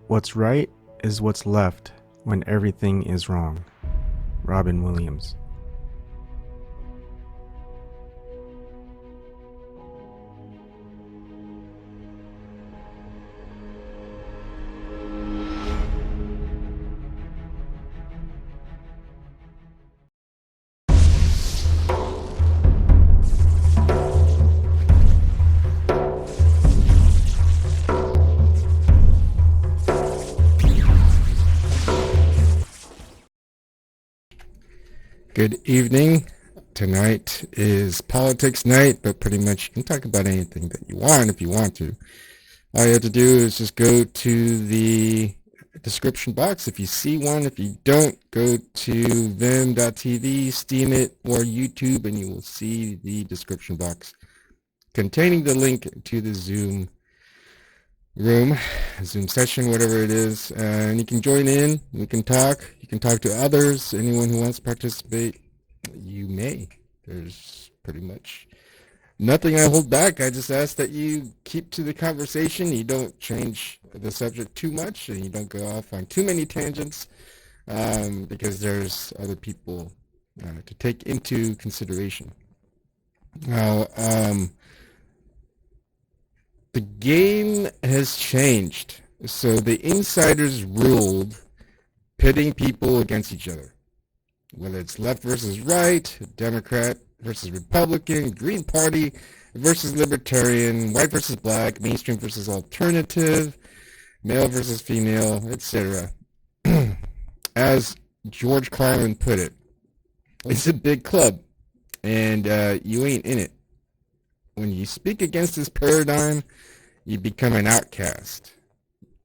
What's right is what's left when everything is wrong. Robin Williams. Good evening. Tonight is politics night, but pretty much you can talk about anything that you want if you want to. All you have to do is just go to the description box if you see one. If you don't, go to vim.tv, Steam it, or YouTube, and you will see the description box containing the link to the Zoom room, Zoom session, whatever it is, and you can join in. We can talk. You can talk to others. Anyone who wants to participate, you may. There's pretty much nothing I hold back. I just ask that you keep to the conversation. You don't change the subject too much, and you don't go off on too many tangents, because there's other people to take into consideration. Now, the game has changed. So the insiders ruled, pitting people against each other. Whether it's left versus right, Democrat versus Republican, Green Party versus Libertarian, white versus black, mainstream versus alternative, male versus female, etc. As George Carlin put it, it's a big club, and you ain't in it. When you speak against this paradigm, you become an outcast.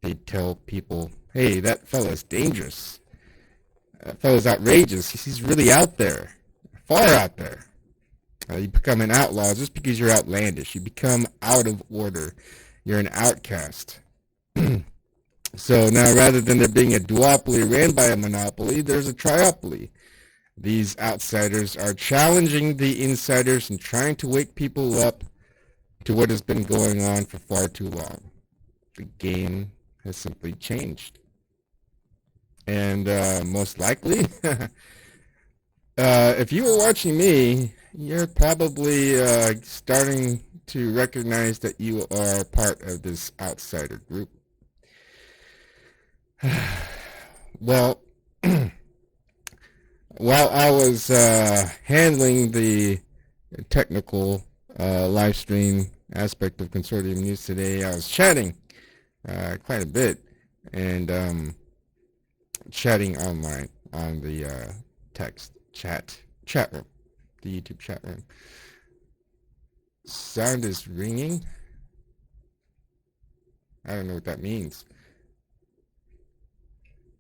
They tell people, hey, that fella's dangerous. That fella's outrageous. He's really out there, far out there. You become an outlaw just because you're outlandish. You become out of order. You're an outcast. So now, rather than there being a duopoly ran by a monopoly, there's a triopoly. These outsiders are challenging the insiders and trying to wake people up to what has been going on for far too long. The game has simply changed. And most likely, if you were watching me, you're probably starting to recognize that you are part of this outsider group. Well, while I was handling the technical live stream aspect of Consortium News today, I was chatting quite a bit, and chatting online on the text chat room, the YouTube chat room. Sound is ringing. I don't know what that means.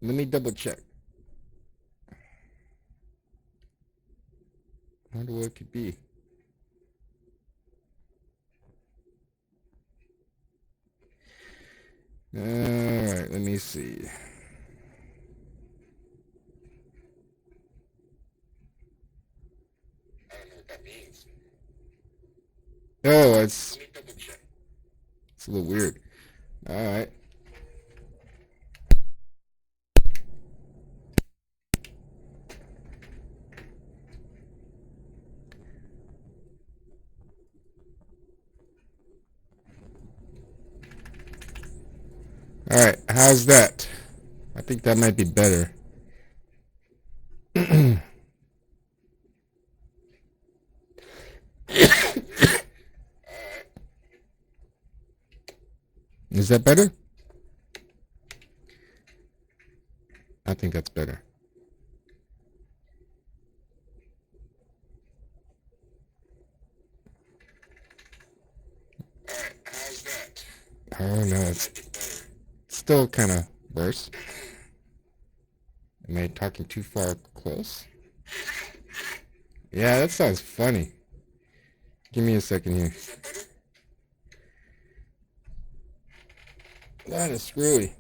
Let me double check. I wonder what it could be. Alright, let me see. I don't know what that means. Oh, it's a little weird. Alright. Alright, how's that? I think that might be better. Is that better? I think that's better. Alright, how's that? Oh no, it's still kind of worse. Am I talking too far close? Yeah, that sounds funny. Give me a second here. That is screwy.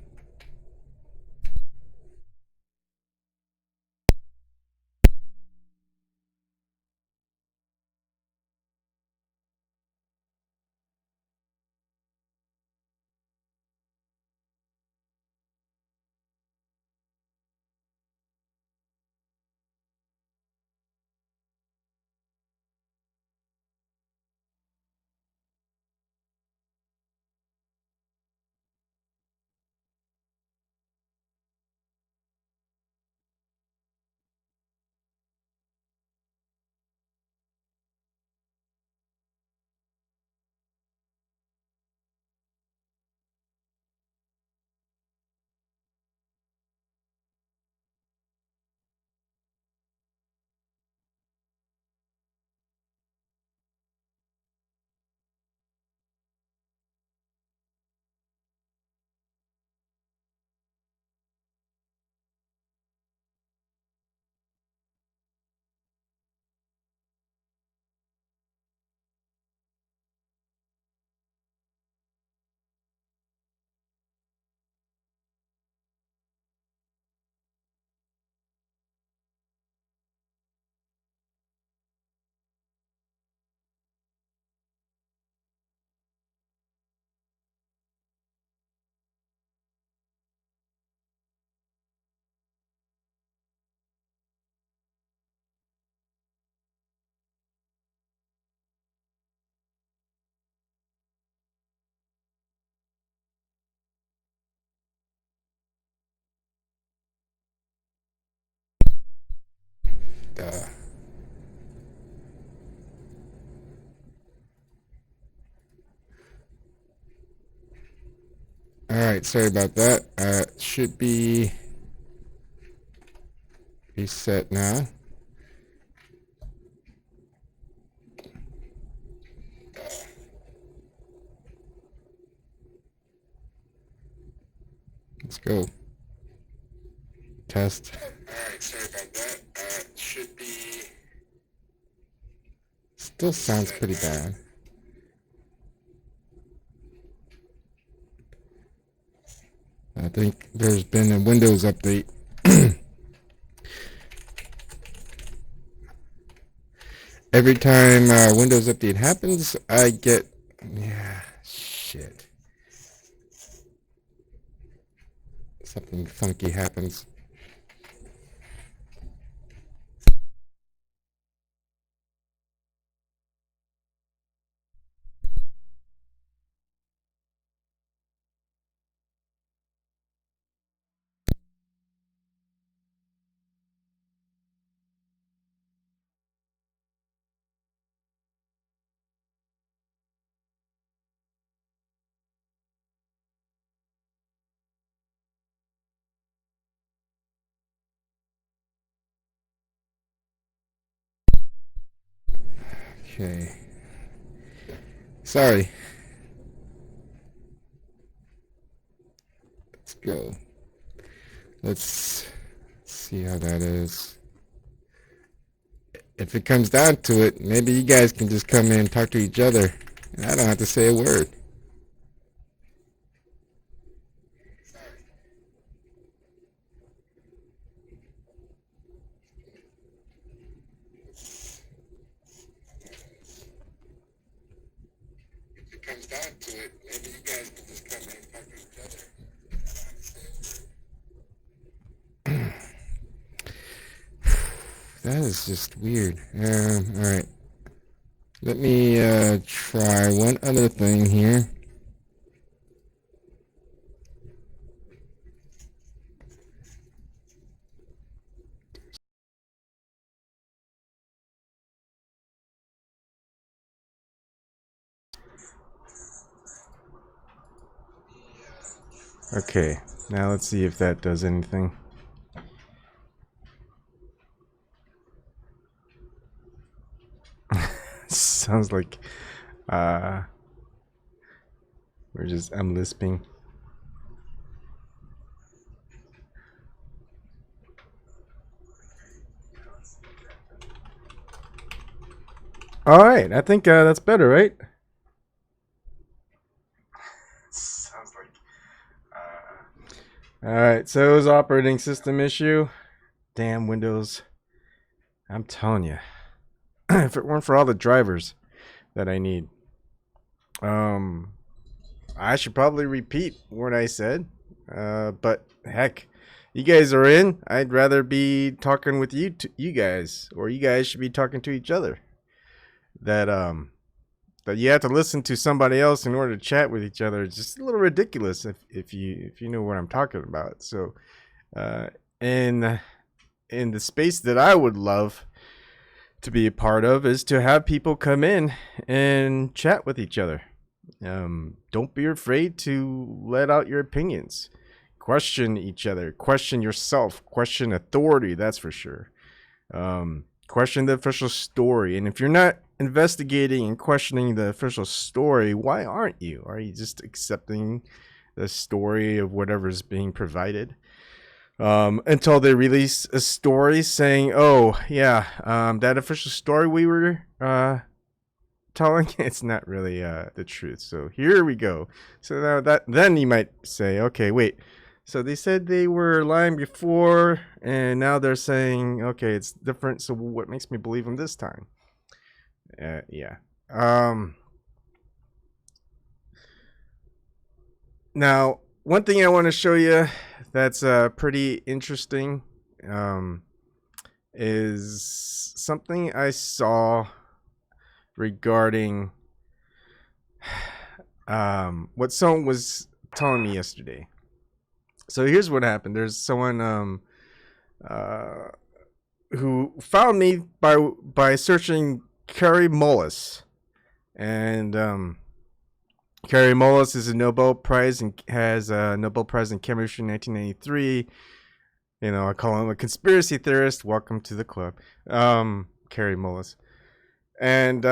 Alright, sorry about that. Should be reset now. Let's go. Test. Alright, sorry about that. Should be... Still sounds pretty bad. I think there's been a Windows update. Every time Windows update happens, I get... Yeah, shit. Something funky happens. Okay. Sorry. Let's go. Let's see how that is. If it comes down to it, maybe you guys can just come in and talk to each other. And I don't have to say a word. If it comes down to it, maybe you guys can just come in and talk to each other. That is just weird. Alright. Let me try one other thing here. Okay, now let's see if that does anything. Sounds like I'm lisping. All right, I think that's better, right? Sounds like. All right, so it was operating system issue. Damn Windows. I'm telling you, if it weren't for all the drivers that I need, I should probably repeat what I said. But heck, you guys are in. I'd rather be talking with you guys, or you guys should be talking to each other. That you have to listen to somebody else in order to chat with each other. It's just a little ridiculous if you know what I'm talking about. So, in the space that I would love to be a part of is to have people come in and chat with each other. Don't be afraid to let out your opinions. Question each other. Question yourself. Question authority, that's for sure. Question the official story. And if you're not investigating and questioning the official story, why aren't you? Are you just accepting the story of whatever's being provided? Until they release a story saying, oh, yeah, that official story we were telling, it's not really the truth. So here we go. So now then you might say, okay, wait. So they said they were lying before, and now they're saying, okay, it's different. So what makes me believe them this time? Yeah. Now, one thing I want to show you that's pretty interesting is something I saw regarding what someone was telling me yesterday. So here's what happened. There's someone who found me by searching Carrie Mullis, and Carrie Mullis is a Nobel Prize and has a Nobel Prize in Chemistry in 1993. You know, I call him a conspiracy theorist. Welcome to the club, Carrie Mullis, and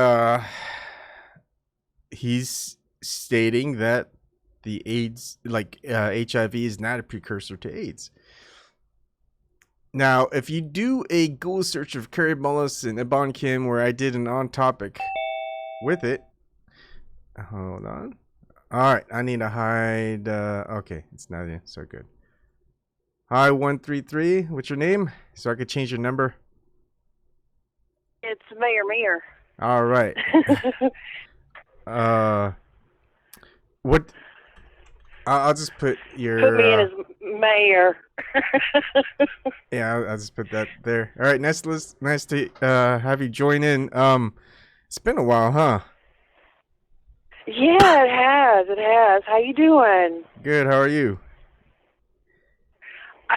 he's stating that the AIDS, like HIV, is not a precursor to AIDS. Now, if you do a Google search of Carrie Mullis and Ebon Kim, where I did an on topic with it, hold on. All right, I need to hide. Okay, it's not in, so good. Hi, 133. What's your name? So I could change your number. It's Mayor. All right. What? I'll just put your. Put me in as mayor. Yeah, I'll just put that there. All right, nice to have you join in. It's been a while, huh? Yeah, it has. It has. How you doing? Good. How are you?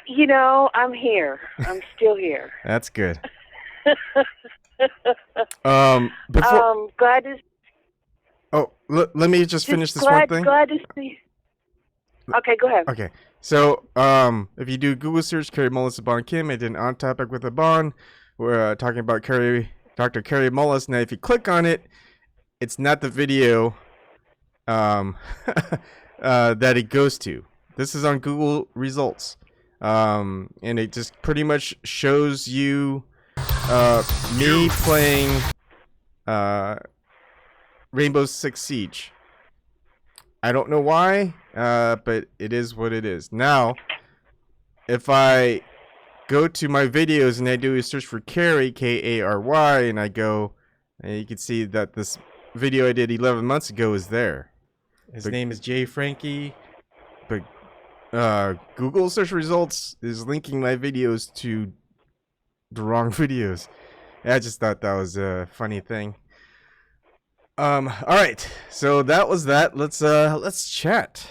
You know, I'm here. I'm still here. That's good. Before. Glad to. Oh, let me just finish this one thing. Glad to see. Okay, go ahead. Okay, so if you do Google search Carrie Mullis Ebon Kim, I did an on topic with Ebon. We're talking about Dr. Carrie Mullis. Now, if you click on it, it's not the video that it goes to. This is on Google results, and it just pretty much shows you me playing Rainbow Six Siege. I don't know why, but it is what it is. Now, if I go to my videos and I do a search for Carrie, K-A-R-Y, and I go, and you can see that this video I did 11 months ago is there. His name is Jay Frankie, but Google search results is linking my videos to the wrong videos. I just thought that was a funny thing. All right, so that was that. Let's chat.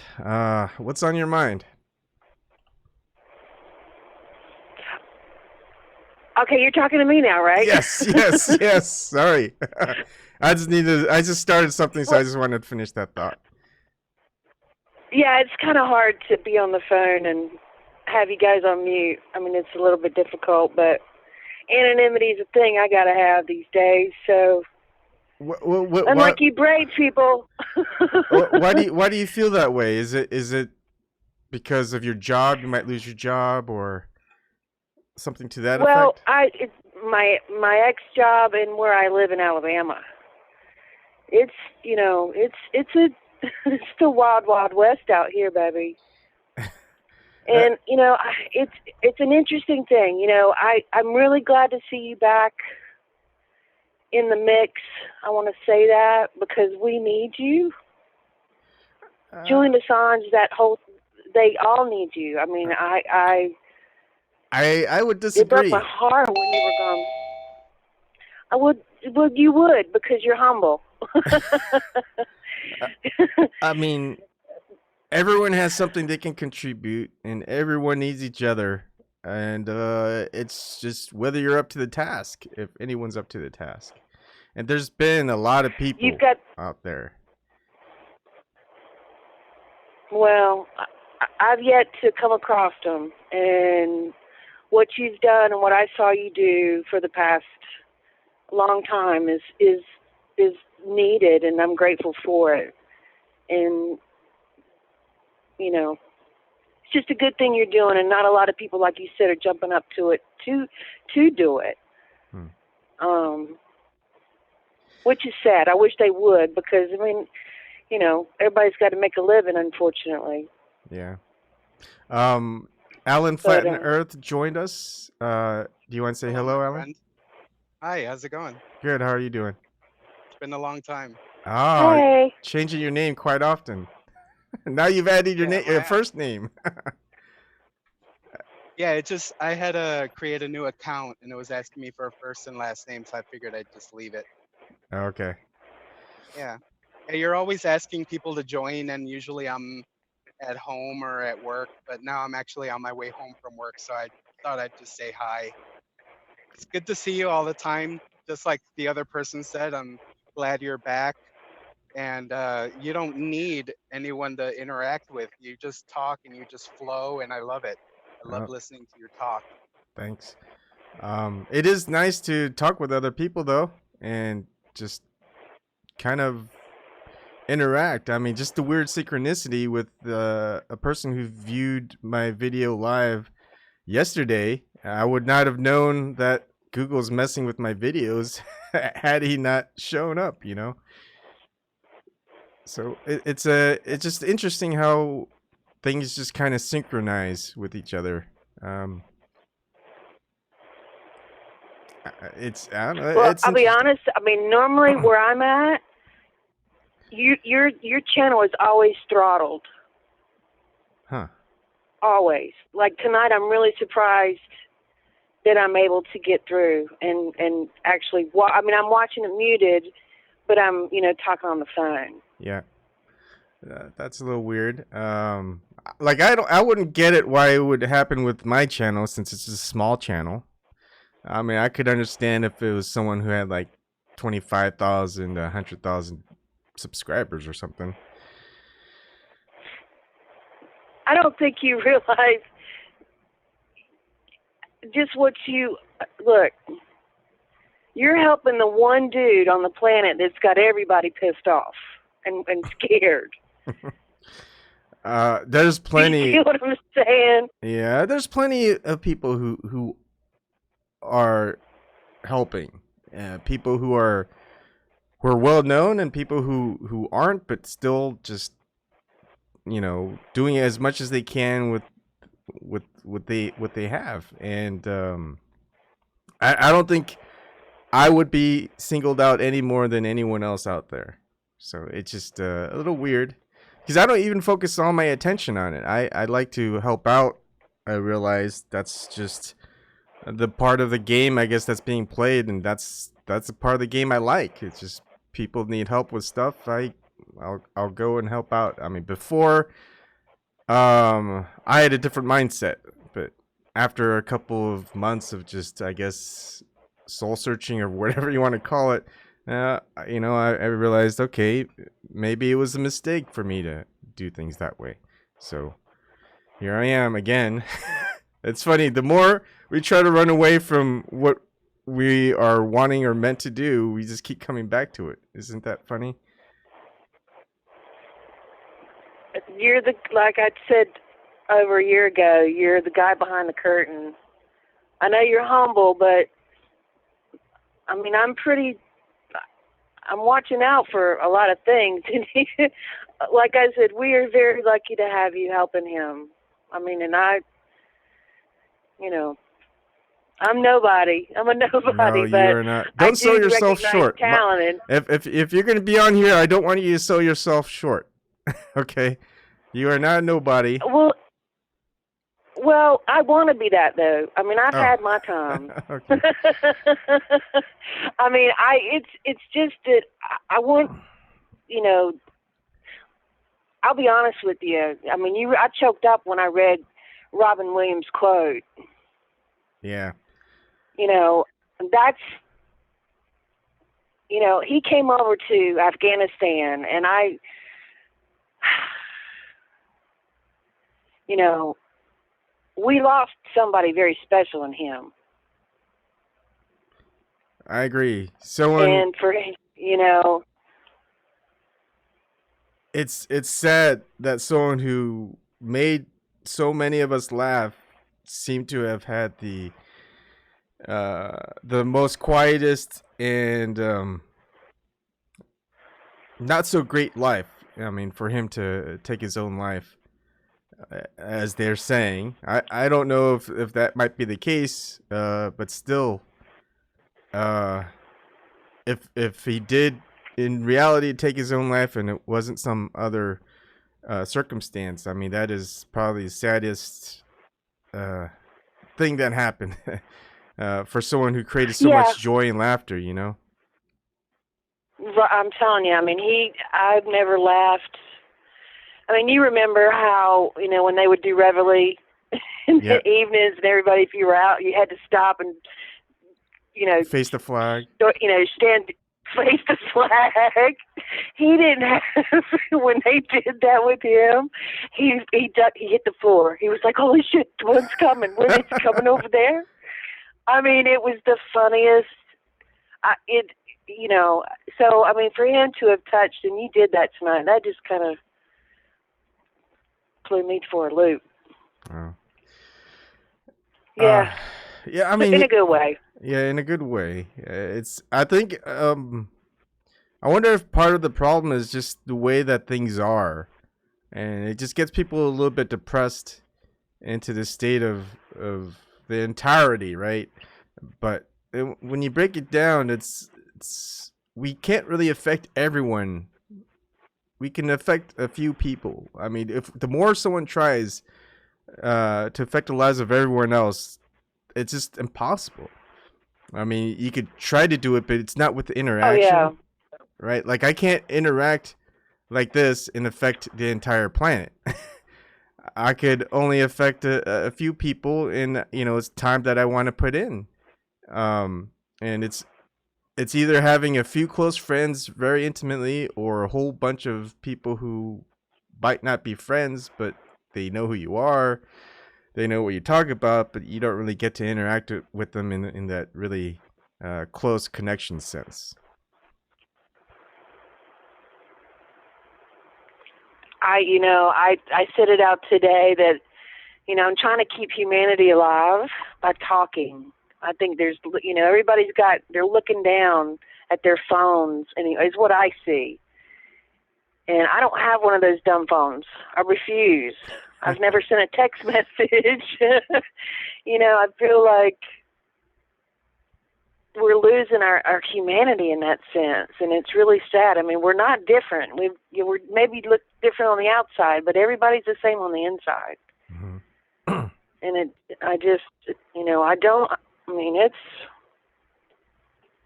What's on your mind? Okay, you're talking to me now, right? Yes. Sorry. I just started something, so I just wanted to finish that thought. Yeah, it's kind of hard to be on the phone and have you guys on mute. I mean, it's a little bit difficult, but anonymity is a thing I gotta have these days, so... Unlike you brave people. Why do you feel that way? Is it because of your job? You might lose your job or something to that effect? Well, it's my ex job and where I live in Alabama. It's it's the wild west out here, baby. And it's an interesting thing. I'm really glad to see you back in the mix. I want to say that because we need you. Julian Assange, they all need you. I mean, I would disagree. It broke my heart when you were gone. You would because you're humble. I mean, everyone has something they can contribute, and everyone needs each other. And it's just whether you're up to the task, if anyone's up to the task. And there's been a lot of people out there. Well, I've yet to come across them. And what you've done and what I saw you do for the past long time is needed, and I'm grateful for it. And, it's just a good thing you're doing, and not a lot of people, like you said, are jumping up to it to do it. Which is sad. I wish they would, because, I mean, everybody's got to make a living, unfortunately. Yeah. Alan Flatten Earth joined us. Do you want to say hello, Alan? Friend. Hi, how's it going? Good. How are you doing? It's been a long time. Oh, hey. Changing your name quite often. Now you've added your first name. Yeah, I had to create a new account, and it was asking me for a first and last name, so I figured I'd just leave it. Okay. Yeah. You're always asking people to join, and usually I'm at home or at work, but now I'm actually on my way home from work, so I thought I'd just say hi. It's good to see you all the time. Just like the other person said, I'm glad you're back. And you don't need anyone to interact with. You just talk and you just flow, and I love it. I love Oh, listening to your talk. thanks. It is nice to talk with other people though, and just kind of interact. I mean, just the weird synchronicity with a person who viewed my video live yesterday. I would not have known that Google's messing with my videos had he not shown up. So it's just interesting how things just kind of synchronize with each other. Um, I don't know. Well, It's I'll be interesting. honest. I mean, normally where I'm at, your channel is always throttled. Huh. Always. Like tonight, I'm really surprised that I'm able to get through and actually. I mean, I'm watching it muted, but I'm talking on the phone. Yeah. That's a little weird. Like I wouldn't get it why it would happen with my channel since it's a small channel. I mean, I could understand if it was someone who had like 25,000, 100,000 subscribers or something. I don't think you realize just what you look. You're helping the one dude on the planet that's got everybody pissed off and scared. There's plenty. You know what I'm saying? Yeah, there's plenty of people who are helping. People who are well known and people who aren't, but still just doing as much as they can with what they have. And I don't think I would be singled out any more than anyone else out there. So it's just a little weird because I don't even focus all my attention on it. I like to help out. I realize that's just the part of the game, I guess, that's being played, and that's a part of the game I like. It's just people need help with stuff. I'll go and help out. I mean, before I had a different mindset, but after a couple of months of just, I guess, soul searching or whatever you want to call it, I realized, okay, maybe it was a mistake for me to do things that way. So here I am again. It's funny. The more we try to run away from what we are wanting or meant to do, we just keep coming back to it. Isn't that funny? You're like I said over a year ago, you're the guy behind the curtain. I know you're humble, but I mean, I'm watching out for a lot of things. Like I said, we are very lucky to have you helping him. I mean, and I'm nobody. I'm a nobody, No, you but are not. Don't sell yourself short. Talented. If you're going to be on here, I don't want you to sell yourself short. Okay? You are not a nobody. Well, I want to be that though. I mean, I've had my time. Okay. I mean, it's just that I want, I'll be honest with you. I mean, I choked up when I read Robin Williams' quote. Yeah. That's, he came over to Afghanistan, and we lost somebody very special in him. I agree. And for, it's sad that someone who made so many of us laugh seemed to have had the most quietest and not so great life. I mean, for him to take his own life, as they're saying, I don't know if that might be the case, but still, if he did in reality take his own life and it wasn't some other circumstance, I mean, that is probably the saddest thing that happened for someone who created so much joy and laughter, I'm telling you, I mean, I've never laughed. I mean, you remember how, when they would do Reveille in the evenings and everybody, if you were out, you had to stop and face the flag. Stand face the flag. He didn't have when they did that with him. He hit the floor. He was like, "Holy shit, one's coming! It's coming over there." I mean, it was the funniest. So I mean, for him to have touched, and you did that tonight, that just kind of flew me for a loop. Oh. Yeah. Yeah, I mean, in a good way. Yeah, in a good way. I think, I wonder if part of the problem is just the way that things are, and it just gets people a little bit depressed into the state of the entirety, right? But when you break it down, it's we can't really affect everyone. We can affect a few people. I mean, if the more someone tries to affect the lives of everyone else, it's just impossible. I mean, you could try to do it, but it's not with the interaction. Oh, yeah. Right? Like, I can't interact like this and affect the entire planet. I could only affect a few people in, it's time that I want to put in. And it's either having a few close friends very intimately, or a whole bunch of people who might not be friends, but they know who you are. They know what you talk about, but you don't really get to interact with them in that really close connection sense. I said it out today that, I'm trying to keep humanity alive by talking. I think there's, they're looking down at their phones, and is what I see. And I don't have one of those dumb phones. I refuse. I've never sent a text message. I feel like we're losing our humanity in that sense, and it's really sad. I mean, we're not different. We maybe look different on the outside, but everybody's the same on the inside. Mm-hmm. And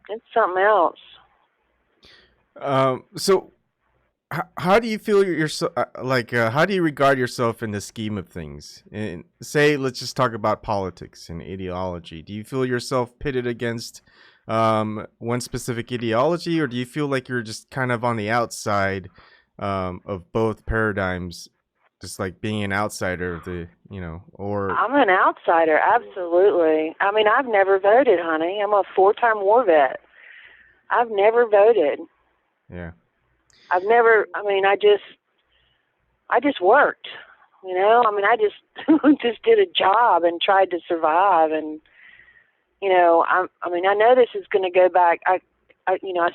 it's something else. So how do you feel yourself? How do you regard yourself in the scheme of things? And say, let's just talk about politics and ideology. Do you feel yourself pitted against one specific ideology, or do you feel like you're just kind of on the outside of both paradigms, just like being an outsider of the, or? I'm an outsider, absolutely. I mean, I've never voted, honey. I'm a 4-time war vet. I've never voted. Yeah. I just worked, I just did a job and tried to survive. And, I know this is going to go back. I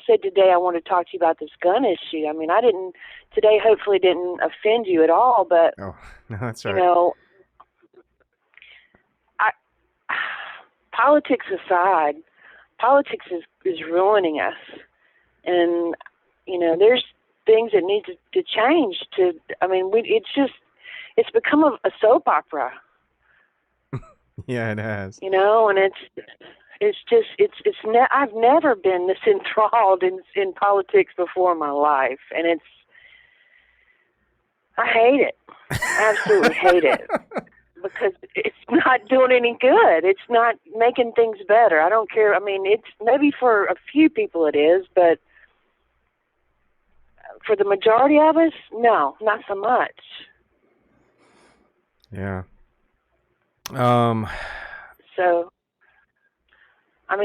said today I want to talk to you about this gun issue. I mean, today hopefully didn't offend you at all, but, oh, no, that's right. Politics aside, politics is ruining us. And, there's things that need to change it's become a soap opera. Yeah, it has. And I've never been this enthralled in politics before in my life, and I hate it. I absolutely hate it, because it's not doing any good. It's not making things better. I don't care. I mean, it's maybe for a few people it is, but for the majority of us, no, not so much. Yeah. So, I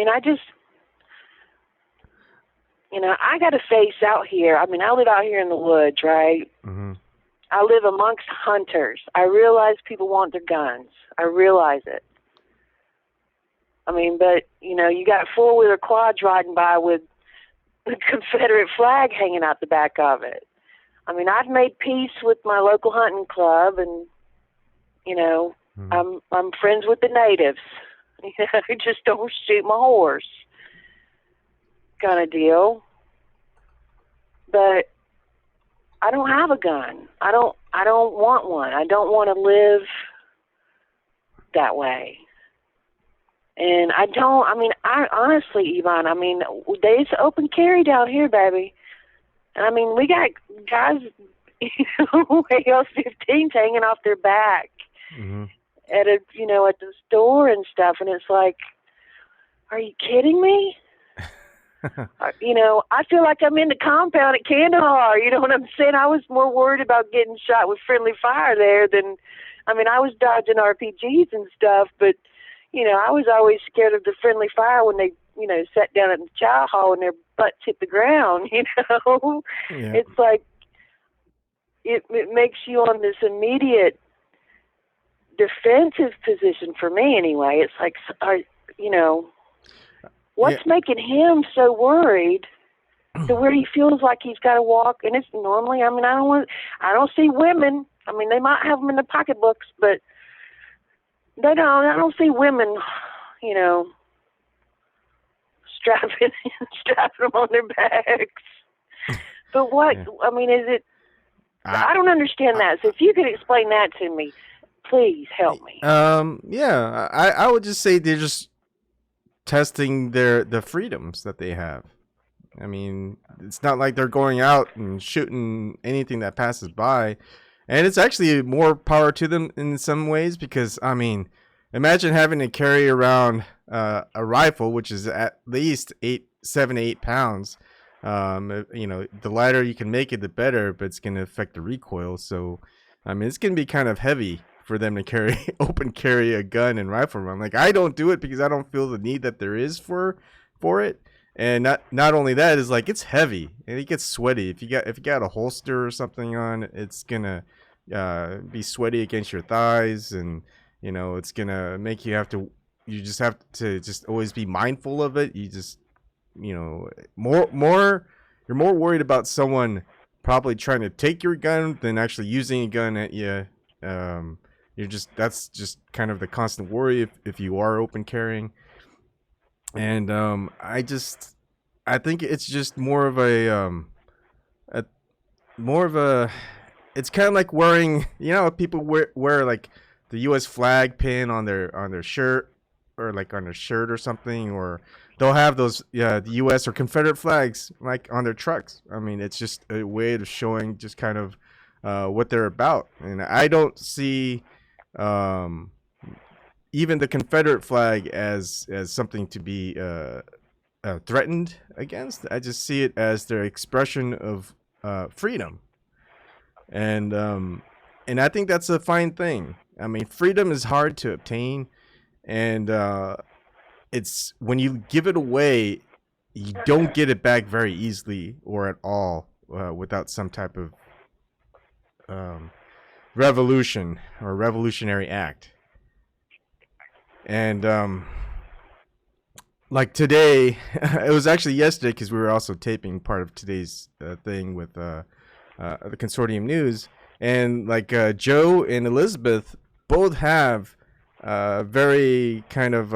got to face out here. I mean, I live out here in the woods, right? Mm-hmm. I live amongst hunters. I realize people want their guns. I realize it. I mean, but, you got 4-wheeler quads riding by with the Confederate flag hanging out the back of it. I mean, I've made peace with my local hunting club, and, I'm friends with the natives. Just don't shoot my horse kind of deal. But I don't have a gun. I don't want one. I don't want to live that way. And I honestly, Yvonne, it's open carry down here, baby. And we got guys, AR-15s hanging off their back. Mm-hmm. At the store and stuff, and it's like, Are you kidding me? You know, I feel like I'm in the compound at Kandahar. You know what I'm saying? I was more worried about getting shot with friendly fire there than, I mean, I was dodging RPGs and stuff, but, you know, I was always scared of the friendly fire when they, you know, sat down at the chow hall and their butts hit the ground, you know? Yeah. It's like, it makes you on this immediate defensive position for me anyway. It's like, you know, what's making him so worried to where he feels like he's got to walk? And it's normally, I mean, I don't see women. I mean, they might have them in the pocketbooks, but I don't see women, you know, strapping them on their backs. But what, I mean, is it, I don't understand that. So if you could explain that to me, please help me. Yeah, I would just say they're just testing the freedoms that they have. I mean, it's not like they're going out and shooting anything that passes by, and it's actually more power to them in some ways, because I mean, imagine having to carry around a rifle, which is at least 7 to 8 pounds. You know, the lighter you can make it, the better, but it's going to affect the recoil. So, I mean, it's going to be kind of heavy for them to carry a gun and rifle around. Like, I don't do it because I don't feel the need that there is for it. And not only that, is like, it's heavy and it gets sweaty. If you got a holster or something on, it's gonna be sweaty against your thighs, and you know, it's gonna make you just have to just always be mindful of it. You just, you know, you're more worried about someone probably trying to take your gun than actually using a gun at you. That's just kind of the constant worry if you are open carrying. And I think it's just more of a it's kind of like wearing, you know, people wear like the US flag pin on their shirt, or like on their shirt or something, or they'll have those the US or Confederate flags like on their trucks. I mean, it's just a way of showing just kind of what they're about. And I don't see even the Confederate flag as something to be threatened against. I just see it as their expression of freedom, and I think that's a fine thing. I mean, freedom is hard to obtain, and it's when you give it away, you don't get it back very easily or at all without some type of revolution or revolutionary act. And like today, it was actually yesterday, because we were also taping part of today's thing with the Consortium News, and like Joe and Elizabeth both have very kind of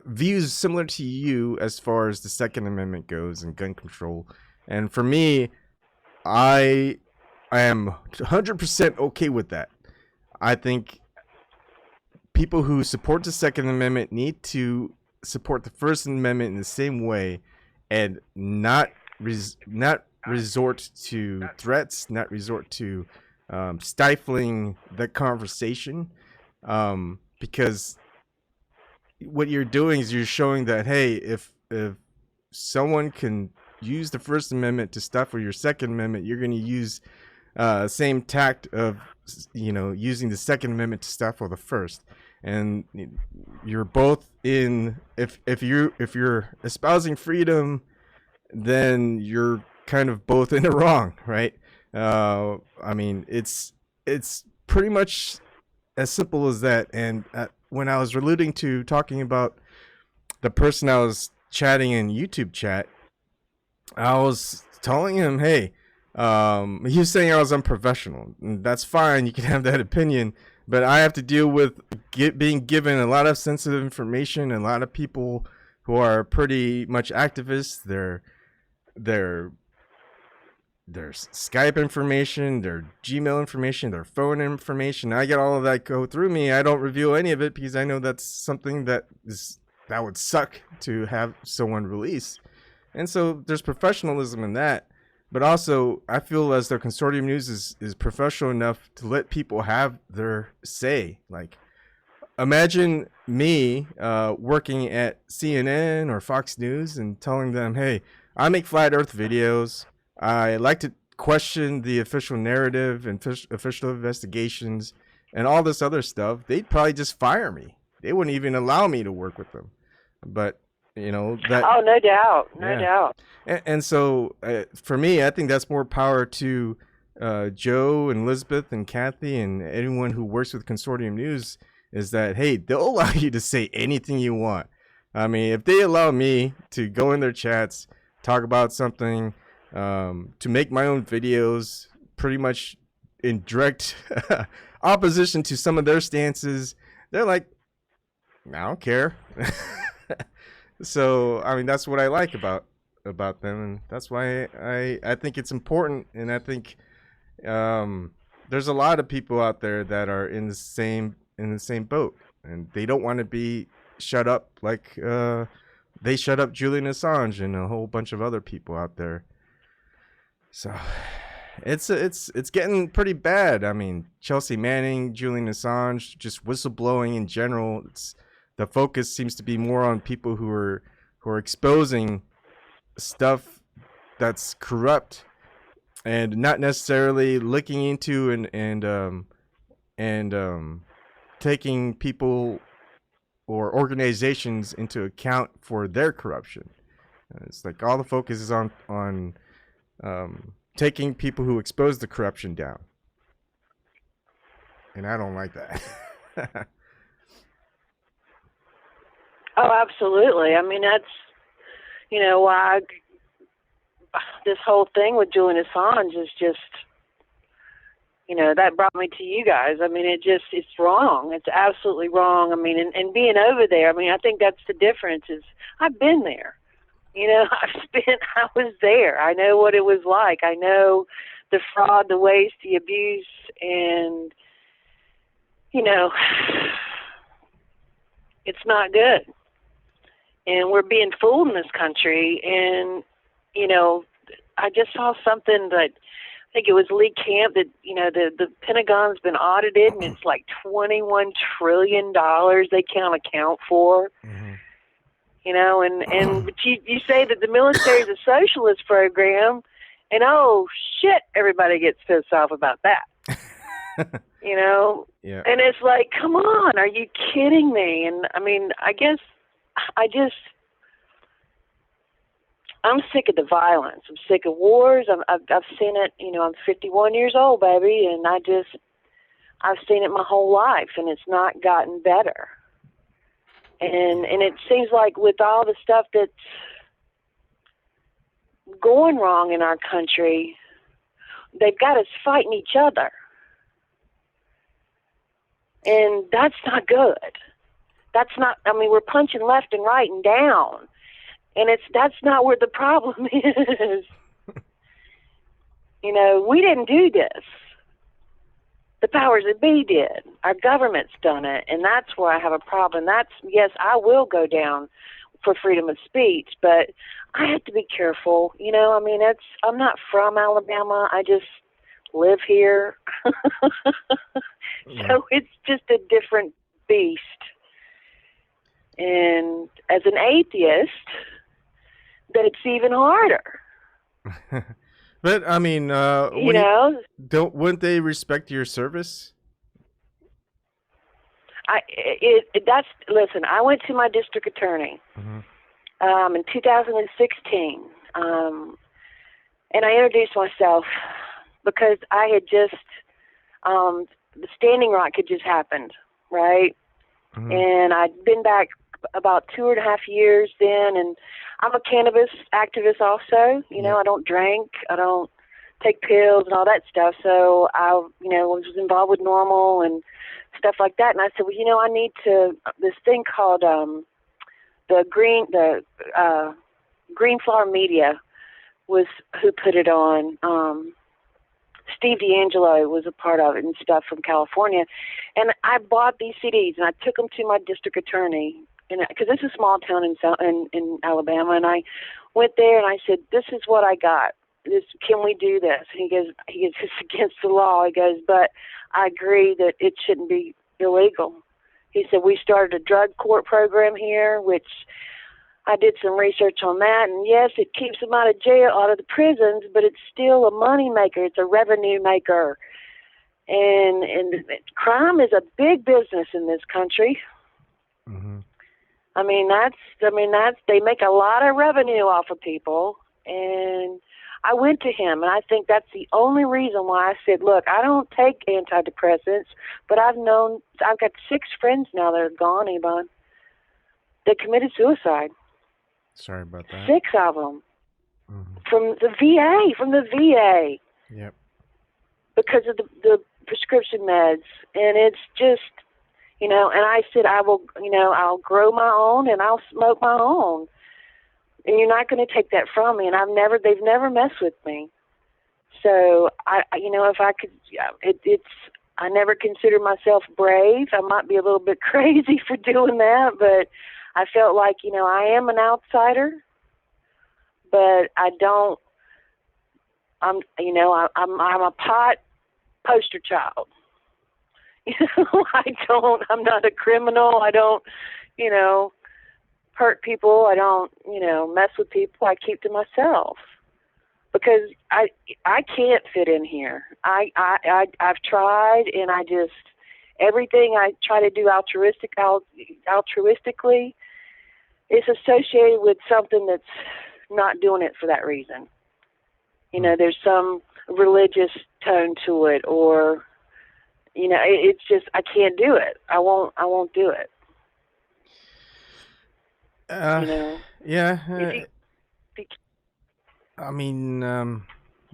views similar to you as far as the Second Amendment goes and gun control. And for me, I am 100% okay with that. I think people who support the Second Amendment need to support the First Amendment in the same way, and not resort to threats, not resort to stifling the conversation, because what you're doing is you're showing that, hey, if someone can use the First Amendment to stifle your Second Amendment, you're going to use same tact of, you know, using the Second Amendment to stifle the First. And you're both in, if you're espousing freedom, then you're kind of both in the wrong, right? I mean, it's pretty much as simple as that. And when I was alluding to talking about the person I was chatting in YouTube chat, I was telling him, hey, he was saying I was unprofessional. And that's fine, you can have that opinion, but I have to deal with being given a lot of sensitive information, and a lot of people who are pretty much activists. Their Skype information, their Gmail information, their phone information. I get all of that go through me. I don't reveal any of it because I know that's something that would suck to have someone release. And so there's professionalism in that. But also, I feel as though Consortium News is professional enough to let people have their say. Like, imagine me working at CNN or Fox News and telling them, hey, I make flat earth videos. I like to question the official narrative and official investigations and all this other stuff. They'd probably just fire me. They wouldn't even allow me to work with them. But, you know, that. Oh, no doubt. No Yeah. doubt. And so for me, I think that's more power to Joe and Elizabeth and Kathy and anyone who works with Consortium News, is that, hey, they'll allow you to say anything you want. I mean, if they allow me to go in their chats, talk about something, to make my own videos pretty much in direct opposition to some of their stances, they're like, I don't care. So, I mean, that's what I like about them, and that's why I think it's important, and I think there's a lot of people out there that are in the same boat, and they don't want to be shut up like they shut up Julian Assange and a whole bunch of other people out there. So it's getting pretty bad. I mean, Chelsea Manning, Julian Assange, just whistleblowing in general. The focus seems to be more on people who are exposing stuff that's corrupt and not necessarily looking into and taking people or organizations into account for their corruption. It's like all the focus is on taking people who expose the corruption down, and I don't like that. Oh, absolutely. I mean, that's, you know, why this whole thing with Julian Assange is just, you know, that brought me to you guys. I mean, it's wrong. It's absolutely wrong. I mean, and being over there, I mean, I think that's the difference is I've been there. You know, I was there. I know what it was like. I know the fraud, the waste, the abuse, and, you know, it's not good. And we're being fooled in this country. And, you know, I just saw something that I think it was Lee Camp that, you know, the Pentagon's been audited and it's like $21 trillion they can't account for. Mm-hmm. You know, but you say that the military is a socialist program, and oh shit, everybody gets pissed off about that. You know? Yeah. And it's like, come on, are you kidding me? And I mean, I guess I'm sick of the violence. I'm sick of wars. I've seen it. You know, I'm 51 years old, baby, and I've seen it my whole life, and it's not gotten better. And it seems like with all the stuff that's going wrong in our country, they've got us fighting each other. And that's not good. That's not, I mean, we're punching left and right and down. And that's not where the problem is. You know, we didn't do this. The powers that be did. Our government's done it, and that's where I have a problem. Yes, I will go down for freedom of speech, but I have to be careful. You know, I mean, I'm not from Alabama. I just live here. So it's just a different beast. And as an atheist, that's even harder. But I mean, you know, wouldn't they respect your service? Listen, I went to my district attorney in 2016, and I introduced myself because I had just the Standing Rock had just happened, right? Mm-hmm. And I'd been back about 2.5 years then, and I'm a cannabis activist also. You know, I don't drink, I don't take pills and all that stuff. So I, you know, was involved with NORML and stuff like that. And I said, well, you know, I need this thing called the Green Flower Media was who put it on. Steve D'Angelo was a part of it and stuff from California. And I bought these CDs and I took them to my district attorney. Because it's a small town in Alabama, and I went there and I said, "This is what I got. Can we do this?" And he goes, "It's against the law." He goes, "But I agree that it shouldn't be illegal." He said, we started a drug court program here, which I did some research on that, and yes, it keeps them out of jail, out of the prisons, but it's still a money maker. It's a revenue maker. And crime is a big business in this country. Mm-hmm. I mean, they make a lot of revenue off of people. And I went to him, and I think that's the only reason why I said, look, I don't take antidepressants, but I've got 6 friends now that are gone, Ebon. They committed suicide. Sorry about that. 6 of them. Mm-hmm. From the VA. Yep. Because of the prescription meds. And it's just, and I said, I'll grow my own and I'll smoke my own. And you're not going to take that from me. And they've never messed with me. So if I could, I never consider myself brave. I might be a little bit crazy for doing that, but I felt like, I am an outsider, but I don't, I'm a pot poster child. I'm not a criminal. I don't, hurt people. I don't, mess with people. I keep to myself because I can't fit in here. I've tried, and everything I try to do altruistically is associated with something that's not doing it for that reason. There's some religious tone to it, or it's just I can't do it. I won't do it. Yeah.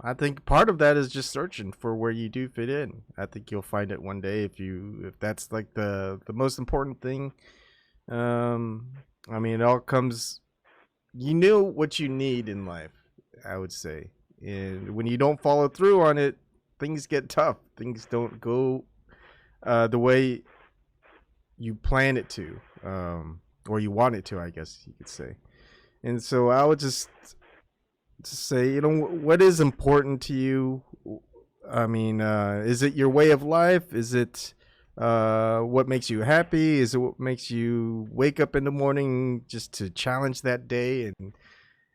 I think part of that is just searching for where you do fit in. I think you'll find it one day if that's like the most important thing. It all comes. You know what you need in life, I would say, and when you don't follow through on it, things get tough. Things don't go the way you plan it to, or you want it to, I guess you could say. And so I would just say, what is important to you? Is it your way of life? Is it what makes you happy? Is it what makes you wake up in the morning just to challenge that day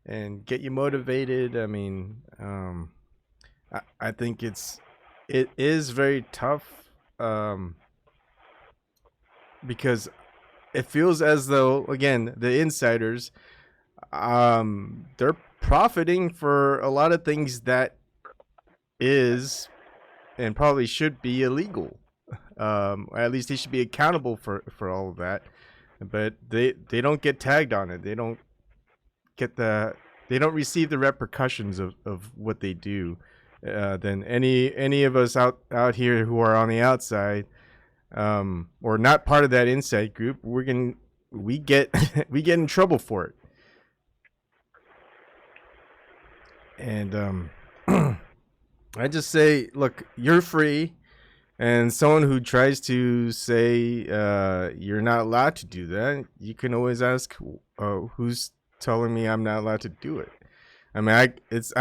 and get you motivated? I think it is very tough, because it feels as though, again, the insiders, they're profiting for a lot of things that is and probably should be illegal. At least they should be accountable for all of that, but they don't get tagged on it. They don't receive the repercussions of what they do. Than any of us out here who are on the outside, or not part of that inside group, we get in trouble for it. And I just say, look, you're free, and someone who tries to say you're not allowed to do that, you can always ask, who's telling me I'm not allowed to do it? I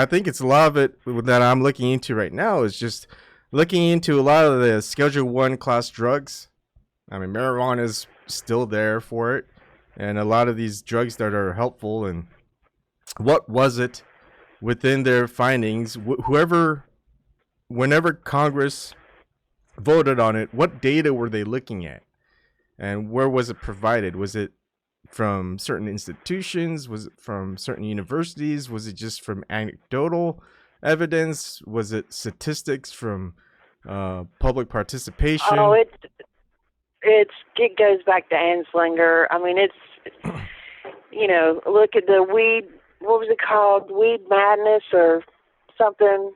think it's a lot of it that I'm looking into right now is just looking into a lot of the Schedule 1 class drugs. Marijuana is still there for it, and a lot of these drugs that are helpful. And what was it within their findings? Whenever Congress voted on it, what data were they looking at, and where was it provided? Was it from certain institutions? Was it from certain universities? Was it just from anecdotal evidence? Was it statistics from public participation? Oh, it goes back to Anslinger. Look at the weed. What was it called? Weed madness or something.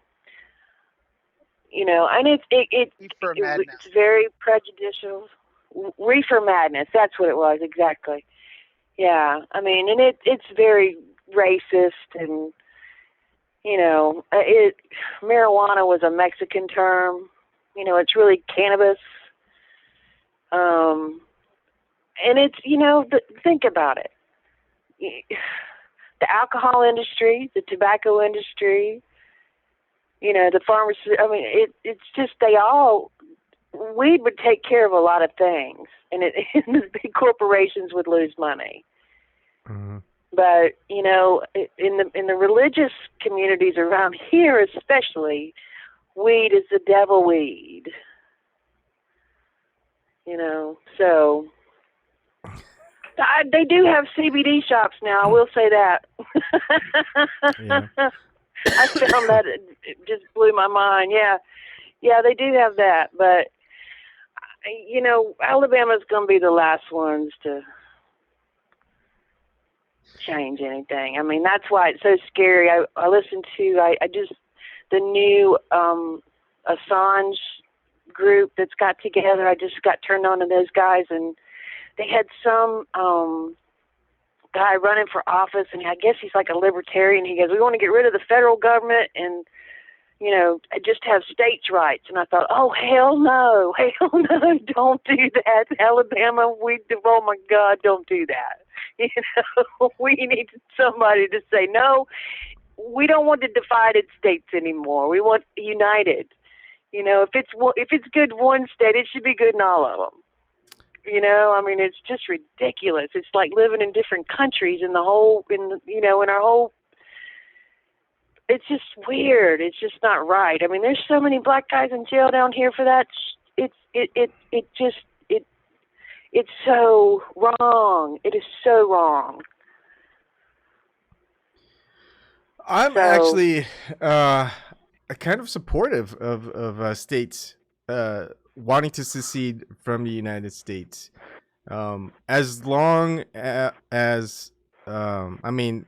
And it's very prejudicial. Reefer madness. That's what it was exactly. Yeah, and it's very racist, and marijuana was a Mexican term. It's really cannabis. And it's think about it. The alcohol industry, the tobacco industry, the pharmacy. It's just they all weed would take care of a lot of things, and and the big corporations would lose money. Mm-hmm. But in the religious communities around here, especially, weed is the devil weed. So they do have CBD shops now. I will say that. Yeah. I found that it just blew my mind. Yeah, they do have that, but Alabama's going to be the last ones to change anything. I mean, that's why it's so scary. I listened to the new Assange group that's got together. I just got turned on to those guys, and they had some guy running for office, and I guess he's like a libertarian. He goes, "We want to get rid of the federal government and just have states' rights." And I thought, oh, hell no, don't do that. Alabama, oh my God, don't do that. We need somebody to say, no, we don't want the divided states anymore. We want united. If it's good one state, it should be good in all of them. I mean, it's just ridiculous. It's like living in different countries in our whole. It's just weird. It's just not right. I mean, there's so many black guys in jail down here for that. It's so wrong. It is so wrong. I'm actually kind of supportive of states wanting to secede from the United States, as long as I mean,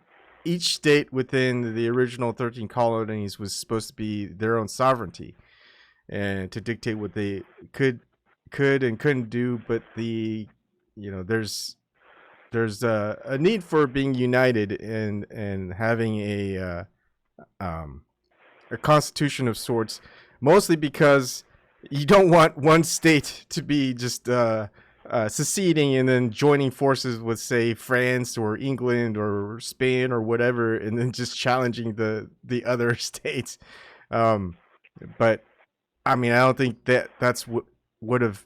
each state within the original 13 colonies was supposed to be their own sovereignty and to dictate what they could and couldn't do. But there's a need for being united and having a constitution of sorts, mostly because you don't want one state to be just seceding and then joining forces with, say, France or England or Spain or whatever, and then just challenging the other states. But I mean, I don't think that's what would have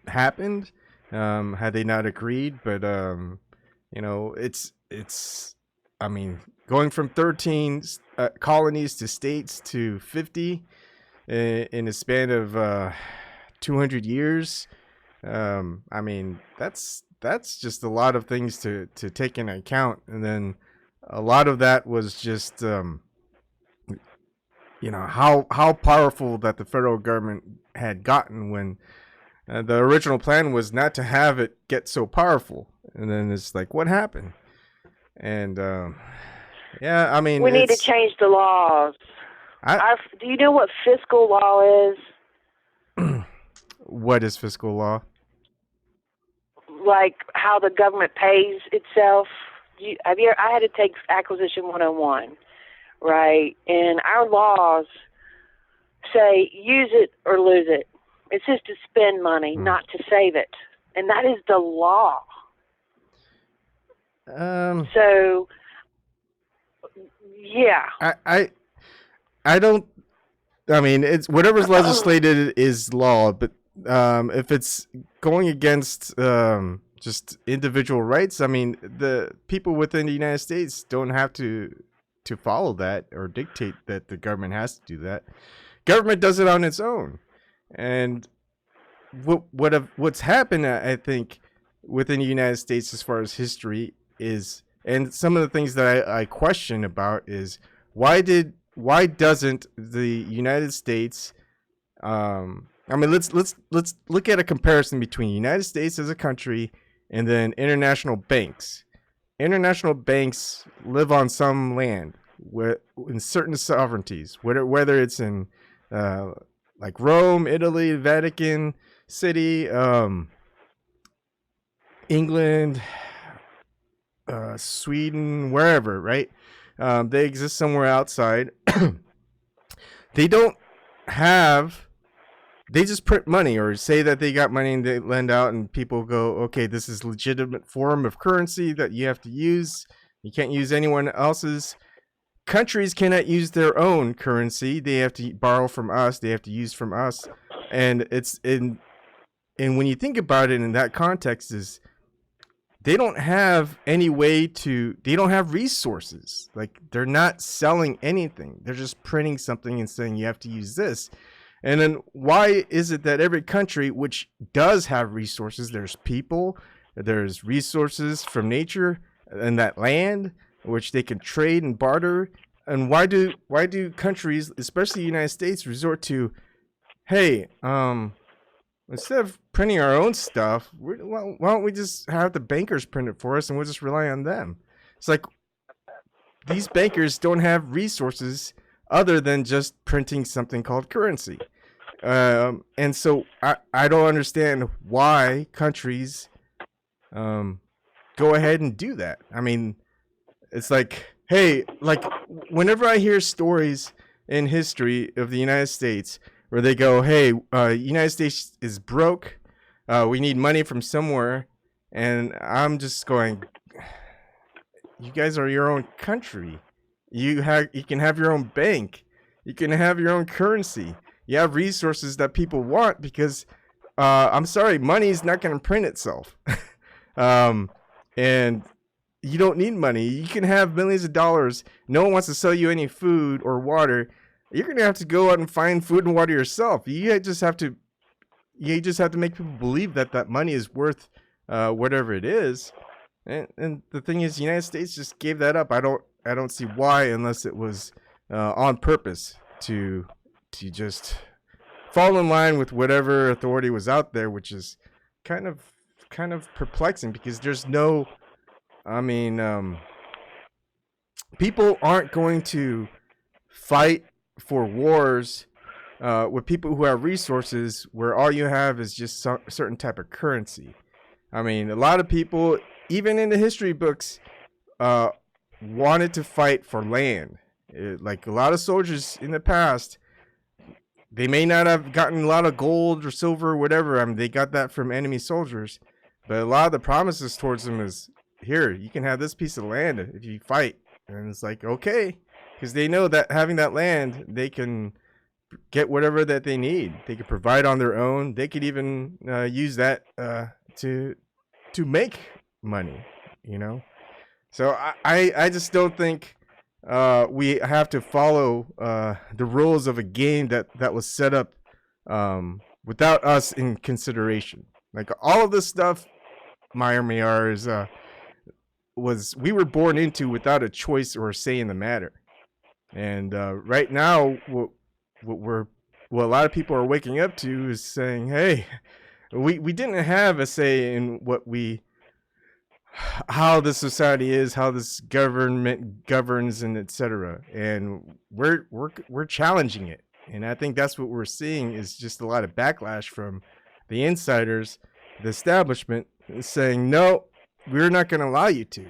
happened had they not agreed. But it's I mean, going from 13 colonies to states to 50 in a span of 200 years. I mean, that's just a lot of things to take into account. And then a lot of that was just, how powerful that the federal government had gotten when the original plan was not to have it get so powerful. And then it's like, what happened? And, yeah, I mean, we need to change the laws. Do you know what fiscal law is? What is fiscal law? Like how the government pays itself. I had to take Acquisition 101, right? And our laws say use it or lose it. It's just to spend money, not to save it. And that is the law. So, yeah. I don't. I mean, it's whatever's legislated is law, but if it's going against just individual rights, I mean, the people within the United States don't have to follow that or dictate that the government has to do that. Government does it on its own, and what's happened, I think, within the United States as far as history is, and some of the things that I question about is why doesn't the United States I mean, let's look at a comparison between the United States as a country and then international banks. International banks live on some land in certain sovereignties, whether it's in like Rome, Italy, Vatican City, England, Sweden, wherever, right? They exist somewhere outside. They just print money or say that they got money and they lend out, and people go, okay, this is legitimate form of currency that you have to use. You can't use anyone else's. Countries cannot use their own currency. They have to borrow from us. They have to use from us. And it's in, and when you think about it in that context, is they don't have any way to, they don't have resources. Like, they're not selling anything. They're just printing something and saying you have to use this. And then why is it that every country which does have resources, there's people, there's resources from nature and that land which they can trade and barter, and why do countries, especially the United States, resort to, hey, instead of printing our own stuff, why don't we just have the bankers print it for us and we'll just rely on them? It's like these bankers don't have resources other than just printing something called currency. And so I don't understand why countries go ahead and do that. I mean, it's like, hey, like whenever I hear stories in history of the United States where they go, hey, United States is broke, we need money from somewhere, and I'm just going, you guys are your own country. You can have your own bank. You can have your own currency. You have resources that people want because, I'm sorry, money is not going to print itself. And you don't need money. You can have millions of dollars. No one wants to sell you any food or water. You're going to have to go out and find food and water yourself. You just have to make people believe that that money is worth whatever it is. And the thing is, the United States just gave that up. I don't see why, unless it was on purpose to just fall in line with whatever authority was out there, which is kind of perplexing because there's no, I mean, people aren't going to fight for wars with people who have resources where all you have is just a certain type of currency. I mean, a lot of people, even in the history books, wanted to fight for land. Like a lot of soldiers in the past, they may not have gotten a lot of gold or silver or whatever. I mean, they got that from enemy soldiers. But a lot of the promises towards them is, here, you can have this piece of land if you fight. And it's like, okay. Because they know that having that land, they can get whatever that they need. They can provide on their own. They could even use that to make money, you know? So I just don't think we have to follow the rules of a game that was set up without us in consideration. Like all of this stuff, Mayar is we were born into without a choice or a say in the matter. And right now, what a lot of people are waking up to is saying, hey, we didn't have a say in how the society is, how this government governs, and etc. And we're challenging it. And I think that's what we're seeing is just a lot of backlash from the insiders, the establishment, saying, no, we're not going to allow you to.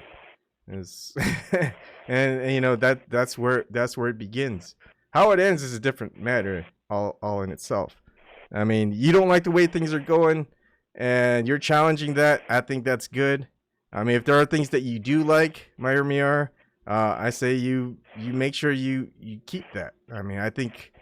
And you know, that's where it begins. How it ends is a different matter all in itself. I mean, you don't like the way things are going and you're challenging that. I think that's good. I mean, if there are things that you do like, Mayar, I say you make sure you keep that. I mean, I think,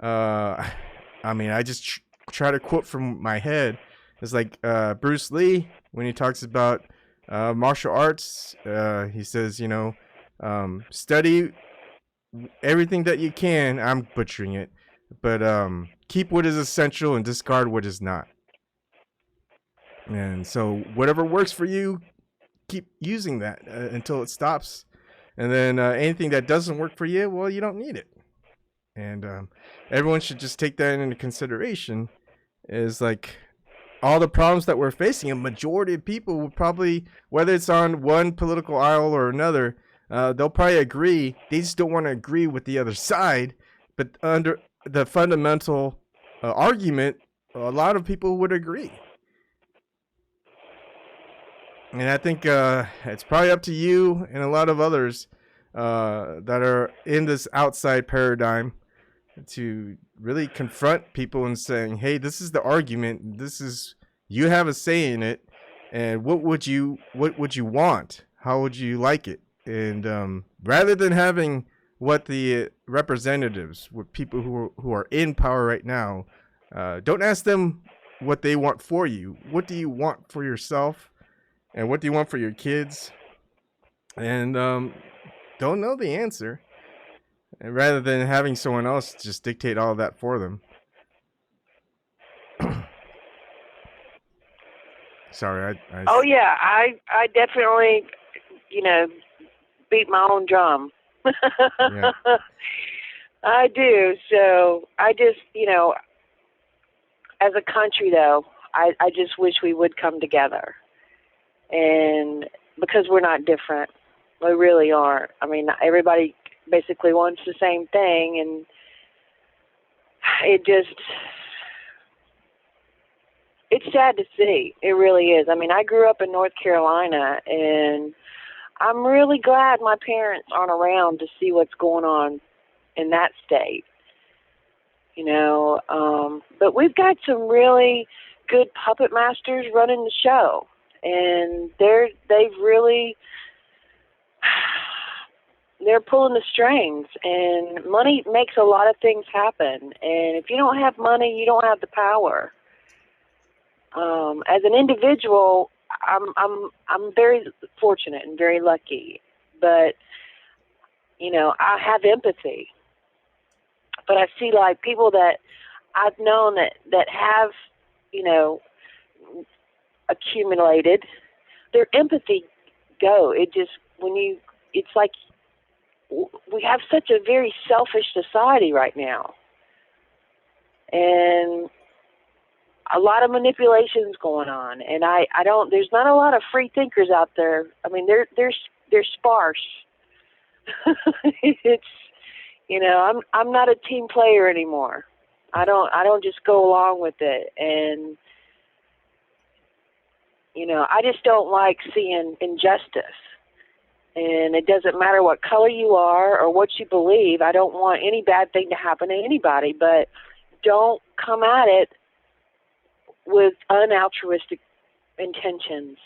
I just try to quote from my head. It's like Bruce Lee, when he talks about martial arts, he says, you know, study everything that you can. I'm butchering it, but keep what is essential and discard what is not. And so whatever works for you, keep using that until it stops. And then anything that doesn't work for you, well, you don't need it. And everyone should just take that into consideration. Is like all the problems that we're facing, a majority of people will probably, whether it's on one political aisle or another, they'll probably agree. They just don't want to agree with the other side. But under the fundamental argument, a lot of people would agree. And I think it's probably up to you and a lot of others that are in this outside paradigm to really confront people and saying, hey, this is the argument. This is, you have a say in it. And what would you want? How would you like it? And rather than having what the representatives, what people who are in power right now, Don't ask them what they want for you. What do you want for yourself? And what do you want for your kids? And don't know the answer. And rather than having someone else just dictate all of that for them. Sorry, Oh yeah, I definitely, you know, beat my own drum. Yeah. I do. So I just, you know, as a country though, I just wish we would come together. And because we're not different. We really aren't. I mean, everybody basically wants the same thing, and it's sad to see. It really is. I mean, I grew up in North Carolina, and I'm really glad my parents aren't around to see what's going on in that state. You know, but we've got some really good puppet masters running the show, and they're pulling the strings, and money makes a lot of things happen. And if you don't have money, you don't have the power. As an individual, I'm very fortunate and very lucky, but you know, I have empathy. But I see like people that I've known that have, you know, accumulated, their empathy go. It's like we have such a very selfish society right now. And a lot of manipulations going on. And there's not a lot of free thinkers out there. I mean, they're sparse. It's, you know, I'm not a team player anymore. I don't just go along with it. And, you know, I just don't like seeing injustice. And it doesn't matter what color you are or what you believe. I don't want any bad thing to happen to anybody, but don't come at it with unaltruistic intentions.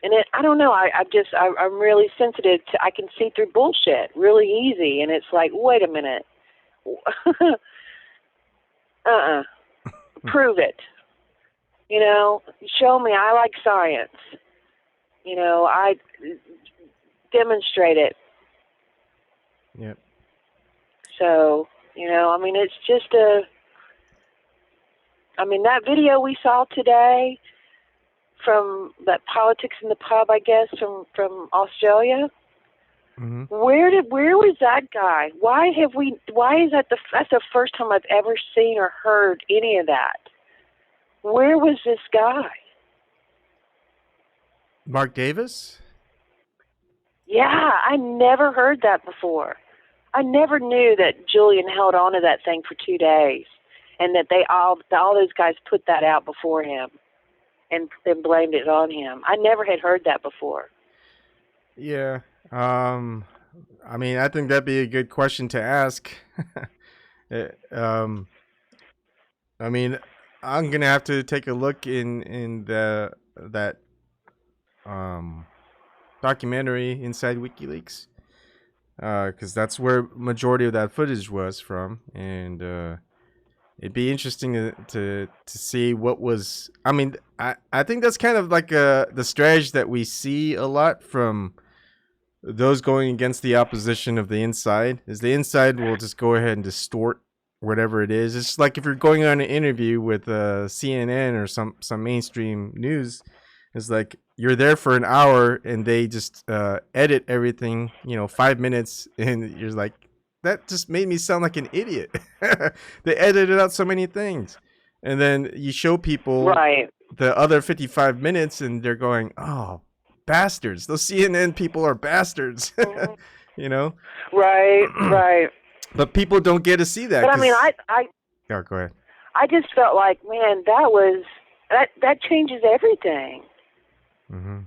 And I don't know, I'm really sensitive to, I can see through bullshit really easy. And it's like, wait a minute. Prove it. You know, show me. I like science. You know, I demonstrate it. Yep. So, you know, I mean, it's just that video we saw today from that Politics in the Pub, I guess, from Australia. Mm-hmm. Where was that guy? Why is that's the first time I've ever seen or heard any of that? Where was this guy? Mark Davis? Yeah, I never heard that before. I never knew that Julian held on to that thing for 2 days, and that all those guys put that out before him and blamed it on him. I never had heard that before. Yeah. I mean, I think that'd be a good question to ask. I mean, I'm gonna have to take a look in that documentary Inside WikiLeaks, because that's where majority of that footage was from, and it'd be interesting to see what was. I mean, I think that's kind of like the strategy that we see a lot from those going against the opposition of the inside. Is the inside will just go ahead and distort whatever it is. It's like if you're going on an interview with CNN or some mainstream news, it's like you're there for an hour and they just edit everything, 5 minutes, and you're like, that just made me sound like an idiot. They edited out so many things, and then you show people right. the other 55 minutes, and they're going, "Oh, bastards! Those CNN people are bastards." Mm-hmm. Right. But people don't get to see that. But I mean, Yeah, go ahead. I just felt like, man, that changes everything. Mm-hmm.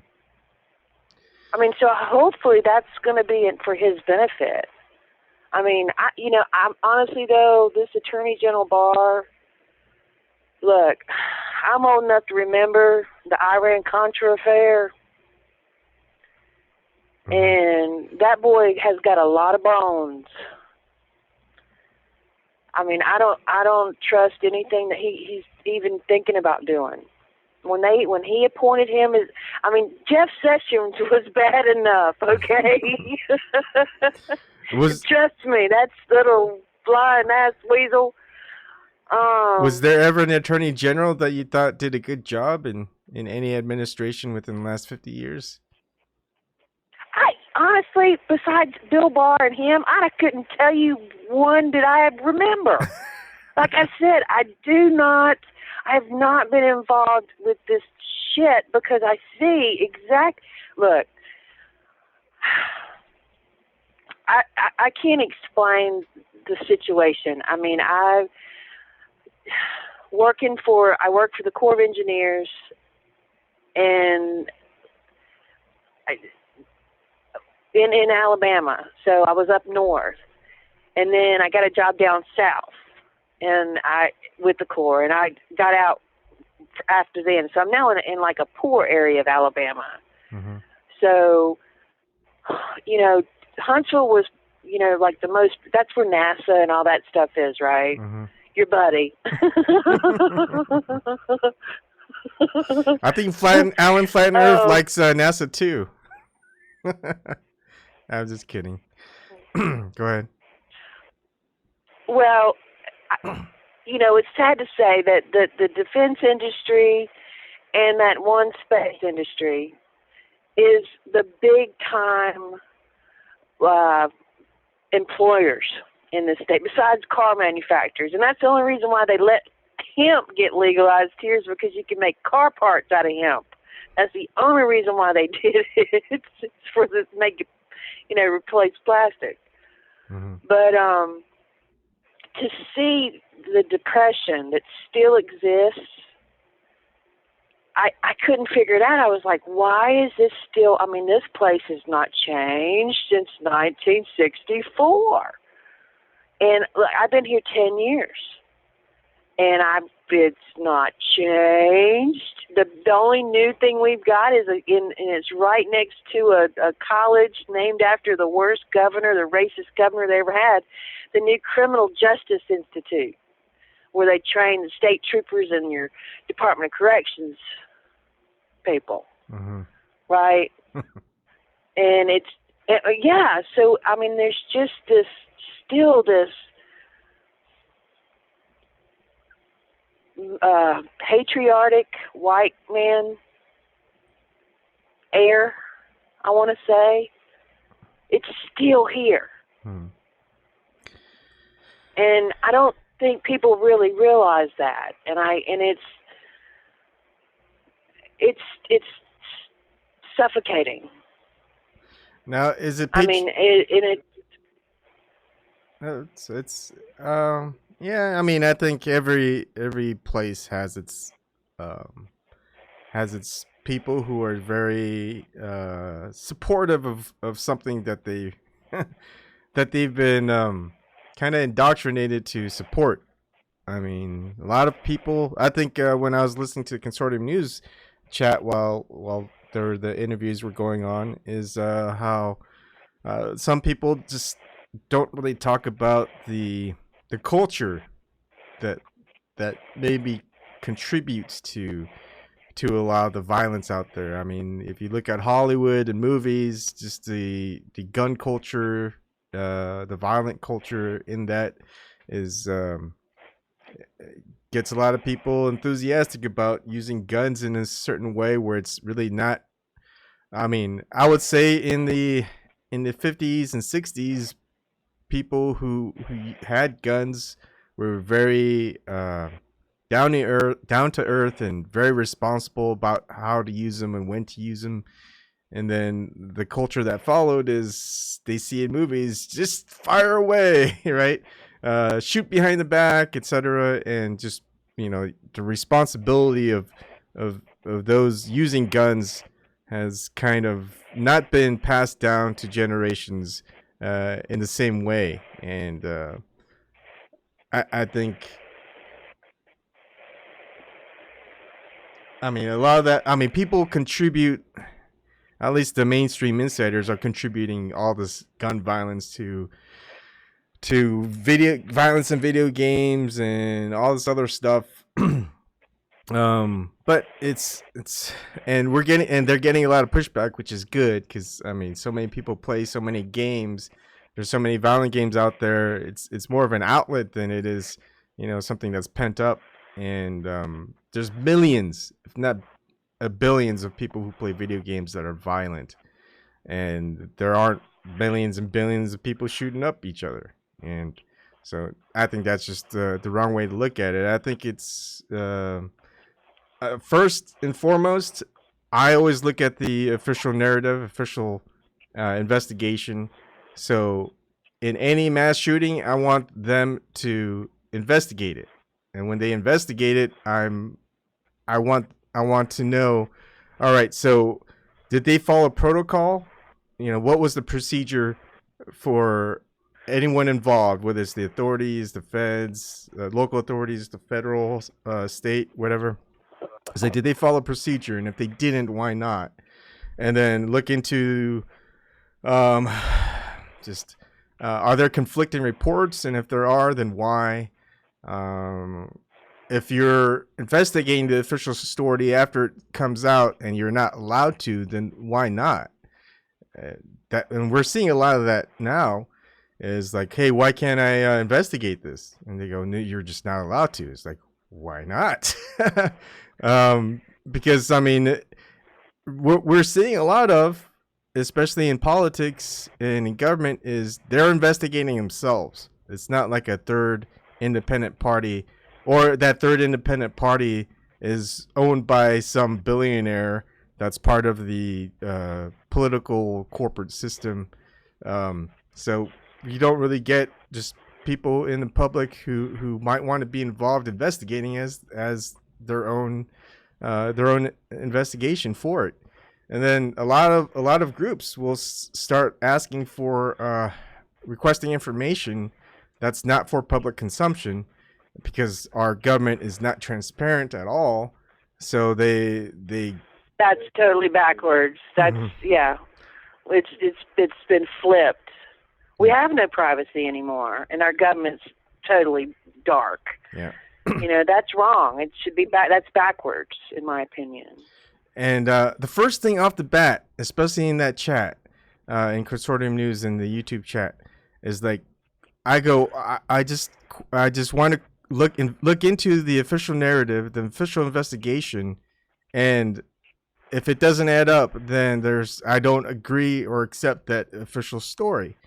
I mean, so hopefully that's going to be for his benefit. I mean, I'm honestly though, this Attorney General Barr, look, I'm old enough to remember the Iran-Contra affair, and that boy has got a lot of bones. I mean, I don't trust anything that he's even thinking about doing. When he appointed him as, I mean, Jeff Sessions was bad enough, okay? Trust me, that's little flying ass weasel. Was there ever an attorney general that you thought did a good job in any administration within the last 50 years? I honestly, besides Bill Barr and him, I couldn't tell you one that I remember. Like I said, I have not been involved with this shit because I see look, I can't explain the situation. I mean, I work for the Corps of Engineers, and in Alabama. So I was up north, and then I got a job down south, and with the Corps, and I got out after then. So I'm now in like a poor area of Alabama. Mm-hmm. So, Huntsville was, like the most. That's where NASA and all that stuff is, right? Mm-hmm. Your buddy. I think Alan Flat Earth likes NASA too. I'm just kidding. Go ahead. Well, it's sad to say that the defense industry and that one space industry is the big time employers in this state, besides car manufacturers. And that's the only reason why they let hemp get legalized here, is because you can make car parts out of hemp. That's the only reason why they did it. It's for the make it, replace plastic. Mm-hmm. But to see the depression that still exists, I couldn't figure it out. I was like, why is this still? I mean, this place has not changed since 1964. And look, I've been here 10 years, and it's not changed. The only new thing we've got is and it's right next to a college named after the worst governor, the racist governor they ever had, the new Criminal Justice Institute, where they train the state troopers and your Department of Corrections people, mm-hmm. right? And so I mean, there's just this patriotic white man air, I want to say. It's still here. And I don't think people really realize that. And it's suffocating. Now, is it? I mean, yeah. I mean, I think every place has its people who are very supportive of something that they that they've been kind of indoctrinated to support. I mean, a lot of people. I think when I was listening to the Consortium News chat while the interviews were going on, is how some people just don't really talk about the culture that maybe contributes to a lot of the violence out there. I mean, if you look at Hollywood and movies, just the gun culture, the violent culture in that is gets a lot of people enthusiastic about using guns in a certain way where it's really not. I mean, I would say in the 50s and 60s, people who had guns were very down to earth and very responsible about how to use them and when to use them. And then the culture that followed is they see in movies, just fire away, right? Shoot behind the back, etc. And just, the responsibility of those using guns has kind of not been passed down to generations in the same way. And I think, I mean, a lot of that, I mean, people contribute, at least the mainstream insiders are contributing all this gun violence to to video violence in video games and all this other stuff. But it's and they're getting a lot of pushback, which is good because I mean, so many people play so many games. There's so many violent games out there. It's more of an outlet than it is, something that's pent up. And there's millions, if not billions, of people who play video games that are violent, and there aren't millions and billions of people shooting up each other. And so I think that's just the wrong way to look at it. I think it's first and foremost, I always look at the official narrative, official investigation. So in any mass shooting, I want them to investigate it. And when they investigate it, I want to know, all right, so did they follow protocol? What was the procedure for anyone involved, whether it's the authorities, the feds, local authorities, the federal, state, whatever. It's like, did they follow procedure? And if they didn't, why not? And then look into are there conflicting reports? And if there are, then why? If you're investigating the official authority after it comes out and you're not allowed to, then why not? And we're seeing a lot of that now. Is like, hey, why can't I investigate this? And they go, no, you're just not allowed to. It's like, why not? Because I mean, we're seeing a lot of, especially in politics and in government, is they're investigating themselves. It's not like a third independent party, or that third independent party is owned by some billionaire that's part of the political corporate system. So you don't really get just people in the public who might want to be involved investigating as their own investigation for it. And then a lot of groups will start asking for requesting information that's not for public consumption, because our government is not transparent at all. So they That's totally backwards. That's yeah. It's been flipped. We have no privacy anymore, and our government's totally dark. Yeah. That's wrong. It should be that's backwards, in my opinion. And the first thing off the bat, especially in that chat, in Consortium News and the YouTube chat, is like, I just want to look into the official narrative, the official investigation, and if it doesn't add up, then I don't agree or accept that official story.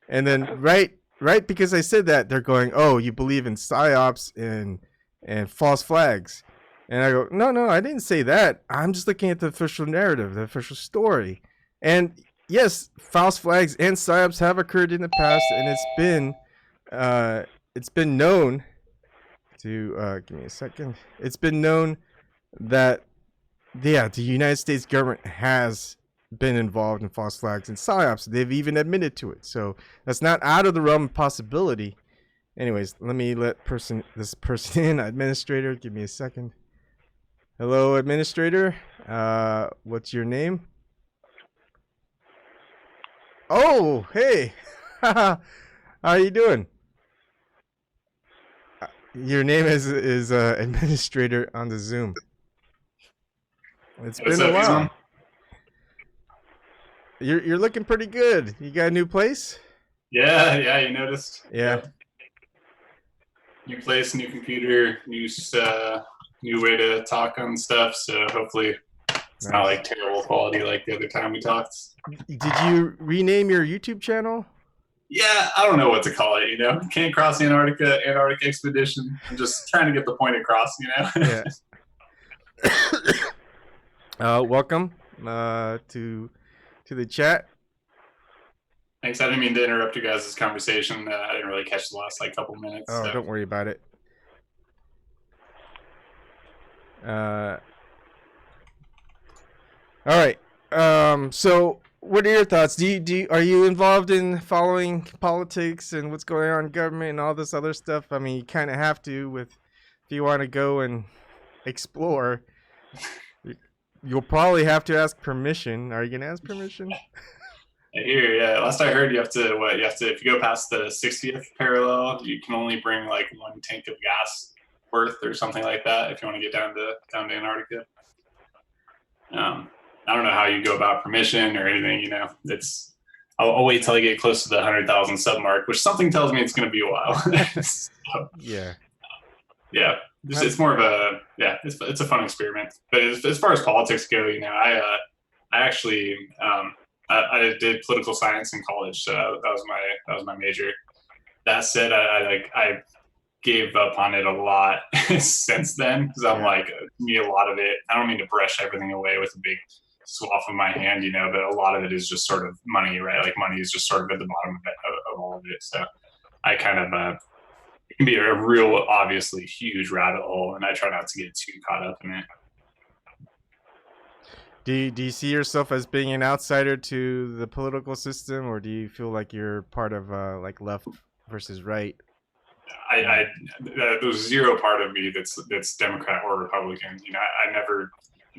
And then right because I said that, they're going, oh, you believe in psyops and false flags. And I go, no, I didn't say that. I'm just looking at the official narrative, the official story. And yes, false flags and psyops have occurred in the past, and it's been known to give me a second. It's been known that the United States government has been involved in false flags and psyops. They've even admitted to it. So that's not out of the realm of possibility. Anyways, let me let this person in. Administrator, give me a second. Hello, administrator. What's your name? Oh, hey. How are you doing? Your name is administrator on the Zoom. It's been a while. You're looking pretty good. You got a new place? Yeah, you noticed. Yeah. New place, new computer, new way to talk on stuff. So hopefully it's not like terrible quality like the other time we talked. Did you rename your YouTube channel? Yeah, I don't know what to call it. Can't cross the Antarctic expedition. I'm just trying to get the point across. Yeah. Welcome to the chat. Thanks. I didn't mean to interrupt you guys' conversation. I didn't really catch the last couple minutes. Oh, so. Don't worry about it. All right. So what are your thoughts? Are you involved in following politics and what's going on in government and all this other stuff? I mean, you kind of have to if you want to go and explore. You'll probably have to ask permission. Are you going to ask permission? Here, yeah. Last I heard, you have to if you go past the 60th parallel, you can only bring like 1 tank of gas worth or something like that if you want to get down to Antarctica. I don't know how you go about permission or anything. I'll wait till I get close to the 100,000 sub mark, which something tells me it's going to be a while. So, Yeah. Yeah, it's more of a it's a fun experiment. But as far as politics go, I actually I did political science in college, so that was my major. That said, I gave up on it a lot since then because I'm like, need a lot of it. I don't mean to brush everything away with a big swath of my hand, but a lot of it is just sort of money, right? Like money is just sort of at the bottom of all of it. So I kind of it can be a real, obviously huge rabbit hole, and I try not to get too caught up in it. Do you see yourself as being an outsider to the political system, or do you feel like you're part of like left versus right? There's zero part of me that's Democrat or Republican. I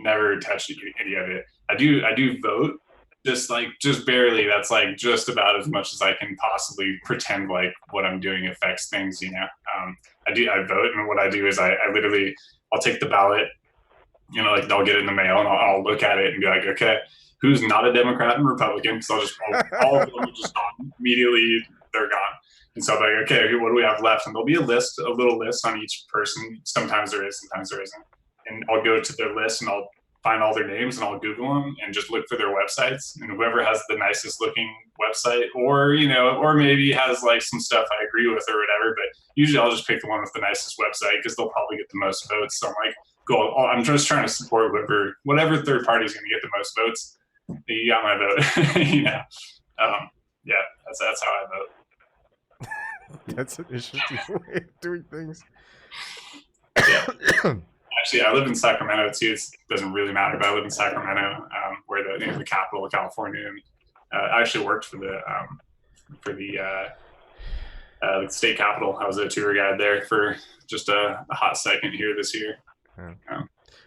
never touched any of it. I do vote, just barely. That's like just about as much as I can possibly pretend like what I'm doing affects things. I vote, and what I do is I literally I'll take the ballot. Like I'll get it in the mail and I'll look at it and be like, okay, who's not a Democrat and Republican? Because all of them are just gone immediately. They're gone. And so I'm like, okay, what do we have left? And there'll be a little list on each person. Sometimes there is, sometimes there isn't. And I'll go to their list and I'll find all their names and I'll Google them and just look for their websites. And whoever has the nicest looking website, or maybe has like some stuff I agree with or whatever. But usually I'll just pick the one with the nicest website because they'll probably get the most votes. So I'm like, I'm just trying to support whatever third party is going to get the most votes. You got my vote. Yeah, that's how I vote. That's an interesting way of doing things. Yeah. Actually, I live in Sacramento too. It doesn't really matter, but I live in Sacramento, where the capital of California. And I actually worked for the state capitol. I was a tour guide there for just a hot second here this year. Kind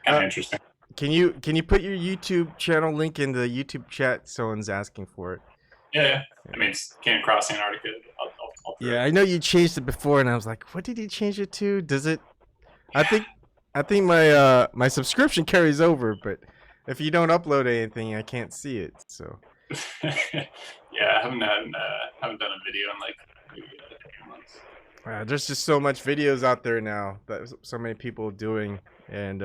of interesting. Can you put your YouTube channel link in the YouTube chat? Someone's asking for it. Yeah. I mean, can't cross Antarctica. Yeah, I know you changed it before, and I was like, "What did you change it to?" Does it? I think my my subscription carries over, but if you don't upload anything, I can't see it. So. Yeah, I haven't done a video in like maybe a few months. There's just so much videos out there now that so many people are doing, and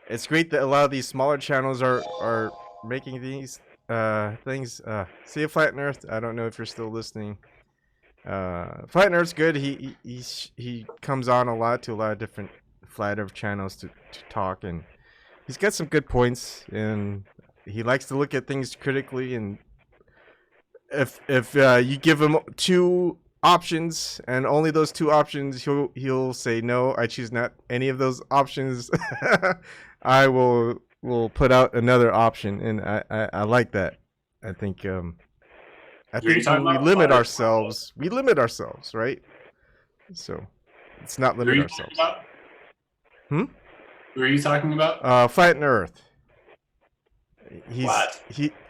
it's great that a lot of these smaller channels are making these things. See a Flat Earth. I don't know if you're still listening. Flat Earth's good. He comes on a lot to a lot of different Flat Earth channels to talk, and he's got some good points, and he likes to look at things critically. And if you give him 2 options and only those 2 options, he'll say no. I choose not any of those options. I will put out another option, and I like that. I think we limit ourselves. We limit ourselves, right? So let's not limit ourselves. Who are you talking about? Flat Earth.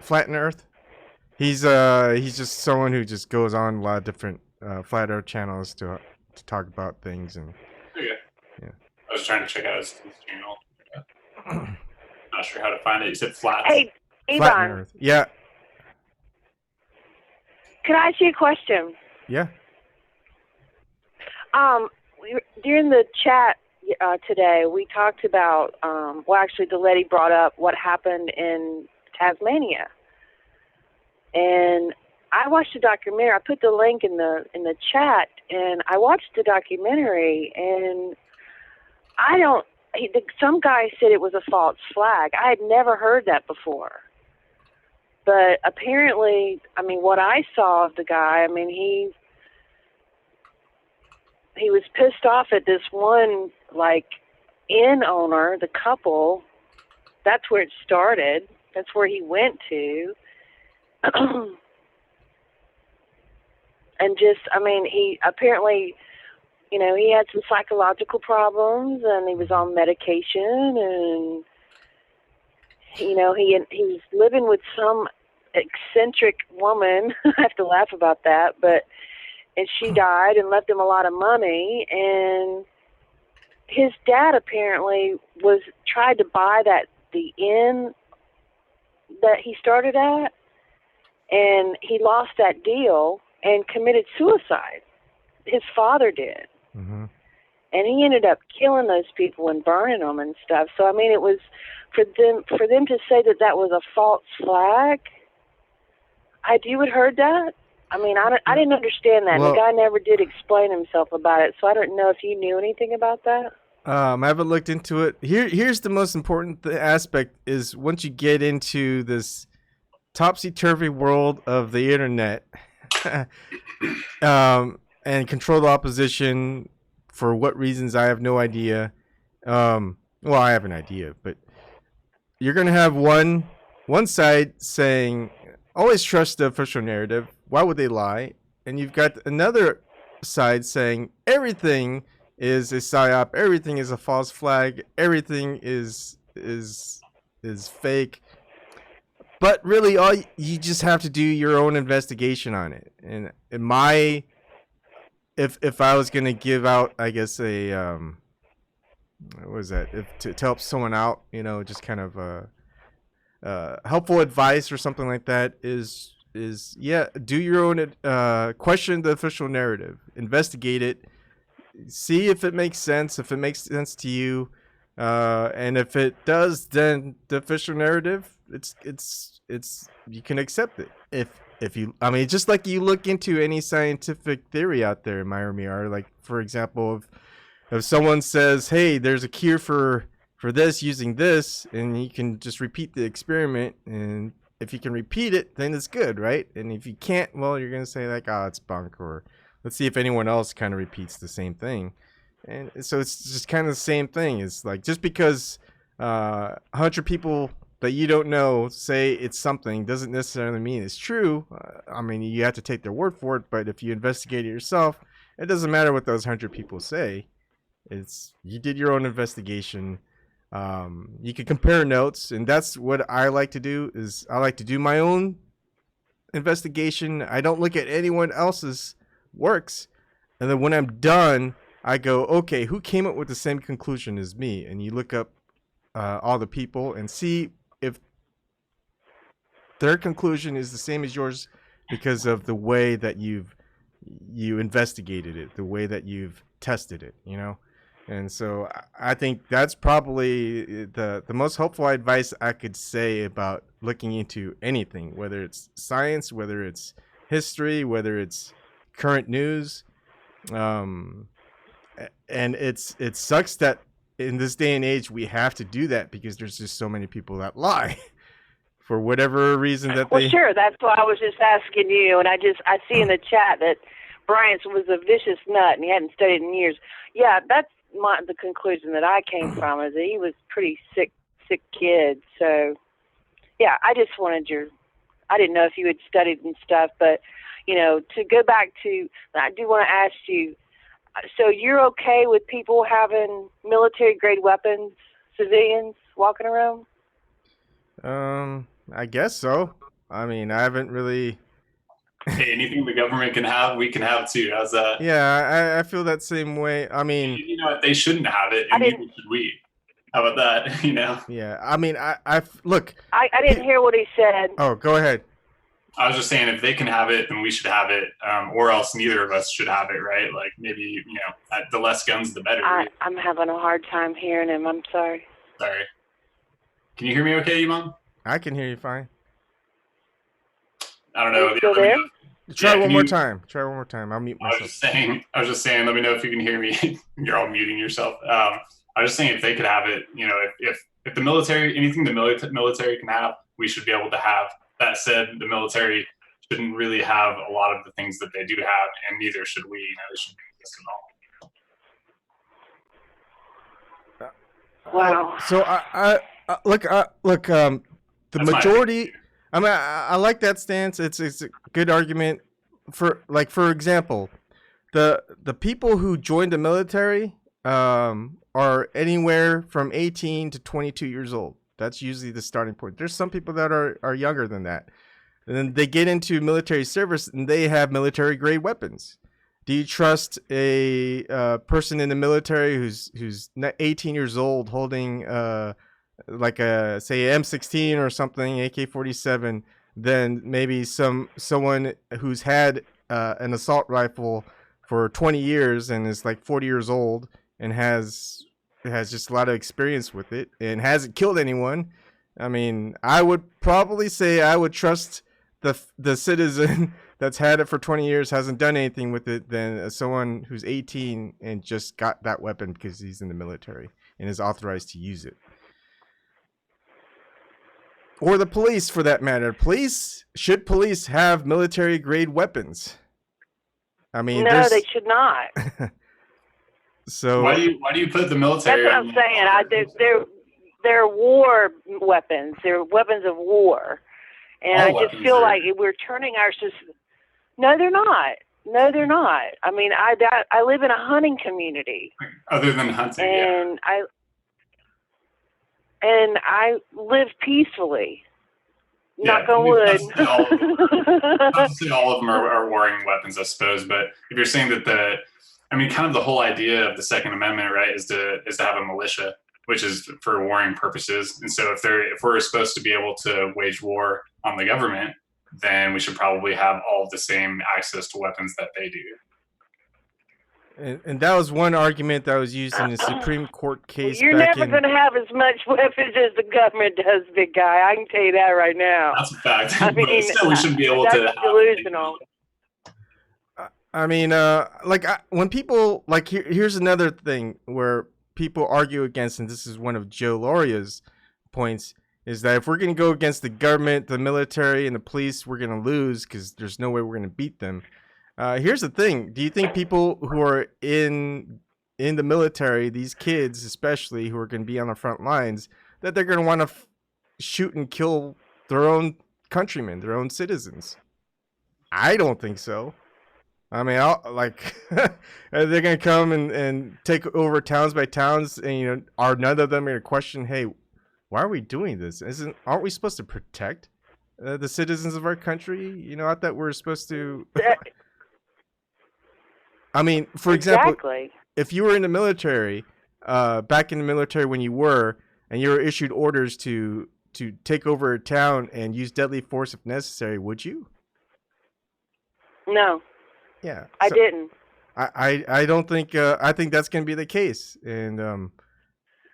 Flat Earth. He's just someone who just goes on a lot of different Flat Earth channels to talk about things. And okay. Yeah. I was trying to check out his channel. Yeah. Not sure how to find it. You said Flat. Hey, Flat Ivan. Earth. Yeah. Could I ask you a question? Yeah. During the chat today, we talked about, actually, Deletti brought up what happened in Tasmania. And I watched a documentary. I put the link in the chat, and I watched the documentary, and some guy said it was a false flag. I had never heard that before. But apparently, I mean, what I saw of the guy, I mean, he was pissed off at this one, like, inn owner, the couple. That's where it started. That's where he went to. And just, I mean, he apparently, he had some psychological problems, and he was on medication, and, he was living with some eccentric woman. I have to laugh about that, and she died and left him a lot of money, and his dad apparently tried to buy the inn that he started at, and he lost that deal and committed suicide. His father did. Mm-hmm. And he ended up killing those people and burning them and stuff. So I mean, it was for them to say that was a false flag. Had you heard that? I mean, I didn't understand that. Well, the guy never did explain himself about it, so I don't know if you knew anything about that. I haven't looked into it. Here's the most important aspect is once you get into this topsy-turvy world of the internet and control the opposition for what reasons I have no idea. Well, I have an idea, but you're going to have one side saying, always trust the official narrative. Why would they lie? And you've got another side saying everything is a psyop, everything is a false flag, everything is fake. But really, all you just have to do your own investigation on it. And if I was gonna give out, I guess a what was that? To help someone out, just kind of helpful advice or something like that is do your own question the official narrative, investigate it, see if it makes sense, to you, and if it does, then the official narrative, it's you can accept it. If you, I mean, just like you look into any scientific theory out there, Myra, like for example, if someone says, hey, there's a cure for this using this, and you can just repeat the experiment, and if you can repeat it, then it's good, right? And if you can't, well, you're gonna say like, oh, it's bunk, or let's see if anyone else kind of repeats the same thing. And so it's just kind of the same thing. It's like, just because 100 people that you don't know say it's something doesn't necessarily mean it's true. I mean, you have to take their word for it, but if you investigate it yourself, it doesn't matter what those 100 people say. You did your own investigation. You can compare notes, and that's what I like to do. Is I like to do my own investigation. I don't look at anyone else's works, and then when I'm done, I go, okay, who came up with the same conclusion as me? And you look up all the people and see if their conclusion is the same as yours because of the way that you investigated it, the way that you've tested it, And so I think that's probably the most helpful advice I could say about looking into anything, whether it's science, whether it's history, whether it's current news. And it sucks that in this day and age we have to do that because there's just so many people that lie for whatever reason that Well, sure, that's why I was just asking you, and I see in the chat that Bryant was a vicious nut and he hadn't studied in years. Yeah, that's the conclusion that I came from, is that he was pretty sick kid. So, yeah, I just wanted I didn't know if you had studied and stuff, but, to go back to, I do want to ask you, so you're okay with people having military-grade weapons, civilians walking around? I guess so. I mean, I haven't really... Hey, anything the government can have, we can have too. How's that? Yeah, I feel that same way. I mean... You know what? They shouldn't have it, and neither should we. How about that, Yeah, I mean, look... I didn't hear what he said. Oh, go ahead. I was just saying, if they can have it, then we should have it, or else neither of us should have it, right? Like, maybe, the less guns, the better. I'm having a hard time hearing him. I'm sorry. Sorry. Can you hear me okay, Mom? I can hear you fine. I don't know. Are you still there? Try one more time. I'll mute myself. I was just saying, let me know if you can hear me. You're all muting yourself. I was just saying, if they could have it, if the military, anything the military can have, we should be able to have. That said, the military shouldn't really have a lot of the things that they do have, and neither should we. They shouldn't exist at all. Wow. So I look. The majority. I mean, I like that stance. It's a good argument. For example, the people who joined the military are anywhere from 18 to 22 years old. That's usually the starting point. There's some people that are younger than that. and then they get into military service and they have military grade weapons. Do you trust a person in the military who's 18 years old holding like a say M16 or something, AK-47, than maybe someone who's had an assault rifle for 20 years and is like 40 years old and has just a lot of experience with it and hasn't killed anyone? I mean, I would probably say I would trust the citizen that's had it for 20 years, hasn't done anything with it, than someone who's 18 and just got that weapon because he's in the military and is authorized to use it. Or the police, for that matter. Should police have military grade weapons? I mean, no, they should not. So why do you put the military? That's what I'm saying. They're war weapons. They're weapons of war, and I just feel like we're turning our system. No, they're not. No, they're not. I mean, I live in a hunting community. Other than hunting, and I live peacefully. Knock on wood. Obviously, all of them are warring weapons, I suppose. But if you're saying that kind of the whole idea of the Second Amendment, right, is to have a militia, which is for warring purposes. And so if we're supposed to be able to wage war on the government, then we should probably have all of the same access to weapons that they do. And that was one argument that was used in the Supreme Court case. You're never going to have as much weapons as the government does, big guy. I can tell you that right now. That's a fact. I mean, but still, we should be able to. That's delusional. I mean, when people here's another thing where people argue against, and this is one of Joe Loria's points, is that if we're going to go against the government, the military, and the police, we're going to lose because there's no way we're going to beat them. Here's the thing. Do you think people who are in the military, these kids especially, who are going to be on the front lines, that they're going to want to shoot and kill their own countrymen, their own citizens? I don't think so. I mean, they're going to come and take over towns by towns, and are none of them going to question, hey, why are we doing this? Aren't we supposed to protect the citizens of our country? I thought we were supposed to. I mean, for example, if you were in the military, back in the military when you were, and you were issued orders to take over a town and use deadly force if necessary, would you? No. Yeah, I didn't. I don't think. I think that's going to be the case, and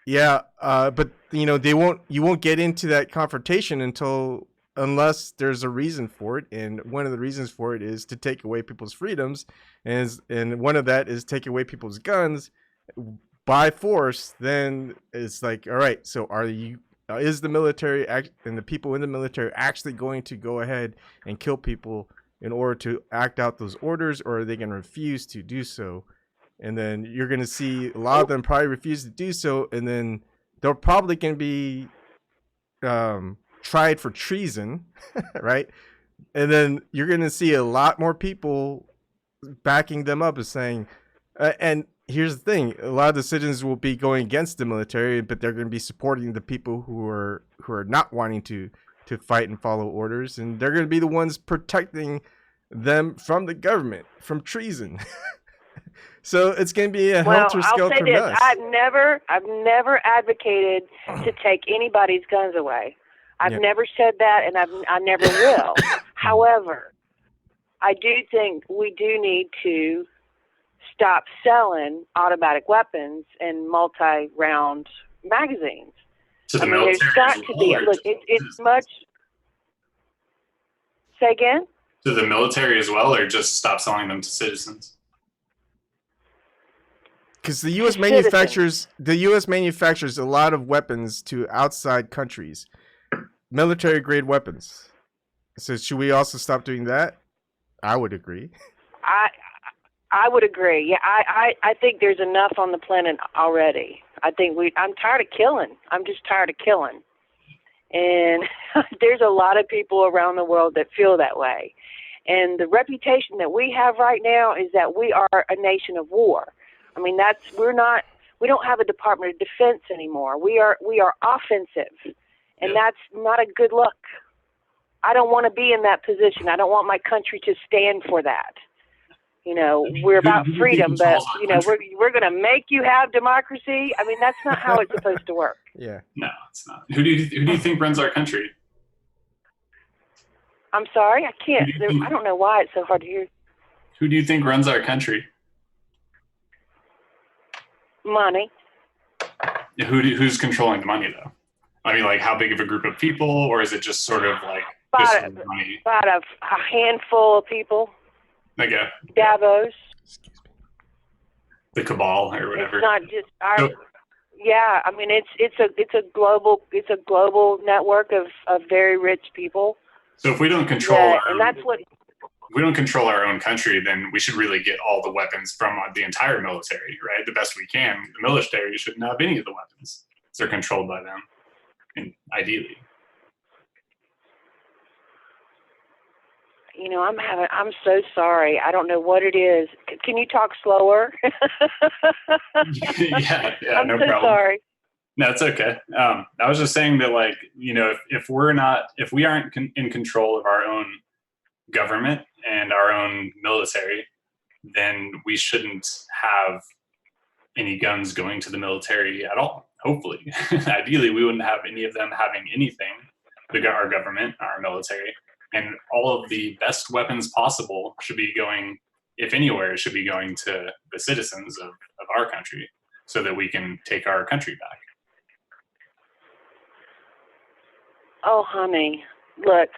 but you won't get into that confrontation unless there's a reason for it, and one of the reasons for it is to take away people's freedoms, and one of that is take away people's guns by force. Then it's like, all right, so is the military and the people in the military actually going to go ahead and kill people in order to act out those orders, or are they going to refuse to do so? And then you're going to see a lot of them probably refuse to do so, and then they're probably going to be tried for treason, right? And then you're going to see a lot more people backing them up as saying, and here's the thing, a lot of the citizens will be going against the military, but they're going to be supporting the people who are not wanting to fight and follow orders, and they're going to be the ones protecting them from the government, from treason. So it's going to be a helter-skelter mess. I've never advocated to take anybody's guns away. I've never said that, and I never will. However, I do think we do need to stop selling automatic weapons and multi-round magazines. To the military, there's got to be. Look, it's much. Say again? To the military as well, or just stop selling them to citizens? Because the U.S. manufactures a lot of weapons to outside countries, military grade weapons. So should we also stop doing that? I would agree. I would agree. Yeah, I think there's enough on the planet already. I'm tired of killing. I'm just tired of killing. And there's a lot of people around the world that feel that way. And the reputation that we have right now is that we are a nation of war. I mean, we don't have a Department of Defense anymore. We are offensive. And that's not a good look. I don't want to be in that position. I don't want my country to stand for that. You know, we're about who do you think freedom, but, controls our you know, country? we're going to make you have democracy. I mean, that's not how it's supposed to work. Yeah. No, it's not. Who do you think runs our country? I'm sorry, I can't. Who do you think- I don't know why it's so hard to hear. Who do you think runs our country? Money. Who's controlling the money though? I mean, like how big of a group of people, or is it just sort of like just money? About a handful of people. Like Davos. the cabal or whatever. It's not just our. Yeah, I mean it's a global network of very rich people. So if we don't control and that's what. If we don't control our own country, then we should really get all the weapons from the entire military, right? The best we can. The military shouldn't have any of the weapons. They're controlled by them, and ideally. You know, I'm so sorry. I don't know what it is. Can you talk slower? yeah, I'm no so problem. sorry. No, it's okay. I was just saying that, like, you know, if we aren't in control of our own government and our own military, then we shouldn't have any guns going to the military at all. Hopefully, ideally, we wouldn't have any of them having anything. Our government, our military, and all of the best weapons possible should be going, if anywhere, should be going to the citizens of our country, so that we can take our country back. Oh, honey, look,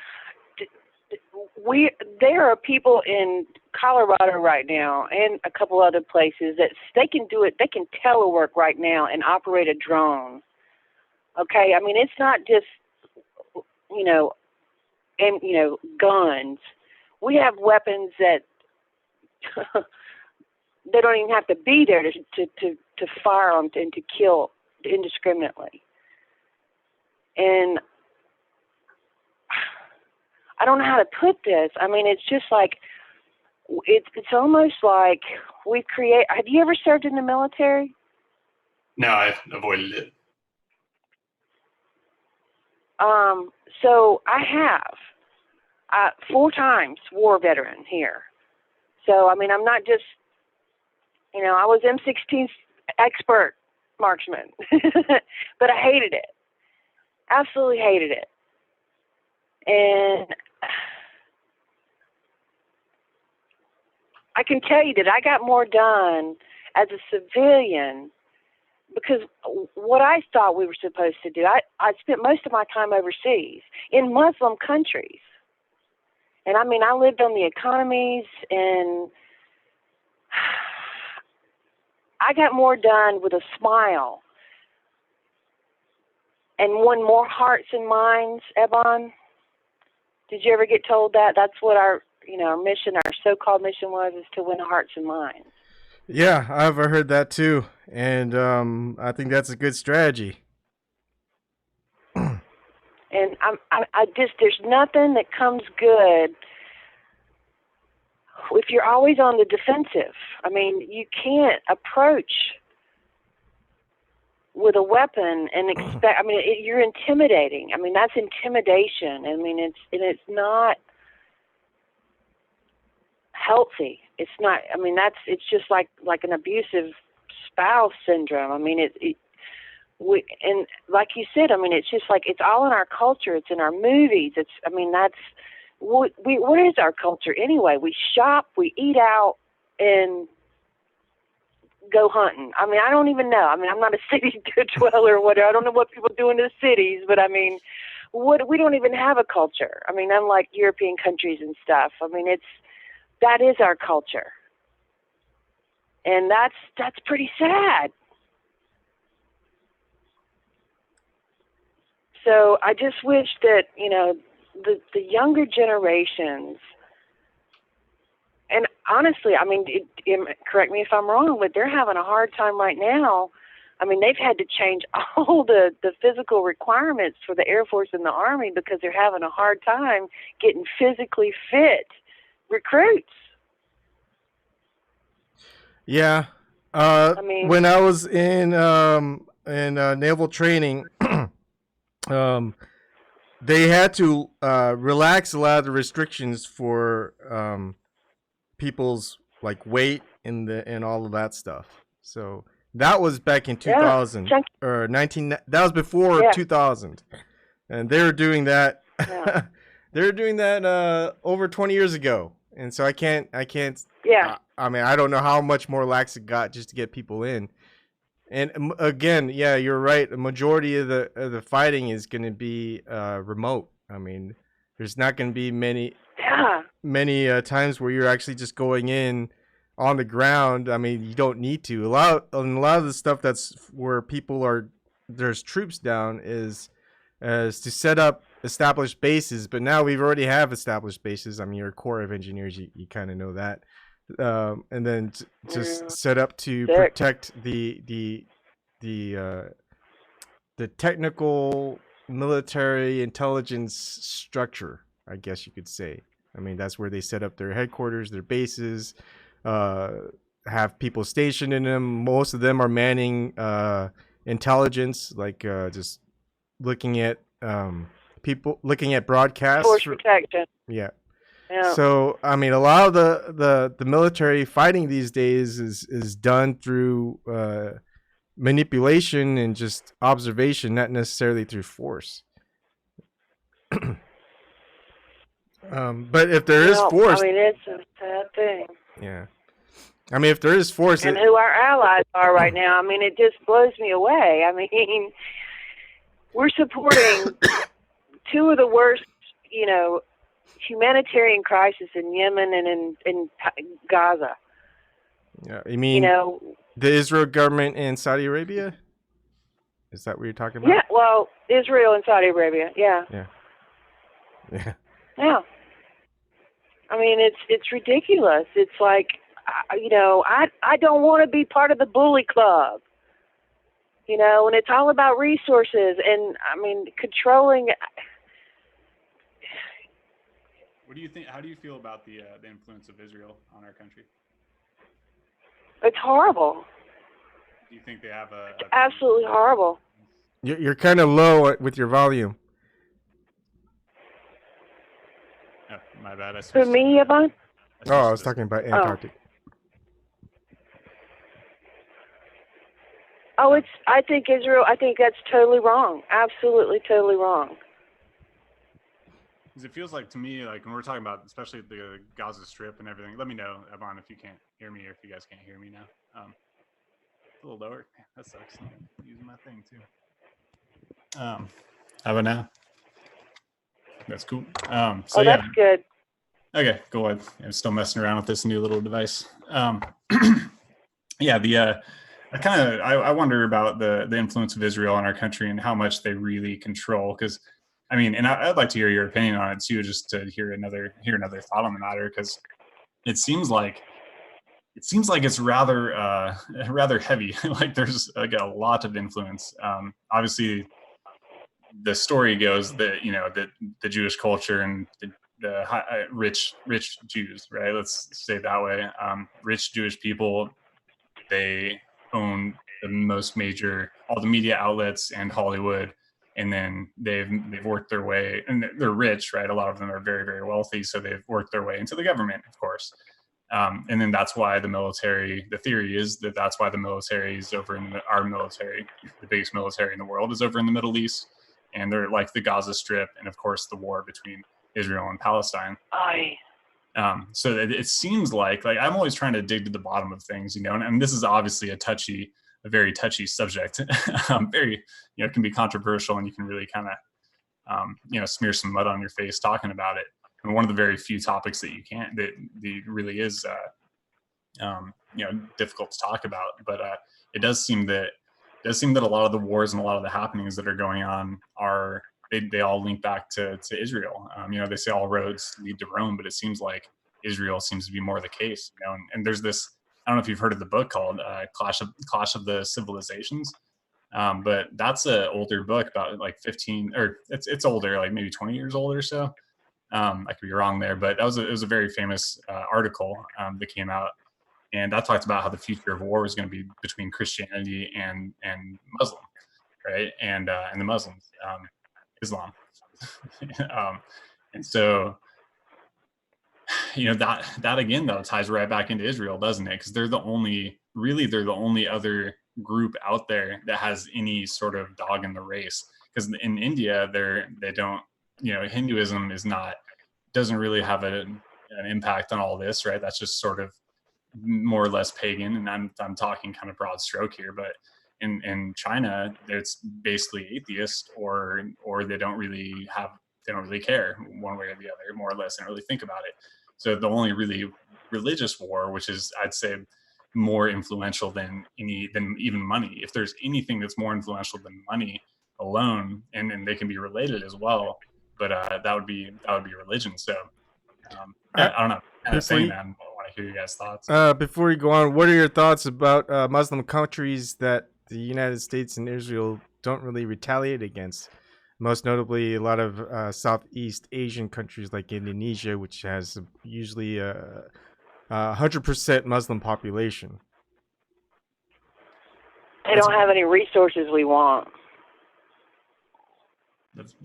there are people in Colorado right now and a couple other places that they can do it. They can telework right now and operate a drone. Okay, I mean, it's not just, you know, guns. We have weapons that they don't even have to be there to fire them and to kill indiscriminately. And I don't know how to put this. I mean, it's just like, it's almost like we create. Have you ever served in the military? No, I avoided it. So I have 4 times war veteran here. So, I mean, I'm not just, you know, I was M16 expert marksman, but I hated it. Absolutely hated it. And I can tell you that I got more done as a civilian because what I thought we were supposed to do, I spent most of my time overseas in Muslim countries. And I mean, I lived on the economies, and I got more done with a smile and won more hearts and minds, Ebon. Did you ever get told that? That's what our mission, our so-called mission was, is to win hearts and minds. Yeah, I've heard that too, and I think that's a good strategy. And I just, there's nothing that comes good if you're always on the defensive. I mean, you can't approach with a weapon and expect. I mean, you're intimidating. I mean, that's intimidation. I mean, it's not healthy. It's not. I mean, it's just like an abusive spouse syndrome. I mean, and like you said, I mean, it's just like, it's all in our culture. It's in our movies. What is our culture anyway? We shop, we eat out, and go hunting. I mean, I don't even know. I mean, I'm not a city dweller or whatever. I don't know what people do in the cities, but I mean, we don't even have a culture. I mean, unlike European countries and stuff. I mean, that is our culture. And that's pretty sad. So I just wish that, the younger generations, and honestly, I mean, correct me if I'm wrong, but they're having a hard time right now. I mean, they've had to change all the physical requirements for the Air Force and the Army because they're having a hard time getting physically fit recruits. Yeah. I mean, when I was in naval training, they had to relax a lot of the restrictions for people's like weight and all of that stuff. So that was back in Yeah. 2000 or 19. That was before Yeah. 2000, and they were doing that. Yeah. They were doing that over 20 years ago, and so I can't. Yeah. I mean, I don't know how much more lax it got just to get people in. And again, yeah, you're right. The majority of the fighting is going to be remote. I mean, there's not going to be many times where you're actually just going in on the ground. I mean, you don't need to. A lot of the stuff that's where people are there's troops down is to set up established bases. But now we've already have established bases. I mean, you're a Corps of Engineers, you kind of know that. And then just set up to protect the technical military intelligence structure, I guess you could say. I mean, that's where they set up their headquarters, their bases, have people stationed in them. Most of them are manning intelligence, like just looking at people, looking at broadcasts. Force protection. Yeah. Yeah. So I mean, a lot of the military fighting these days is done through manipulation and just observation, not necessarily through force. But if there is force, I mean, it's a sad thing. Yeah. I mean, if there is force, and who our allies are right now, I mean, it just blows me away. I mean, we're supporting two of the worst, humanitarian crisis in Yemen and in Gaza. Yeah, you mean the Israel government and Saudi Arabia? Is that what you're talking about? Yeah, well, Israel and Saudi Arabia. Yeah. Yeah. Yeah. Yeah. I mean, it's ridiculous. It's like, I don't want to be part of the bully club. And it's all about resources and, I mean, controlling. What do you think? How do you feel about the influence of Israel on our country? It's horrible. Do you think they have it's absolutely horrible. You're kind of low with your volume. Oh, my bad. For me, Yvonne? I was talking about Antarctic. I think Israel, I think that's totally wrong. Absolutely, totally wrong. Because it feels like to me, like when we're talking about, especially the Gaza Strip and everything, let me know, Yvonne, if you can't hear me or if you guys can't hear me now. A little lower. Man, that sucks. I'm using my thing too. How about now? That's cool. So that's good. Okay, go ahead. I'm still messing around with this new little device. Yeah, I wonder about the influence of Israel in our country and how much they really control. Because, I mean, and I'd like to hear your opinion on it too, just to hear another thought on the matter. Because it seems like it's rather heavy. Like there's like a lot of influence. Obviously, the story goes that that the Jewish culture and the rich Jews, right? Let's say it that way. Rich Jewish people, they own the most major, all the media outlets and Hollywood, and then they've worked their way, and they're rich, right? A lot of them are very, very wealthy, so they've worked their way into the government, of course. And then that's why the military, the theory is that's why the military is over in our military, the biggest military in the world is over in the Middle East, and they're like the Gaza Strip, and of course the war between Israel and Palestine. So it seems like I'm always trying to dig to the bottom of things, and this is obviously a very touchy subject. Very, it can be controversial, and you can really kind of, smear some mud on your face talking about it. And one of the very few topics that really is, difficult to talk about. But it does seem that a lot of the wars and a lot of the happenings that are going on they all link back to Israel. They say all roads lead to Rome, but it seems like Israel seems to be more the case. And there's this, I don't know if you've heard of the book called Clash of the Civilizations, but that's an older book, about like 15, or it's older, like maybe 20 years old or so. I could be wrong there, but it was a very famous article that came out, and that talked about how the future of war was going to be between Christianity and Muslim, right? And the Muslims. Islam. And so, that again, though, ties right back into Israel, doesn't it? Because they're the only other group out there that has any sort of dog in the race. Because in India, they don't, Hinduism doesn't really have an impact on all this, right? That's just sort of more or less pagan, and I'm talking kind of broad stroke here, but in China, it's basically atheist, or they don't really care one way or the other, more or less, and really think about it. So the only really religious war, which is, I'd say, more influential than even money. If there's anything that's more influential than money alone, and they can be related as well, but that would be religion. So I don't know. Kind of saying that, I want to hear your guys' thoughts. Before you go on, what are your thoughts about Muslim countries that the United States and Israel don't really retaliate against? Most notably, a lot of Southeast Asian countries like Indonesia, which has usually a 100% Muslim population. They don't have any resources we want.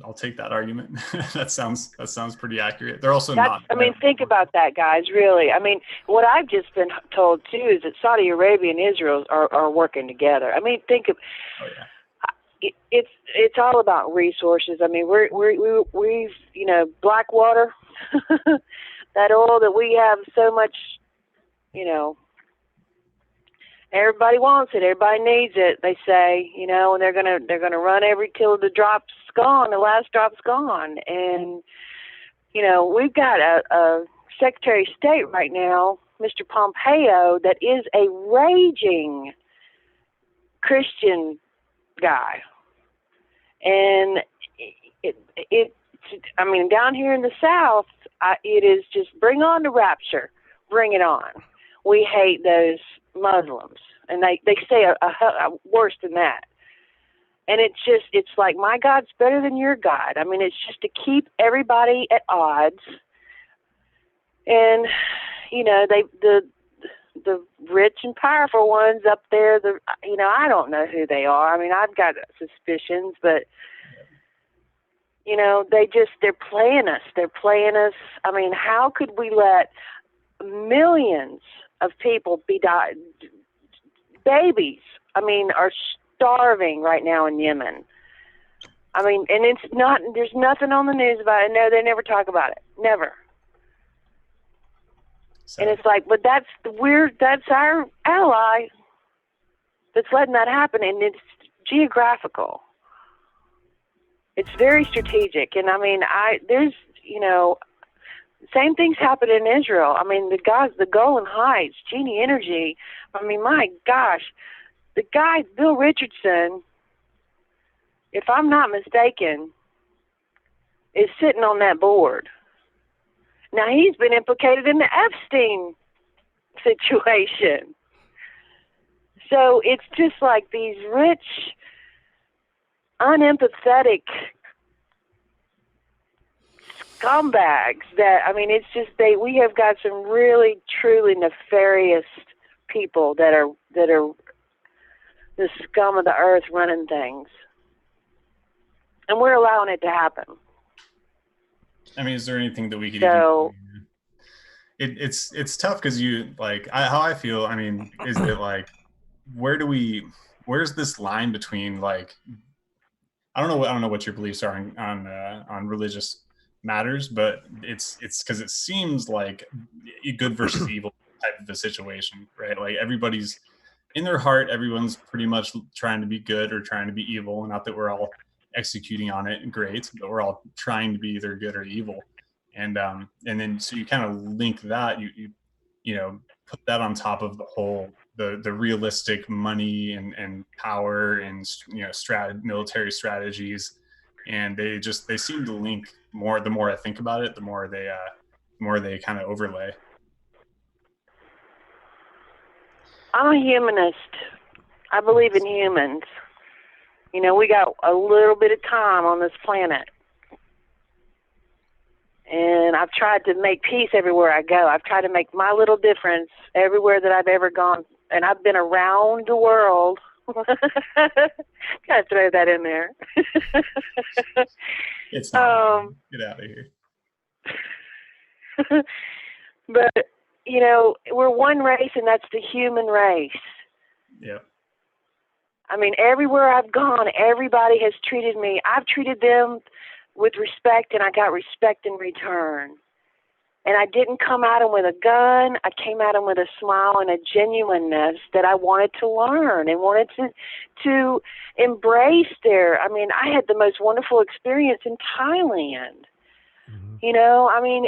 I'll take that argument. that sounds pretty accurate. They're also not. I mean, think about that, guys. Really, I mean, what I've just been told too is that Saudi Arabia and Israel are working together. I mean, think of. Oh yeah. It's all about resources. I mean, we've Blackwater, that oil that we have so much, everybody wants it, everybody needs it. They say, and they're gonna run till the drop's gone, the last drop's gone, and we've got a Secretary of State right now, Mr. Pompeo, that is a raging Christian guy. And I mean, down here in the South, it is just bring on the rapture, bring it on. We hate those Muslims, and they say a worse than that. And it's like, my God's better than your God. I mean, it's just to keep everybody at odds. And the rich and powerful ones up there, I don't know who they are. I mean, I've got suspicions, but they're playing us. They're playing us. I mean, how could we let millions of people babies, are starving right now in Yemen. I mean, and there's nothing on the news about it. No, they never talk about it. Never. So. And it's like, but that's our ally that's letting that happen, and it's geographical. It's very strategic, and I mean, there's same things happen in Israel. I mean, the Golan Heights, Genie Energy. I mean, my gosh, the guy Bill Richardson, if I'm not mistaken, is sitting on that board. Now, he's been implicated in the Epstein situation. So it's just like these rich, unempathetic scumbags that, I mean, it's just we have got some really, truly nefarious people that are the scum of the earth running things. And we're allowing it to happen. I mean, is there anything that we could do? It's tough because how I feel, I mean, is that like, where's this line between like, I don't know what your beliefs are on religious matters, but it's because it seems like good versus evil type of a situation, right? Like everybody's in their heart, everyone's pretty much trying to be good or trying to be evil. Not that we're all executing on it great, but we're all trying to be either good or evil. And then so you kind of link that, you put that on top of the whole the realistic money and power and military strategies, and they seem to link more. The more I think about it, the more they kind of overlay. I'm a humanist. I believe in humans. We got a little bit of time on this planet. And I've tried to make peace everywhere I go. I've tried to make my little difference everywhere that I've ever gone. And I've been around the world. gotta throw that in there. It's not. Get out of here. But, we're one race, and that's the human race. Yeah. I mean, everywhere I've gone, everybody has treated me. I've treated them with respect, and I got respect in return. And I didn't come at them with a gun. I came at them with a smile and a genuineness that I wanted to learn and wanted to embrace I had the most wonderful experience in Thailand. Mm-hmm.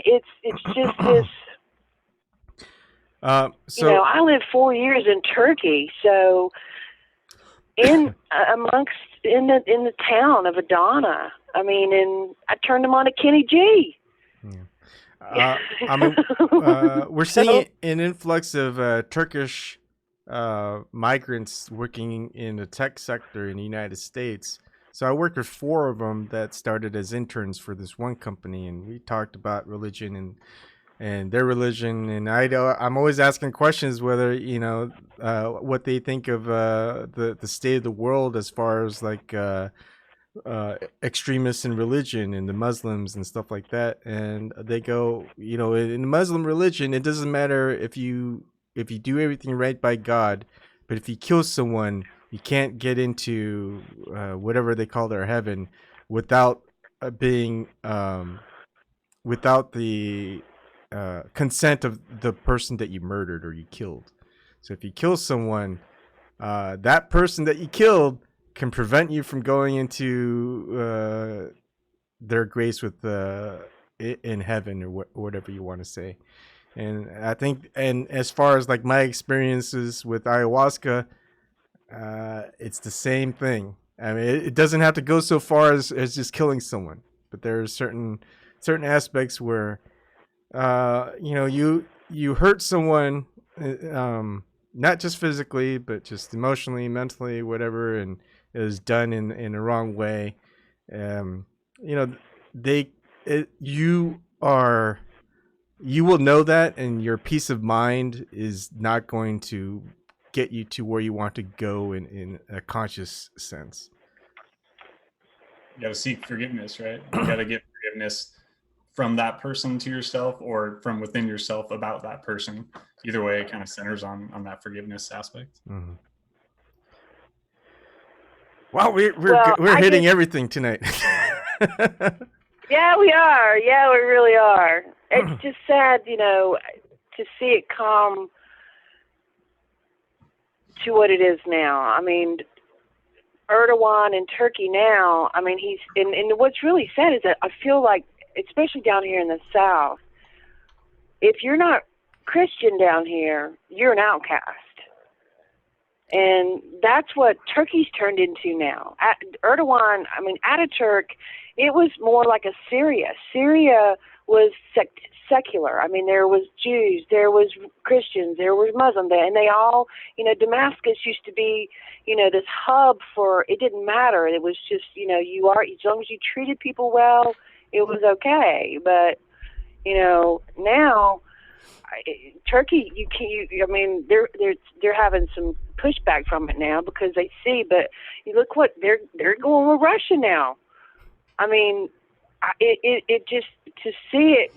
It's just this. I lived 4 years in Turkey, so in the town of Adana. And I turned them on to Kenny G. Yeah. We're seeing an influx of Turkish migrants working in the tech sector in the United States. So I worked with 4 of them that started as interns for this one company, and we talked about religion and their religion. And I'm always asking questions whether what they think of the state of the world as far as like extremists in religion and the Muslims and stuff like that. And they go, in the Muslim religion, it doesn't matter if you do everything right by God, but if you kill someone, you can't get into whatever they call their heaven without being without the consent of the person that you murdered or you killed. So if you kill someone, that person that you killed can prevent you from going into their grace with in heaven, or whatever you want to say. And I think, and as far as like my experiences with ayahuasca, it's the same thing. I mean, it doesn't have to go so far as just killing someone, but there are certain aspects where you hurt someone, not just physically, but just emotionally, mentally, whatever, and it was done in the wrong way. You will know that, and your peace of mind is not going to get you to where you want to go in a conscious sense. You got to seek forgiveness, right? You got to get forgiveness from that person to yourself, or from within yourself about that person. Either way, it kind of centers on that forgiveness aspect. Mm-hmm. Wow, we're hitting everything tonight. Yeah, we are. Yeah, we really are. It's just sad, to see it come to what it is now. I mean, Erdogan in Turkey now, he's, and what's really sad is that I feel like, especially down here in the South, if you're not Christian down here, you're an outcast. And that's what Turkey's turned into now. Erdogan, Ataturk, it was more like a Syria. Syria was secular. There was Jews, there was Christians, there was Muslims, and they all, Damascus used to be, this hub for, it didn't matter. It was just, as long as you treated people well, it was okay. But, now, Turkey, they're having some pushback from it now because they see, but you look what they're going with Russia now. It just, to see it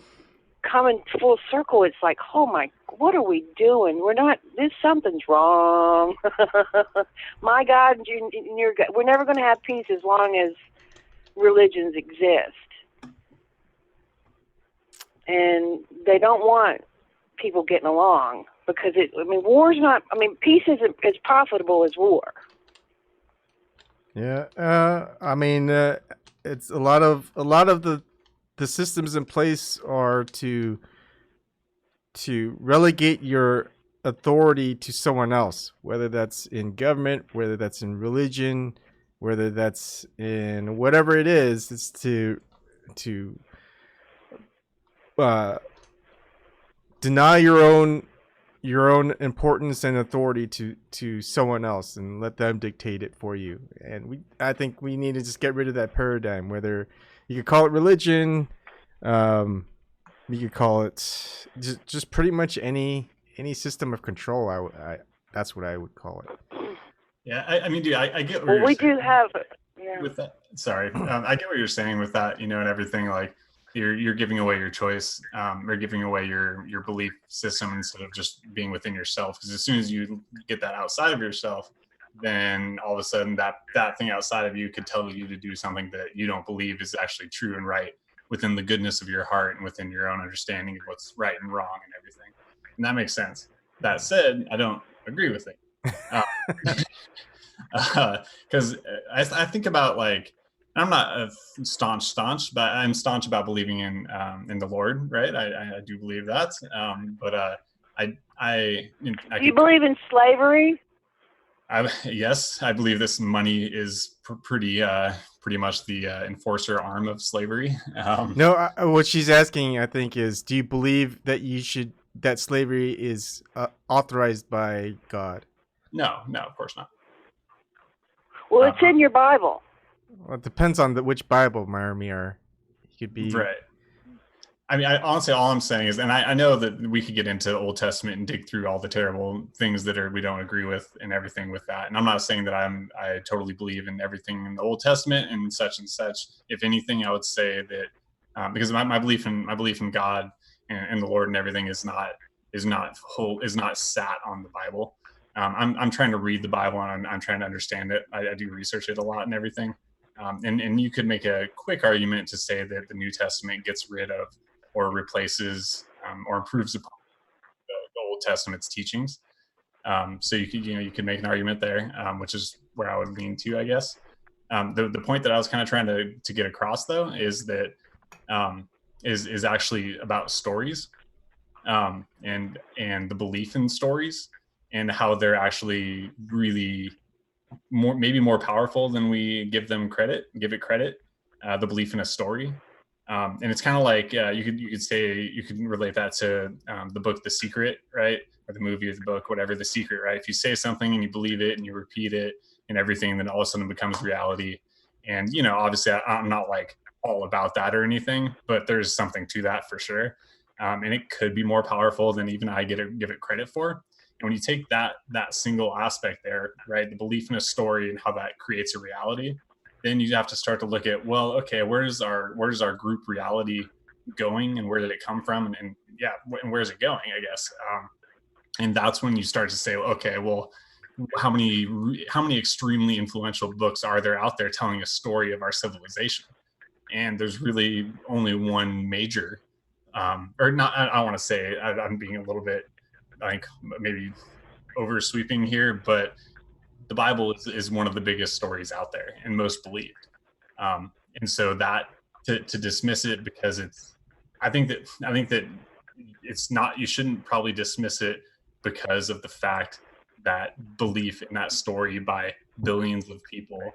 coming full circle, it's like, oh my, what are we doing? Something's wrong. My God, and your God, we're never going to have peace as long as religions exist. And they don't want people getting along because war's not, peace isn't as profitable as war. Yeah. It's a lot of the systems in place are to relegate your authority to someone else, whether that's in government, whether that's in religion, whether that's in whatever it is. It's to deny your own importance and authority to someone else and let them dictate it for you. And I think we need to just get rid of that paradigm. Whether you could call it religion, you could call it just pretty much any system of control. That's what I would call it. Yeah, I mean, dude, I get what Well, you're we saying do have. Yeah. with that. Sorry, I get what you're saying with that, you know, and everything. Like, you're giving away your choice, or giving away your belief system instead of just being within yourself. Because as soon as you get that outside of yourself, then all of a sudden that thing outside of you could tell you to do something that you don't believe is actually true and right within the goodness of your heart and within your own understanding of what's right and wrong and everything. And that makes sense. That said, I don't agree with it. Because I think about, like, I'm not a staunch, but I'm staunch about believing in the Lord, right? I do believe that. But I Do you believe in slavery? Yes, I believe this money is pretty much the enforcer arm of slavery. No, what she's asking, I think, is, do you believe that slavery is authorized by God? No, of course not. Well, it's in your Bible. Well, it depends on which Bible, Myramir. It could be Right. I mean, honestly, all I'm saying is, and I know that we could get into Old Testament and dig through all the terrible things that we don't agree with and everything with that. And I'm not saying that I totally believe in everything in the Old Testament and such and such. If anything, I would say that because my belief in God and the Lord and everything is not sat on the Bible. I'm trying to read the Bible and I'm trying to understand it. I do research it a lot and everything. And you could make a quick argument to say that the New Testament gets rid of or replaces or improves upon the Old Testament's teachings. So you could make an argument there, which is where I would lean to, I guess. The point that I was kind of trying to get across, though, is that is actually about stories, and the belief in stories and how they're actually really maybe more powerful than we give it credit. The belief in a story. And it's kind of like you could relate that to the book The Secret, right? Or the movie or the book, whatever. The Secret, right? If you say something and you believe it and you repeat it and everything, then all of a sudden it becomes reality. And obviously, I'm not like all about that or anything, but there's something to that for sure. And it could be more powerful than even I give it credit for. And when you take that single aspect there, right, the belief in a story and how that creates a reality, then you have to start to look at, well, okay, where's our group reality going, and where did it come from, and where's it going, I guess. And that's when you start to say, okay, well, how many extremely influential books are there out there telling a story of our civilization? And there's really only one major, or not. I want to say I'm being a little bit, like, maybe oversweeping here, but the Bible is one of the biggest stories out there and most believed. And so that to dismiss it because I think that it's not, you shouldn't probably dismiss it because of the fact that belief in that story by billions of people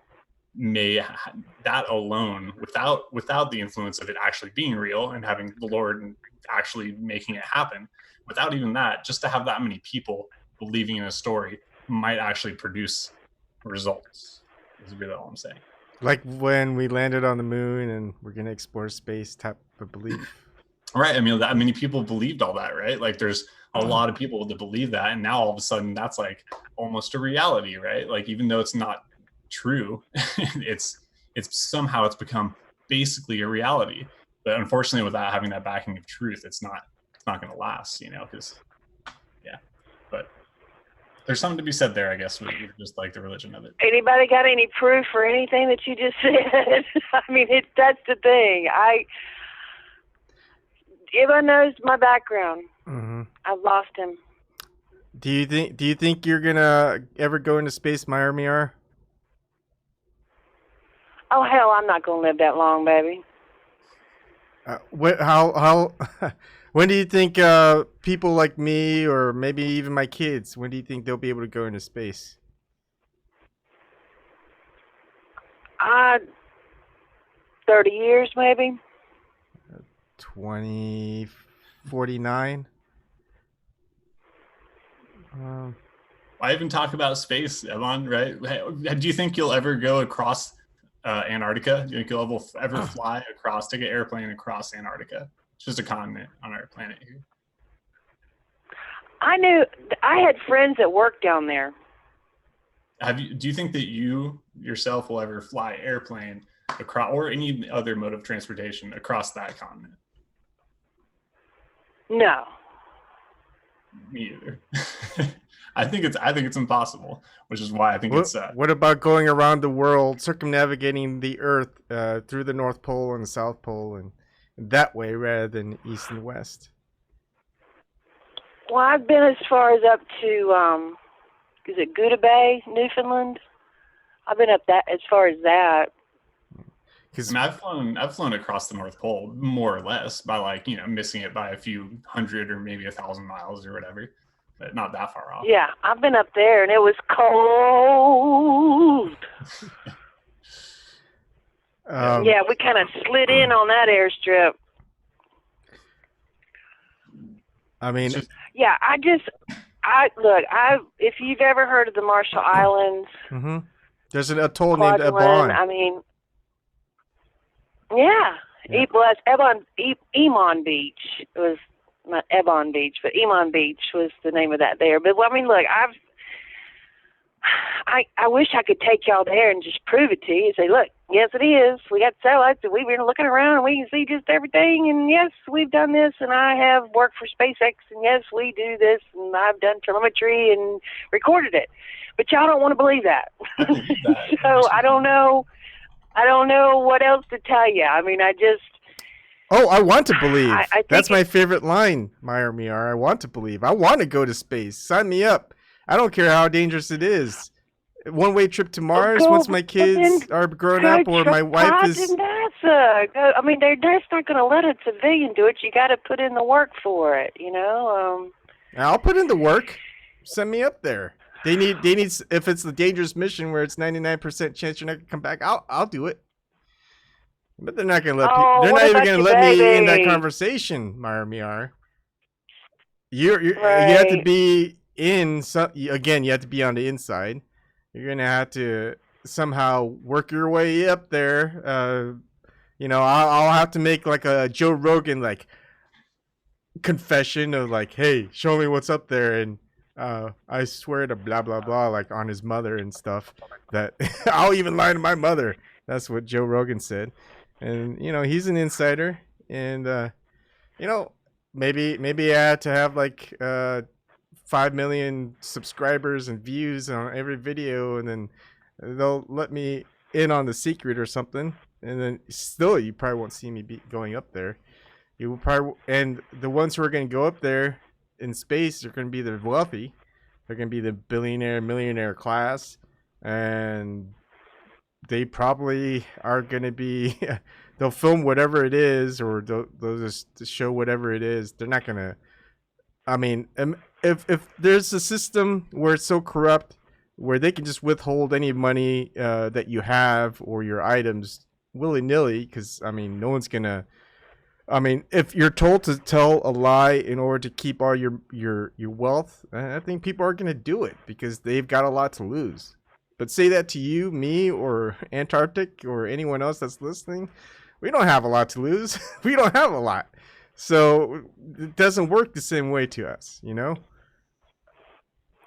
that alone, without the influence of it actually being real and having the Lord and actually making it happen, without even that, just to have that many people believing in a story might actually produce results, is really all I'm saying. like when we landed on the moon and we're gonna explore space type of belief. Right. I mean, that many people believed all that, right? Like, there's a lot of people that believe that, and now all of a sudden that's like almost a reality, right? Like, even though it's not true, it's somehow it's become basically a reality. But unfortunately, without having that backing of truth, it's not going to last, because but there's something to be said there, I guess, with just like the religion of it. Anybody got any proof for anything that you just said? I mean, that's the thing. Everyone knows my background. Mm-hmm. I've lost him. Do you think you're gonna ever go into space, Myramir? Oh hell, I'm not gonna live that long, baby. How when do you think people like me, or maybe even my kids, when do you think they'll be able to go into space? 30 years maybe. 2049. I even talk about space, Evan, right? Do you think you'll ever go across Antarctica? Do you think you'll ever fly across, take an airplane across Antarctica? It's just a continent on our planet here. I had friends that worked down there. do you think that you yourself will ever fly airplane across, or any other mode of transportation across that continent? No. Me either. I think it's impossible, which is why I think it's What about going around the world, circumnavigating the Earth through the North Pole and the South Pole, and that way rather than east and west? Well, I've been as far as up to, is it Gouda Bay, Newfoundland? I've been up that as far as that. I mean, I've flown across the North Pole more or less by, like, you know, missing it by a few hundred or maybe 1,000 miles or whatever, but not that far off. Yeah, I've been up there and it was cold. Yeah, we kind of slid in on that airstrip. I mean, yeah, if you've ever heard of the Marshall Islands, there's an atoll named Ebon. I mean, yeah. Well, that's Emon Beach. It was not Ebon Beach, but Emon Beach was the name of that there. But I mean, look, I wish I could take y'all there and just prove it to you. Say, look, yes, it is. We got satellites, and we've been looking around, and we can see just everything. And yes, we've done this, and I have worked for SpaceX, and yes, we do this, and I've done telemetry and recorded it. But y'all don't want to believe that. So I don't know what else to tell you. I mean, I want to believe. I That's my favorite line, Meyer Miar. I want to believe. I want to go to space. Sign me up. I don't care how dangerous it is. One-way trip to Mars once my kids are grown up or my wife is... NASA. I mean, they're just not going to let a civilian do it. You got to put in the work for it, you know? I'll put in the work. Send me up there. They need. If it's a dangerous mission where it's 99% chance you're not going to come back, I'll do it. But they're not going to let they're not even going to let me in that conversation, Meyer Miar. You have to be in, again, you have to be on the inside. You're going to have to somehow work your way up there. You know, I'll have to make like a Joe Rogan like confession of like, hey, show me what's up there, and I swear to blah blah blah, like on his mother and stuff, that I'll even lie to my mother. That's what Joe Rogan said. And you know, he's an insider, and you know, maybe I had to have like 5 million subscribers and views on every video, and then they'll let me in on the secret or something, and then still you probably won't see me going up there. You will probably, and the ones who are going to go up there in space are going to be the wealthy. They're going to be the billionaire, millionaire class, and they probably are going to be, they'll film whatever it is, or they'll just show whatever it is. They're not going to, I mean, if there's a system where it's so corrupt, where they can just withhold any money that you have or your items willy-nilly, because, I mean, no one's going to, I mean, if you're told to tell a lie in order to keep all your wealth, I think people are going to do it because they've got a lot to lose. But say that to you, me, or Antarctic, or anyone else that's listening, we don't have a lot to lose. We don't have a lot. So it doesn't work the same way to us, you know?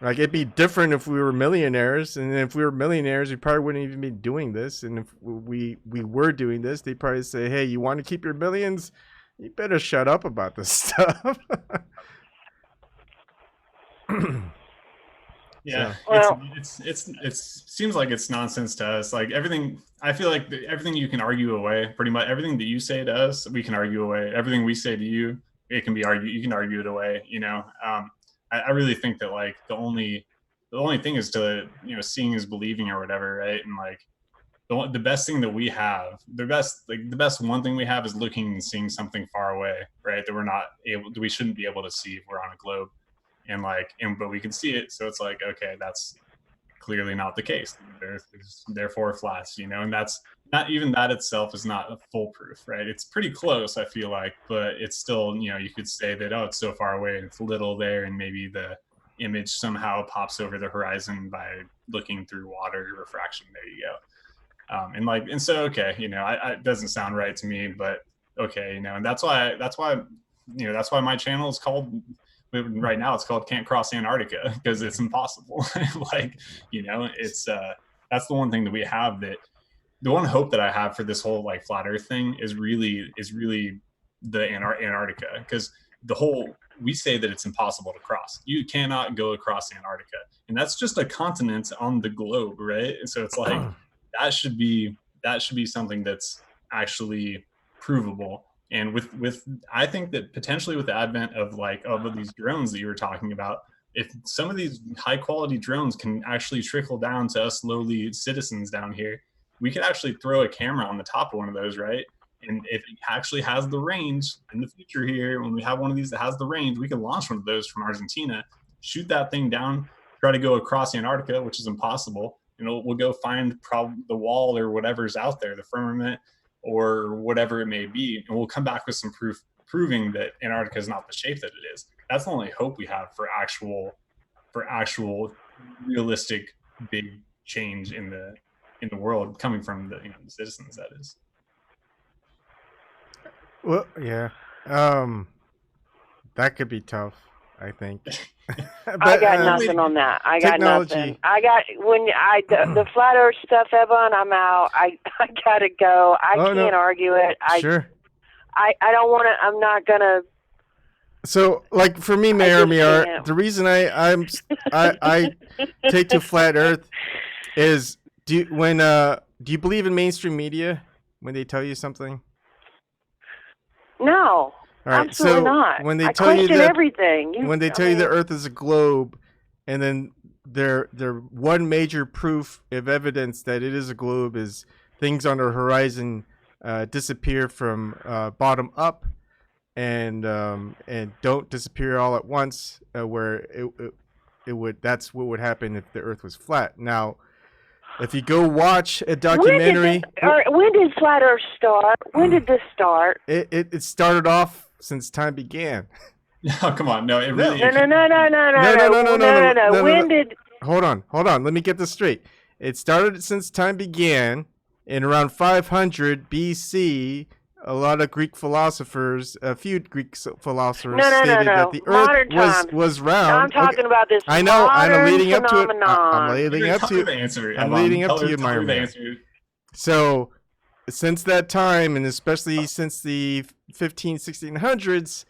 Like, it'd be different if we were millionaires, and if we were millionaires, we probably wouldn't even be doing this. And if we were doing this, they'd probably say, hey, you want to keep your millions? You better shut up about this stuff. Yeah, well, it seems like it's nonsense to us. Like everything, I feel like everything you can argue away. Pretty much everything that you say to us, we can argue away. Everything we say to you, it can be argued. You can argue it away. You know, I really think that like the only thing is to, you know, seeing is believing or whatever, right? And like the best thing that we have, the best one thing we have is looking and seeing something far away, right? That we shouldn't be able to see if we're on a globe. And but we can see it, so it's like, okay, that's clearly not the case. Therefore flats, you know, and that's not, even that itself is not a foolproof, right? It's pretty close, I feel like, but it's still, you know, you could say that, oh, it's so far away and it's little there, and maybe the image somehow pops over the horizon by looking through water refraction. There you go. And so, okay, you know, it doesn't sound right to me, but okay, you know, and that's why my channel is called right now it's called Can't Cross Antarctica because it's impossible. Like, it's that's the one thing that we have, that the one hope that I have for this whole like flat earth thing is really the Antarctica, because we say that it's impossible to cross. You cannot go across Antarctica, and that's just a continent on the globe, right? And so it's like that should be something that's actually provable. And with I think that potentially with the advent of these drones that you were talking about, if some of these high quality drones can actually trickle down to us lowly citizens down here, we could actually throw a camera on the top of one of those, right? And if it actually has the range in the future here, when we have one of these that has the range, we can launch one of those from Argentina, shoot that thing down, try to go across Antarctica, which is impossible. We'll go find the wall or whatever's out there, the firmament or whatever it may be, and we'll come back with some proof proving that Antarctica is not the shape that it is. That's the only hope we have for actual realistic big change in the world coming from the citizens, that is. Well, yeah. That could be tough, I think. I got nothing on that. I got nothing. I got the flat Earth stuff, Evan. I'm out. I gotta go. I can't argue it. Sure. I don't want to. I'm not gonna. So, like for me, Mayor Miar, the reason I take to flat Earth is do you believe in mainstream media when they tell you something? No. All right, absolutely so not. when they I tell you that everything, when they tell you the Earth is a globe, and then their one major proof of evidence that it is a globe is things on the horizon disappear from bottom up, and don't disappear all at once, where it would, that's what would happen if the Earth was flat. Now, if you go watch a documentary, when did flat Earth start? When did this start? It started off since time began. Oh, come on, no, it really. No. When did? Hold on. Let me get this straight. It started since time began in around 500 BC. A lot of Greek philosophers, a few Greek philophers stated that the Earth was round. No, I'm talking about this. I know. I'm leading phenomenon. up to it. I'm leading up to it. I'm leading up to you, Myra. So, since that time, and especially since the 1600s,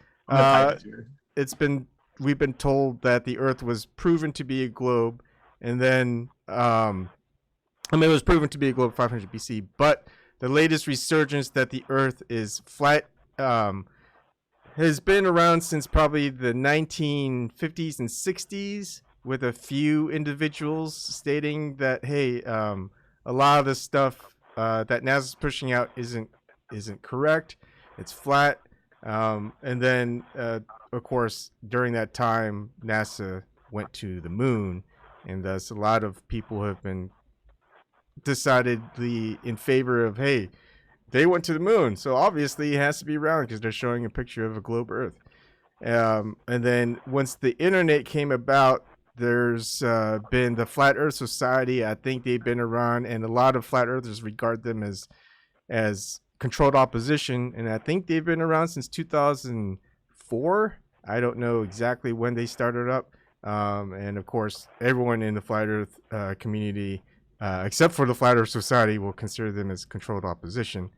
we've been told that the Earth was proven to be a globe, and then it was proven to be a globe 500 BC, but the latest resurgence that the Earth is flat has been around since probably the 1950s and 60s, with a few individuals stating that, hey, a lot of the stuff that NASA's pushing out isn't correct. It's flat. And then, of course, during that time, NASA went to the moon, and thus a lot of people have been decidedly in favor of, hey, they went to the moon, so obviously it has to be round because they're showing a picture of a globe Earth. And then once the internet came about, there's been the Flat Earth Society. I think they've been around, and a lot of flat earthers regard them as controlled opposition, and I think they've been around since 2004. I don't know exactly when they started up. And of course, everyone in the Flat Earth community, except for the Flat Earth Society, will consider them as controlled opposition.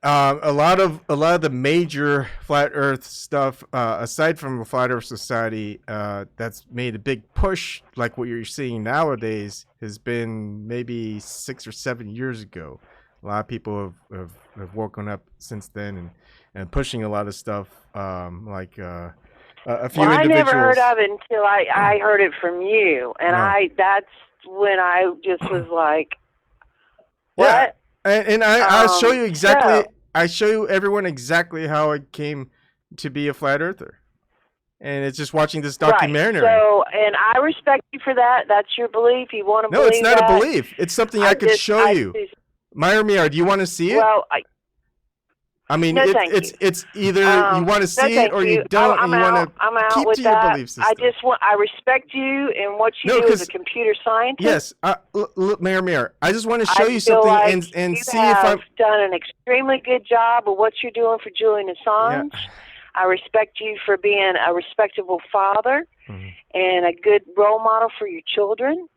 A lot of the major Flat Earth stuff, aside from the Flat Earth Society, that's made a big push, like what you're seeing nowadays, has been maybe 6 or 7 years ago. A lot of people have woken up since then and pushing a lot of stuff, like a few individuals. I never heard of it until I heard it from you, and that's when I just was like, what? Yeah. And I'll show you exactly. I show you everyone exactly how I came to be a flat earther, and it's just watching this documentary. Right. So, and I respect you for that. That's your belief. You want to believe that? No, it's not a belief. It's something I could show you. Myra Miar, do you want to see it? Well, I mean, it's either you want to see it or you don't, and you want to keep to your belief system. I respect you and what you do as a computer scientist. Yes, look, Mayor Miar, I just want to show you something and see if I've done an extremely good job of what you're doing for Julian Assange. Yeah. I respect you for being a respectable father Mhm. and a good role model for your children.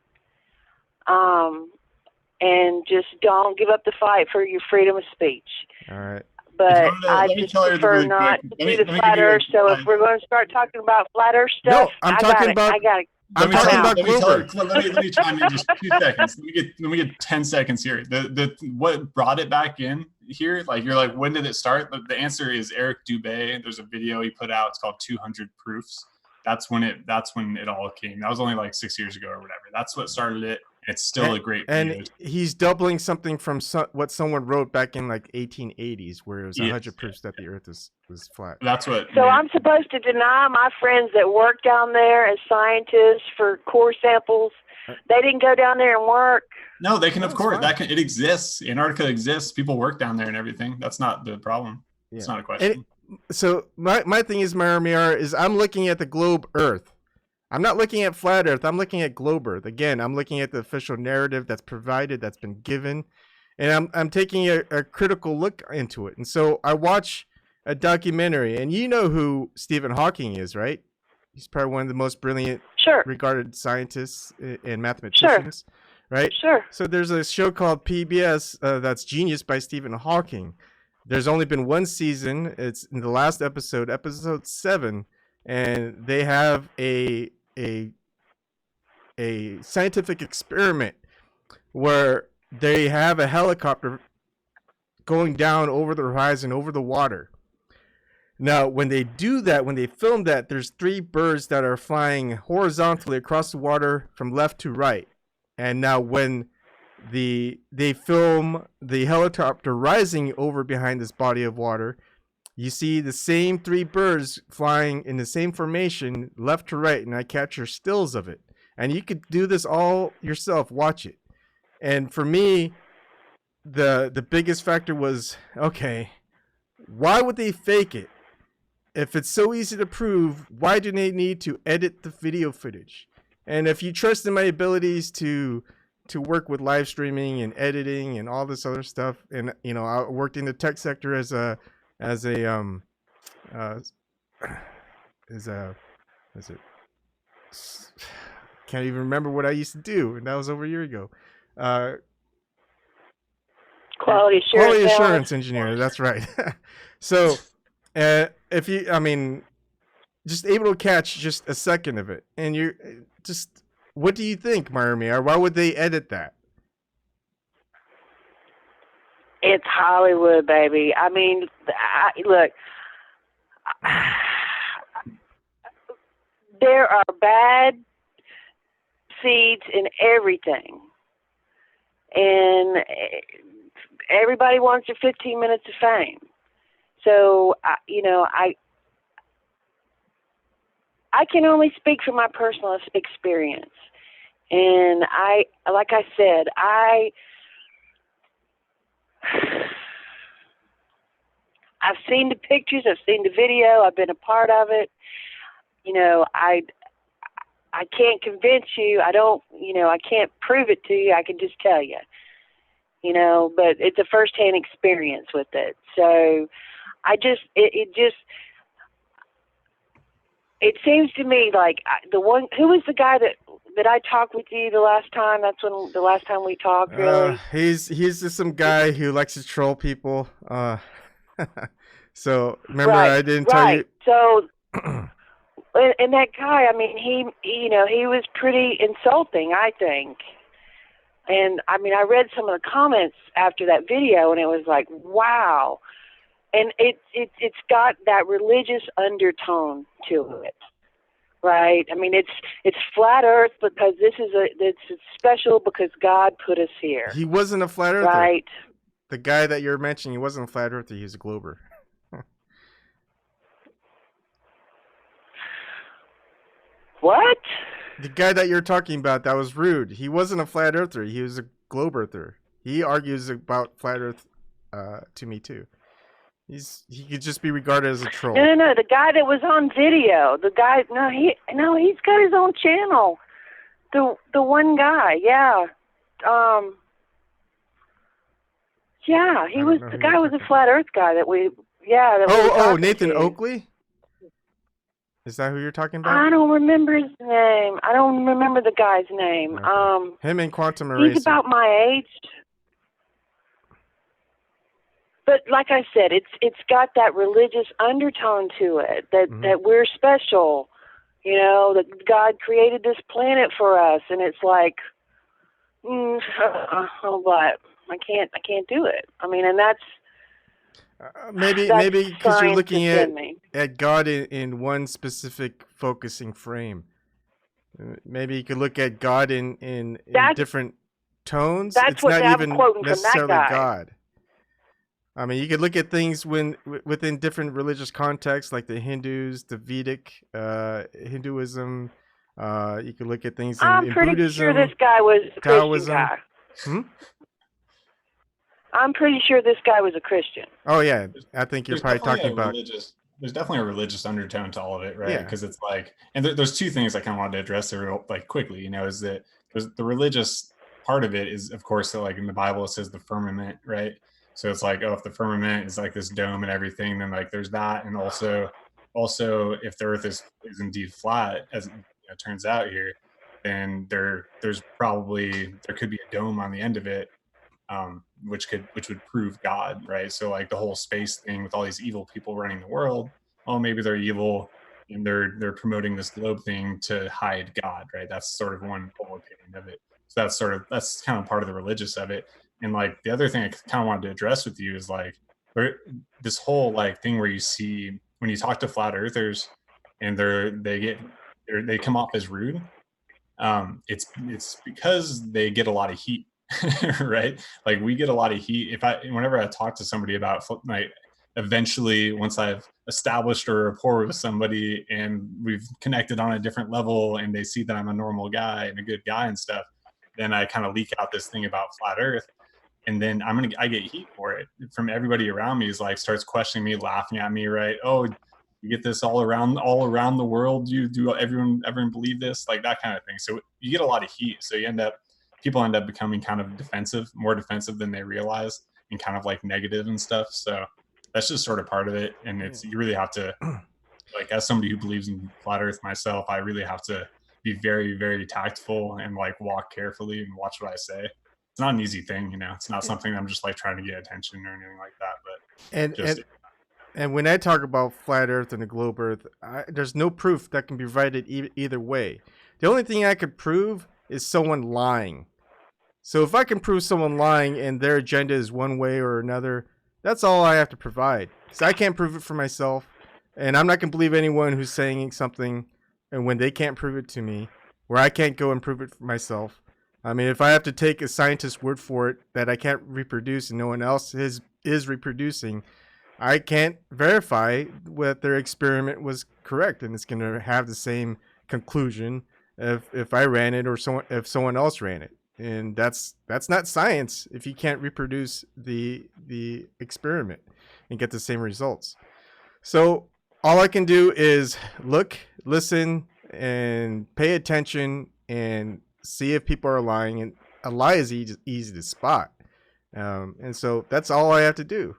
And just don't give up the fight for your freedom of speech. All right. But I let me just tell you prefer really not quick. to Let do me the give flat you earth. So if we're going to start talking about flat earth stuff, No, I'm I talking got it. about. I got it. I'm Let me talking tell you- about let me tell Glober. you- let me chime in just 2 seconds. Let me get 10 seconds here. The what brought it back in here? Like you're like, when did it start? The answer is Eric Dubé. There's a video he put out. It's called 200 Proofs. That's when it all came. That was only like 6 years ago or whatever. That's what started it. It's still a great video. And he's doubling something from what someone wrote back in like 1880s, where it was 100 proofs that the Earth was flat. That's what. So I'm supposed to deny my friends that work down there as scientists for core samples. They didn't go down there and work. No, they can. No, Of it's course, fine. it exists. Antarctica exists. People work down there and everything. That's not the problem. Yeah. It's not a question. So my thing is, Maramir, is I'm looking at the globe Earth. I'm not looking at flat Earth. I'm looking at globe Earth. Again, I'm looking at the official narrative that's provided, that's been given, and I'm taking a critical look into it. And so I watch a documentary, and you know who Stephen Hawking is, right? He's probably one of the most brilliant, Sure. regarded scientists and mathematicians, right? Sure. So there's a show called PBS that's Genius by Stephen Hawking. There's only been one season. It's in the last episode, episode 7, and they have a scientific experiment where they have a helicopter going down over the horizon, over the water. Now, when they do that, when they film that, there's 3 birds that are flying horizontally across the water from left to right. And now when they film the helicopter rising over behind this body of water, you see the same 3 birds flying in the same formation, left to right, and I capture stills of it. And you could do this all yourself, watch it. And for me, the biggest factor was, okay, why would they fake it? If it's so easy to prove, why do they need to edit the video footage? And if you trust in my abilities to work with live streaming and editing and all this other stuff, and you know, I worked in the tech sector as a can't even remember what I used to do, and that was over a year ago. Quality assurance engineer. That's right. So, if you, I mean, just able to catch just a second of it, and you're just, what do you think, Marmir? Why would they edit that? It's Hollywood, baby. I mean, look, there are bad seeds in everything, and everybody wants their 15 minutes of fame. So, I can only speak from my personal experience, and like I said, I've seen the pictures, I've seen the video, I've been a part of it. You know, I can't convince you. I can't prove it to you. I can just tell you. You know, but it's a first-hand experience with it. So it seems to me like who was the guy that I talked with you the last time? That's when the last time we talked, really. He's just some guy who likes to troll people. So remember, right, I didn't tell you. So, and that guy, I mean, he was pretty insulting, I think. And I mean, I read some of the comments after that video, and it was like, wow. And it's got that religious undertone to it, right? I mean, it's flat Earth because it's special because God put us here. He wasn't a flat earther, right? The guy that you're mentioning, he wasn't a flat earther. He was a glober. What? The guy that you're talking about, that was rude. He wasn't a flat earther. He was a globe earther. He argues about flat Earth to me too. He could just be regarded as a troll. No. The guy that was on video. The guy. He's got his own channel. The one guy. Yeah. Yeah. He was the guy. Was a flat Earth guy that we. Yeah. Nathan Oakley. Is that who you're talking about? I don't remember his name. I don't remember the guy's name. Okay. Him and Quantum Eraser. He's about my age. But like I said, it's got that religious undertone to it, that we're special, that God created this planet for us, and it's like, but I can't do it. I mean, and that's maybe because you're looking at God in one specific focusing frame. Maybe you could look at God in different tones. That's it's what not I'm even quoting necessarily from that guy. God. I mean, you could look at things within different religious contexts, like the Hindus, the Vedic Hinduism. You could look at things in Buddhism. I'm pretty sure this guy was a Christian guy. I'm pretty sure this guy was a Christian. Oh yeah, I think you're probably talking about. There's definitely a religious undertone to all of it, right? Yeah. Because it's like, and there's two things I kind of wanted to address there real quickly. Is that there's the religious part of it is, of course, so like in the Bible it says the firmament, right? So it's like, oh, if the firmament is like this dome and everything, then like there's that, and also if the Earth is indeed flat, as it turns out here, then there could be a dome on the end of it, which would prove God, right? So like the whole space thing with all these evil people running the world, well, maybe they're evil and they're promoting this globe thing to hide God, right? That's sort of one whole opinion of it. So that's kind of part of the religious of it. And like the other thing I kind of wanted to address with you is like this whole like thing where you see when you talk to flat earthers and they come off as rude. It's because they get a lot of heat, right? Like we get a lot of heat. Whenever I talk to somebody about like eventually once I've established a rapport with somebody and we've connected on a different level and they see that I'm a normal guy and a good guy and stuff, then I kind of leak out this thing about flat earth. And then I get heat for it from everybody around me. Is like starts questioning me, laughing at me, right? Oh, you get this all around the world. You do everyone believe this, like that kind of thing. So you get a lot of heat. So people end up becoming kind of more defensive than they realize, and kind of like negative and stuff. So that's just sort of part of it. And you really have to, like, as somebody who believes in flat Earth myself, I really have to be very, very tactful and like walk carefully and watch what I say. It's not an easy thing, It's not something I'm just like trying to get attention or anything like that. But and when I talk about flat Earth and the globe Earth, there's no proof that can be provided either way. The only thing I could prove is someone lying. So if I can prove someone lying and their agenda is one way or another, that's all I have to provide. Because I can't prove it for myself, and I'm not going to believe anyone who's saying something, and when they can't prove it to me, where I can't go and prove it for myself. I mean, if I have to take a scientist's word for it that I can't reproduce and no one else is reproducing, I can't verify that their experiment was correct, and it's going to have the same conclusion if I ran it or if someone else ran it. And that's not science if you can't reproduce the experiment and get the same results. So all I can do is look, listen, and pay attention and see if people are lying. And a lie is easy to spot. And so that's all I have to do.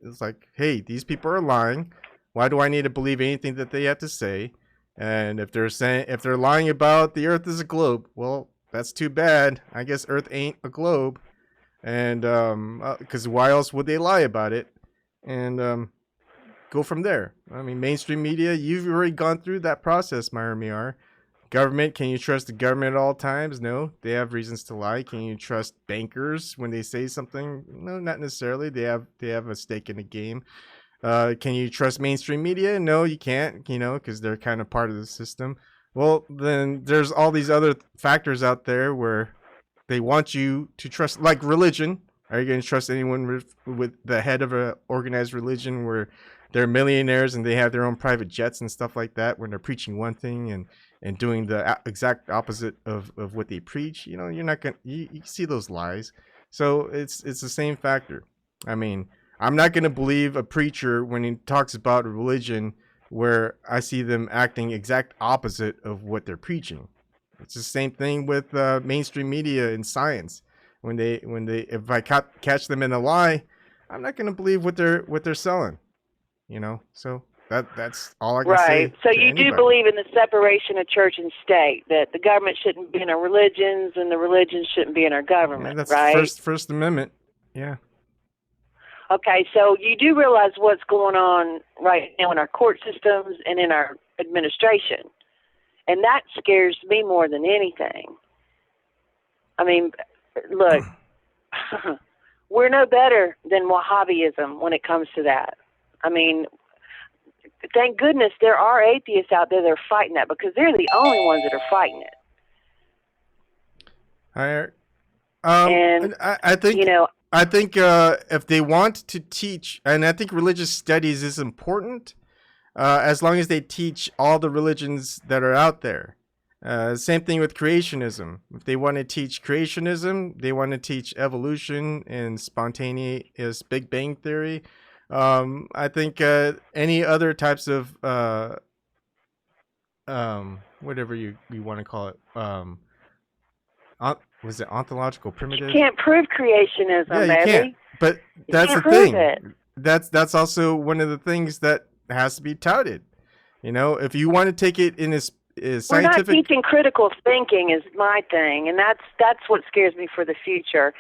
It's like, hey, these people are lying. Why do I need to believe anything that they have to say? And if they're lying about the Earth is a globe, well, that's too bad. I guess Earth ain't a globe. And because why else would they lie about it? And go from there. I mean, mainstream media, you've already gone through that process, Myra Miar. Government, can you trust the government at all times? No, they have reasons to lie. Can you trust bankers when they say something? No, not necessarily. They have a stake in the game. Can you trust mainstream media? No, you can't, because they're kind of part of the system. Well, then there's all these other factors out there where they want you to trust, like religion. Are you going to trust anyone with the head of an organized religion where they're millionaires and they have their own private jets and stuff like that, when they're preaching one thing and doing the exact opposite of what they preach? You're not going to, you see those lies. So it's the same factor. I mean, I'm not going to believe a preacher when he talks about religion where I see them acting exact opposite of what they're preaching. It's the same thing with mainstream media and science. When they if I catch them in a lie, I'm not going to believe what they're selling. So That's all I can Right. say. So to you do anybody. believe in the separation of church and state, that the government shouldn't be in our religions and the religions shouldn't be in our government, Yeah, that's right? First Amendment. Yeah. Okay, so you do realize what's going on right now in our court systems and in our administration. And that scares me more than anything. I mean, look, we're no better than Wahhabism when it comes to that. I mean, thank goodness there are atheists out there that are fighting that, because they're the only ones that are fighting it. Hi, Eric. And I think you know, I think if they want to teach, and I think religious studies is important, as long as they teach all the religions that are out there. Same thing with creationism. If they want to teach creationism, they want to teach evolution and spontaneous Big Bang theory. I think any other types of whatever you want to call it, was it ontological primitive? you can't prove creationism, Yeah, you baby. can't. But that's the can't prove thing. it. That's also one of the things that has to be touted. You know, if you want to take it in as We're not scientific. teaching critical thinking is my thing, and that's what scares me for the future.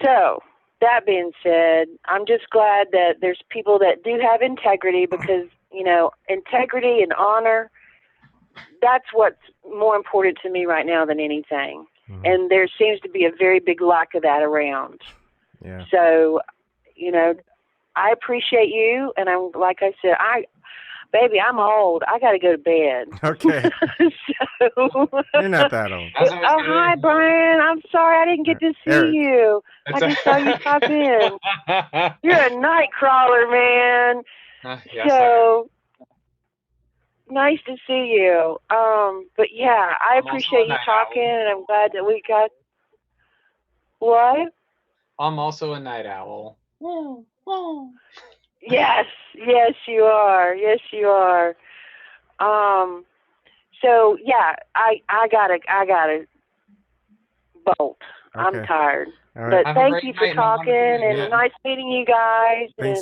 So, that being said, I'm just glad that there's people that do have integrity, because, you know, integrity and honor, that's what's more important to me right now than anything. And there seems to be a very big lack of that around. Yeah. So, you know, I appreciate you, and I'm, like I said, baby, I'm old. I got to go to bed. Okay. So, You're not that old. oh, hi, Brian. I'm sorry I didn't get to see Eric. you. I just saw you pop in. You're a night crawler, man. Yes, So nice to see you. But yeah, I I'm also appreciate a you night talking, owl. and I'm glad that we got. What? I'm also a night owl. Yes, yes, you are. Yes, you are. So yeah, I gotta bolt. I'm Okay. tired. All right. But Have a thank great you for night, and a wonderful talking, and weekend. nice meeting you guys. Thanks.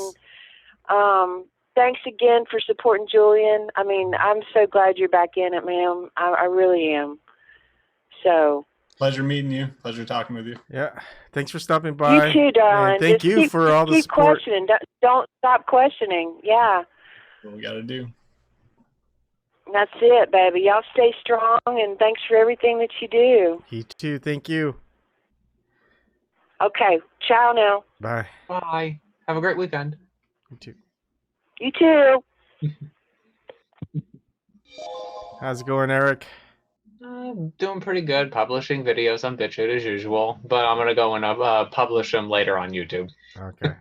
And thanks again for supporting Julian. I mean, I'm so glad you're back in it, ma'am. I really am. So. Pleasure meeting you. Pleasure talking with you. Yeah. Thanks for stopping by. You too, darling. And thank Just you for all the keep support. questioning. Don't stop questioning. Yeah. What we got to do. That's it, baby. Y'all stay strong, and thanks for everything that you do. You too. Thank you. Okay. Ciao now. Bye. Bye. Have a great weekend. You too. You too. How's it going, Eric? I'm doing pretty good. Publishing videos on BitChute as usual, but I'm gonna go and publish them later on YouTube. Okay.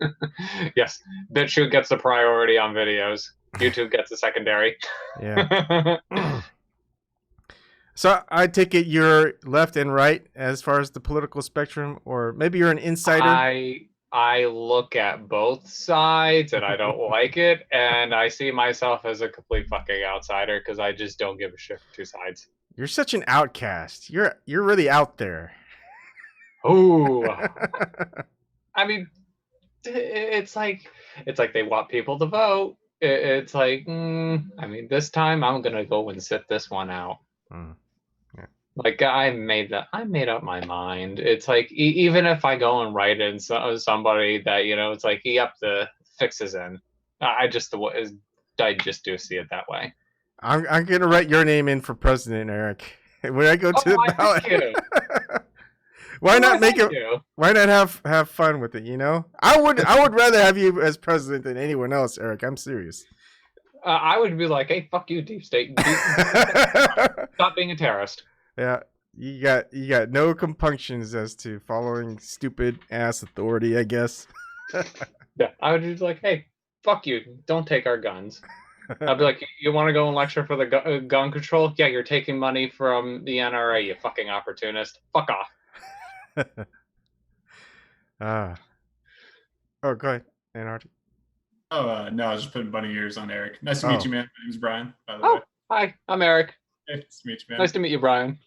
Yes, BitChute gets the priority on videos. YouTube gets the secondary. Yeah. So I take it you're left and right as far as the political spectrum, or maybe you're an insider. I look at both sides and I don't like it, and I see myself as a complete fucking outsider because I just don't give a shit for two sides. You're such an outcast. You're really out there. Ooh. I mean, it's like they want people to vote. It's like, I mean, this time I'm gonna go and sit this one out. Yeah. Like I made up my mind. It's like even if I go and write in somebody that, you know, it's like, yep, the fix is in. I just do see it that way. I'm gonna write your name in for president, Eric. When I go to the ballot. Why not make it? Why not have fun with it? You know, I would rather have you as president than anyone else, Eric. I'm serious. I would be like, hey, fuck you, deep state. Stop being a terrorist. Yeah, you got no compunctions as to following stupid ass authority, I guess. Yeah, I would be like, hey, fuck you. Don't take our guns. I'd be like, you want to go and lecture for the gun control? Yeah, you're taking money from the NRA, you fucking opportunist. Fuck off. Oh, go ahead, Anarchy. Oh, no, I was just putting bunny ears on Eric. Nice to meet you, man. My name's Brian, by the way. Hi, I'm Eric. Hey, nice to meet you, man. Nice to meet you, Brian.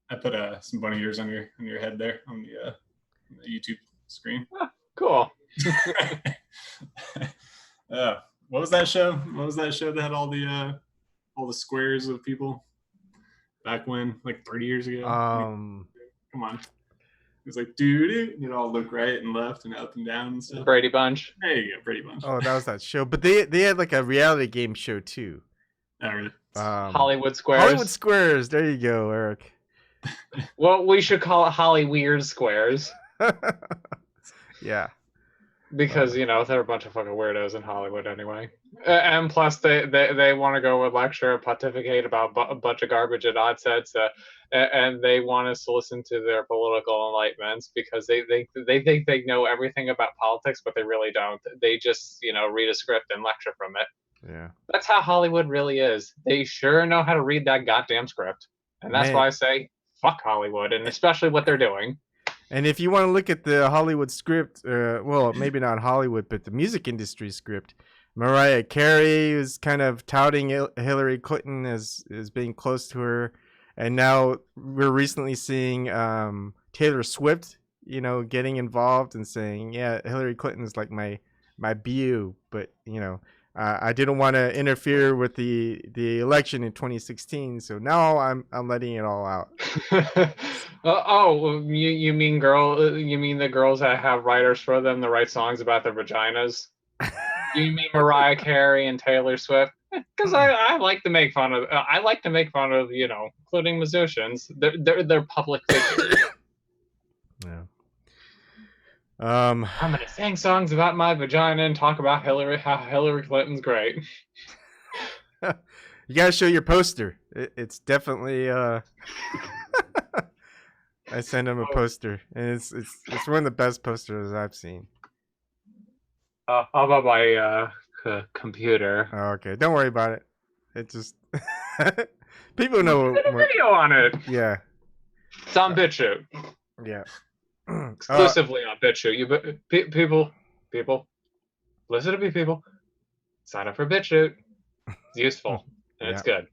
I put some bunny ears on your head there on the YouTube screen. Cool. What was that show? What was that show that had all the squares of people back when, like 30 years ago? Come on. It was like, dude, you'd all look right and left and up and down and stuff. Brady Bunch. There you go, Brady Bunch. Oh, that was that show. But they had like a reality game show too. Oh, really? Hollywood Squares. Hollywood Squares. There you go, Eric. Well, we should call it Holly Weird Squares. Yeah. Because, you know, they're a bunch of fucking weirdos in Hollywood anyway. And plus, they want to go and lecture and pontificate about a bunch of garbage and nonsense. And they want us to listen to their political enlightenments because they think they know everything about politics, but they really don't. They just, you know, read a script and lecture from it. Yeah. That's how Hollywood really is. They sure know how to read that goddamn script. And that's why I say, fuck Hollywood, and especially what they're doing. And if you want to look at the Hollywood script, well, maybe not Hollywood, but the music industry script, Mariah Carey is kind of touting Hillary Clinton as being close to her. And now we're recently seeing Taylor Swift, you know, getting involved and saying, yeah, Hillary Clinton is like my beau, but, you know, I didn't want to interfere with the election in 2016, so now I'm letting it all out. You mean the girls that have writers for them to write songs about their vaginas? You mean Mariah Carey and Taylor Swift? Because I like to make fun of you know, including musicians. They're public figures. Yeah. I'm gonna sing songs about my vagina and talk about how Hillary Clinton's great. You gotta show your poster. It's definitely. I sent him a poster, and it's one of the best posters I've seen. How about my computer? Oh, okay, don't worry about it. It just people know. Did a video on it. Yeah. It's on BitChute. Yeah. Exclusively on BitChute. People, listen to me, people. Sign up for BitChute. It's useful and it's good.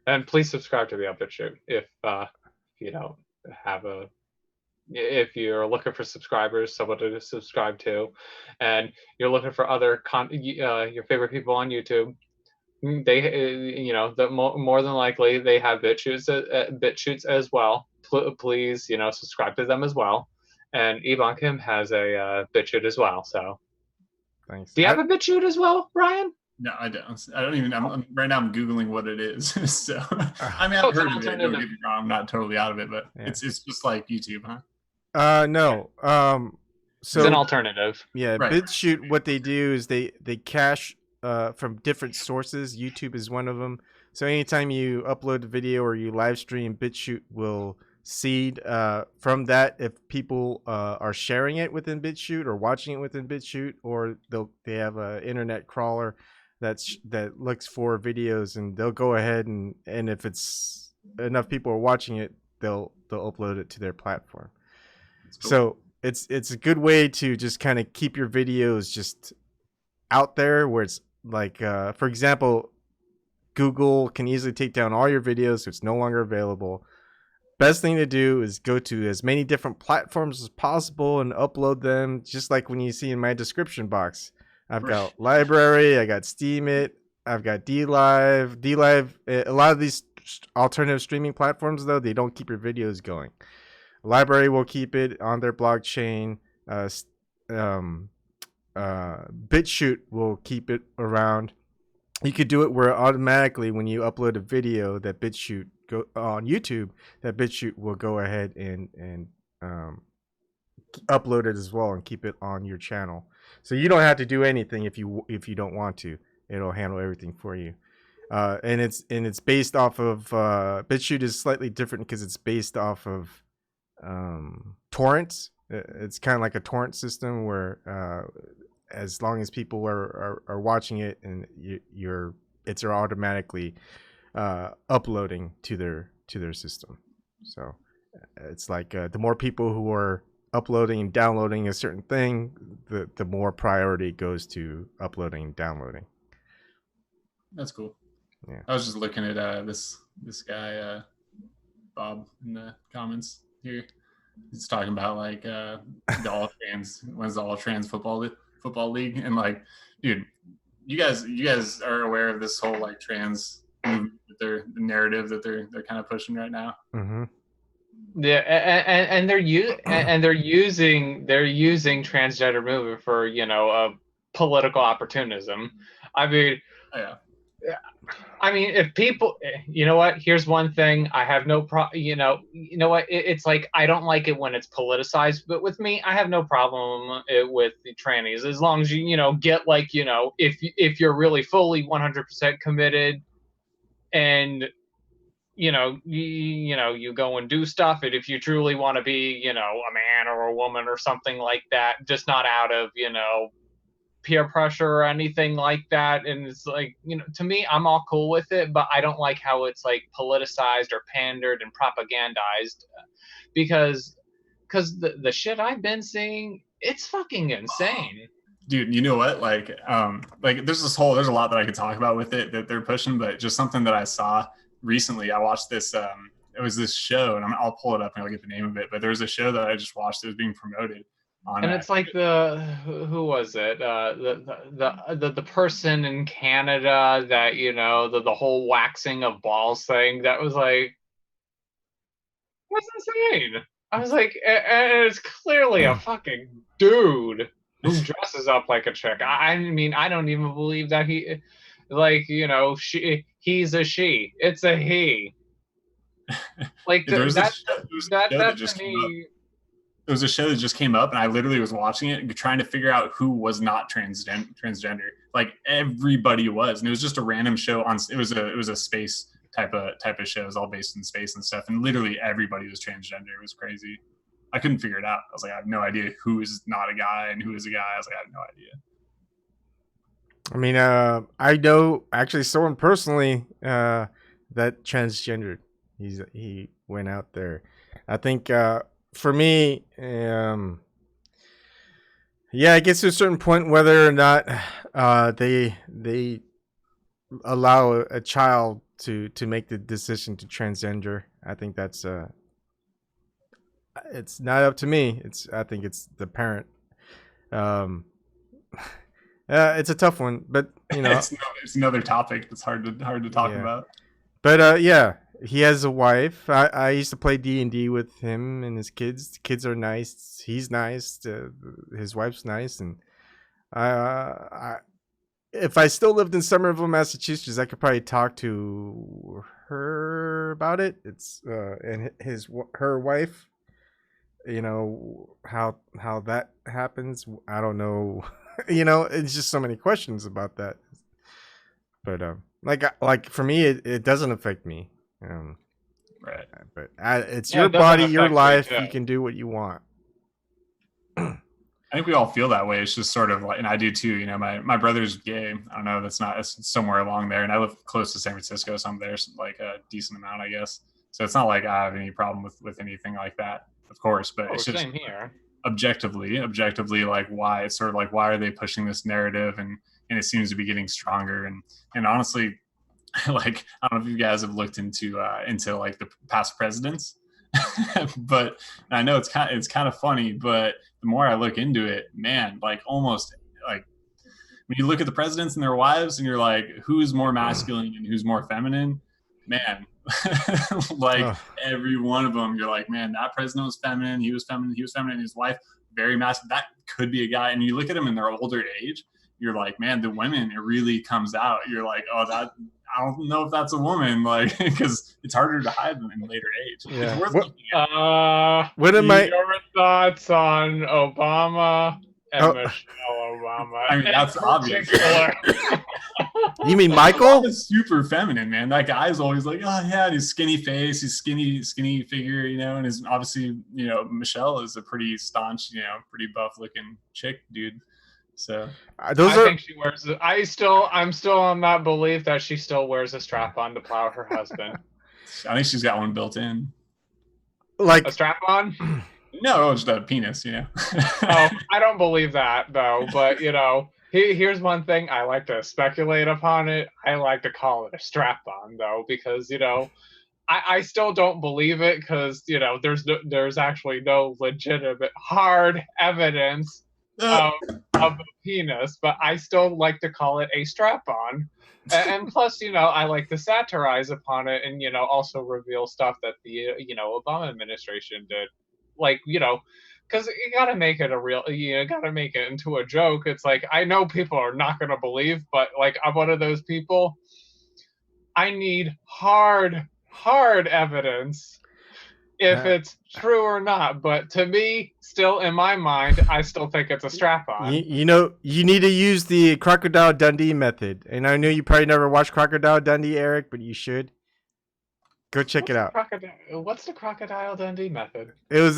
And please subscribe to me on BitChute if you don't have if you're looking for subscribers, someone to subscribe to, and you're looking for other your favorite people on YouTube. They, you know, more than likely they have BitChutes as well. Please, you know, subscribe to them as well. And Ebon Kim has a BitChute as well. So, thanks. Do you have a BitChute as well, Brian? No, I don't. I don't even. Right now, I'm googling what it is. So, I mean, I've heard of it. Don't get me wrong. I'm not totally out of it, but it's just like YouTube, huh? No. So it's an alternative. Yeah, right. BitChute. What they do is they cache from different sources. YouTube is one of them. So anytime you upload a video or you live stream, BitChute will seed from that if people are sharing it within BitChute or watching it within BitChute, or they have an internet crawler that looks for videos, and they'll go ahead and if it's enough people are watching it, they'll upload it to their platform. Cool. So it's a good way to just kind of keep your videos just out there, where it's like for example, Google can easily take down all your videos, so it's no longer available. Best thing to do is go to as many different platforms as possible and upload them, just like when you see in my description box. I've got LBRY, I got Steemit, I've got DLive. A lot of these alternative streaming platforms, though, they don't keep your videos going. LBRY will keep it on their blockchain. BitChute will keep it around. You could do it where automatically when you upload a video that BitChute on YouTube, that BitChute will go ahead and upload it as well and keep it on your channel. So you don't have to do anything if you don't want to. It'll handle everything for you. And it's based off of BitChute is slightly different because it's based off of torrents. It's kind of like a torrent system where as long as people are watching it, and it's automatically uploading to their system. So it's like the more people who are uploading and downloading a certain thing, the more priority goes to uploading and downloading. That's cool. Yeah, I was just looking at this guy Bob in the comments here. He's talking about like the all trans. When's the all trans football league? And like, dude, you guys are aware of this whole like trans movement, the narrative that they're kind of pushing right now. Mm-hmm. Yeah, and they're using transgender movement for political opportunism. I mean, Oh, yeah. if people, you know what? Here's one thing I have no problem. You know what? It's like I don't like it when it's politicized, but with me, I have no problem with the trannies as long as you get like if you're really fully 100% committed, and you go and do stuff, and if you truly want to be a man or a woman or something like that, just not out of peer pressure or anything like that. And it's like, to me, I'm all cool with it, but I don't like how it's like politicized or pandered and propagandized, because the shit I've been seeing, it's fucking insane. Dude, you know what? Like there's a lot that I could talk about with it that they're pushing, but just something that I saw recently. I watched this, it was this show, and I'll pull it up and I'll get the name of it, but there was a show that I just watched that was being promoted on, and it's like who was it? The person in Canada that the whole waxing of balls thing, that was like, that's insane. I was like, and it's clearly a fucking dude who dresses up like a chick. I mean, I don't even believe that he, like, he's a she. It's a he. Like there was that just to me. There was a show that just came up, and I literally was watching it, trying to figure out who was not transgender. Like everybody was, and it was just a random show on. It was a space type of show. It was all based in space and stuff, and literally everybody was transgender. It was crazy. I couldn't figure it out. I was like, I have no idea who is not a guy and who is a guy. I was like, I have no idea. I mean, I know actually someone personally that transgendered. He went out there. I think for me, yeah, it gets to a certain point whether or not they allow a child to make the decision to transgender. I think that's it's not up to me. I think it's the parent. It's a tough one, but it's another topic that's hard to talk about. But yeah, he has a wife. I used to play D&D with him and his kids. The kids are nice. He's nice. His wife's nice, and if I still lived in Somerville, Massachusetts, I could probably talk to her about it. It's and her wife. How that happens. I don't know. It's just so many questions about that. But like for me, it doesn't affect me. Right. But it's your body, your life. You can do what you want. I think we all feel that way. It's just sort of like, and I do too. My brother's gay. I don't know. It's somewhere along there, and I live close to San Francisco, so I'm there like a decent amount, I guess. So it's not like I have any problem with anything like that, of course. But it's just same here. Objectively, like why it's sort of like why are they pushing this narrative, and it seems to be getting stronger. And honestly, like I don't know if you guys have looked into like the past presidents. But I know it's kind of funny, but the more I look into it, man, like almost like when you look at the presidents and their wives and you're like, who's more masculine and who's more feminine, man, like every one of them, you're like, man, that president was feminine, he was feminine, his wife very masculine. That could be a guy. And you look at them in their older age, you're like, man, the women, it really comes out. You're like, oh, that I don't know if that's a woman, like, because it's harder to hide them in later age. Yeah. It's worth looking at. What am I? Your thoughts on Obama and Michelle Obama? I mean, that's obvious. You mean Michael? He's super feminine, man. That guy's always like, oh yeah, and his skinny face, his skinny figure, and his obviously, Michelle is a pretty staunch, pretty buff looking chick, dude. So I think she wears it. I'm still on that belief that she still wears a strap on to plow her husband. I think she's got one built in. Like a strap on? No, just a penis, Oh, I don't believe that though. But here's one thing I like to speculate upon it. I like to call it a strap on though, because I still don't believe it, because there's actually no legitimate hard evidence of a penis, but I still like to call it a strap-on. And plus, I like to satirize upon it and, also reveal stuff that the, Obama administration did. Like, because you gotta make it you gotta make it into a joke. It's like, I know people are not gonna believe, but like, I'm one of those people. I need hard evidence if it's true or not. But to me, still in my mind, I still think it's a strap-on. You need to use the Crocodile Dundee method. And I know you probably never watched Crocodile Dundee, Eric, but you should. Go check it out. What's the Crocodile Dundee method? It was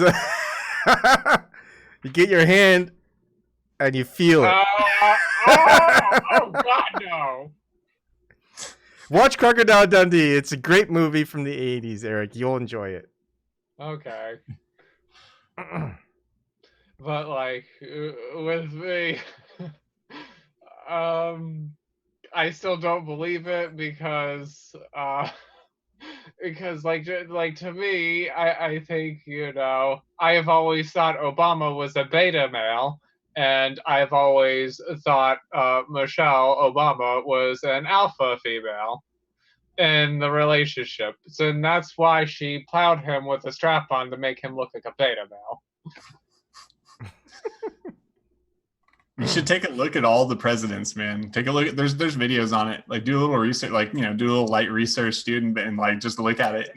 you get your hand and you feel it. Oh God, no. Watch Crocodile Dundee. It's a great movie from the 80s, Eric. You'll enjoy it. Okay. But like with me, I still don't believe it because like to me, I think I have always thought Obama was a beta male, and I've always thought Michelle Obama was an alpha female in the relationship, and that's why she plowed him with a strap-on to make him look like a beta male. You should take a look at all the presidents, man. Take a look at there's videos on it. Like do a little research, like do a little light research, dude, and like just look at it.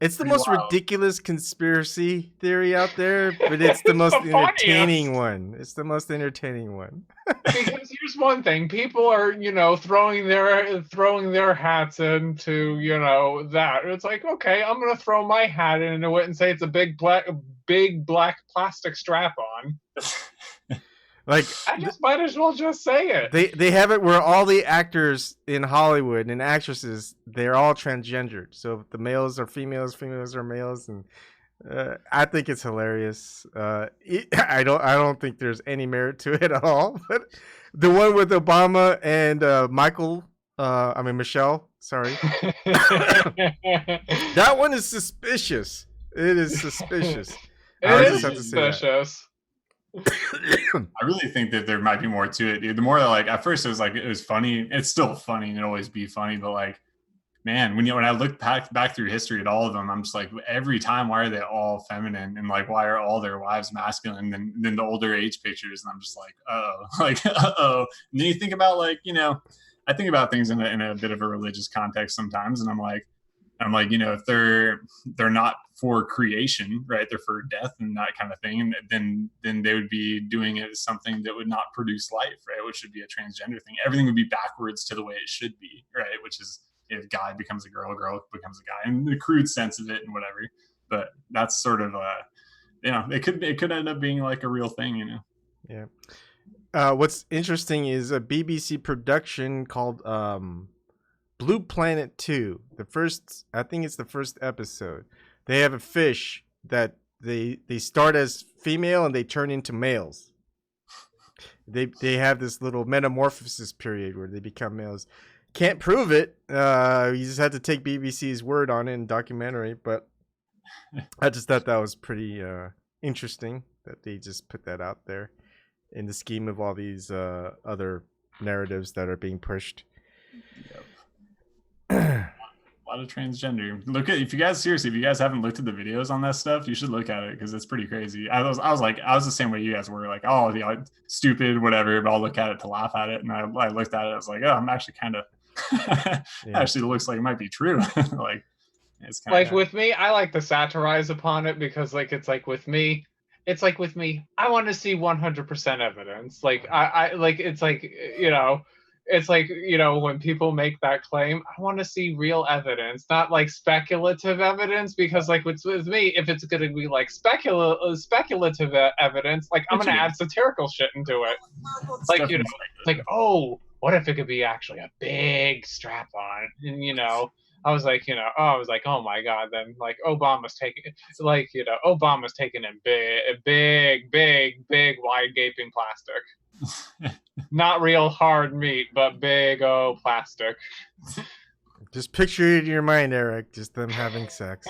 It's the most ridiculous conspiracy theory out there, but it's the most entertaining one. It's the most entertaining one. Because here's one thing: people are, throwing their hats into, that. It's like, okay, I'm gonna throw my hat into it and say it's a big black plastic strap on. Like, I just might as well just say it. They have it where all the actors in Hollywood and actresses, they're all transgendered. So the males are females, females are males, and I think it's hilarious. I don't think there's any merit to it at all. But the one with Obama and Michelle, sorry, that one is suspicious. It is suspicious. It is suspicious. I really think that there might be more to it, dude. The more that, at first it was funny. It's still funny and it'll always be funny, but man, when I look back through history at all of them, I'm just like, every time, why are they all feminine, and why are all their wives masculine? And then the older age pictures, and I'm just like, uh-oh. And then you think about I think about things in a bit of a religious context sometimes, and I'm like, if they're not for creation, right? They're for death and that kind of thing. And then they would be doing it as something that would not produce life, right? Which should be a transgender thing. Everything would be backwards to the way it should be, right? Which is if guy becomes a girl becomes a guy, in the crude sense of it and whatever. But that's sort of it could end up being like a real thing, Yeah. What's interesting is a BBC production called Blue Planet 2. I think it's the first episode. They have a fish that they start as female and they turn into males. They have this little metamorphosis period where they become males. Can't prove it. You just have to take BBC's word on it in documentary. But I just thought that was pretty interesting that they just put that out there in the scheme of all these other narratives that are being pushed. Yep. A lot of transgender. If you guys haven't looked at the videos on that stuff, you should look at it because it's pretty crazy. I was the same way you guys were, like, oh, stupid, whatever, but I'll look at it to laugh at it. And I looked at it, I was like, oh, I'm actually kind of actually looks like it might be true. It's kind of with me, I like to satirize upon it because it's like with me, I want to see 100% evidence. It's like, when people make that claim, I want to see real evidence, not speculative evidence, because with me, if it's going to be speculative evidence, I'm going to add satirical shit into it. Oh, what if it could be actually a big strap on? And, I was like, oh my God, then Obama's taking in big, wide gaping plastic. Not real hard meat, but big plastic. Just picture it in your mind, Eric. Just them having sex.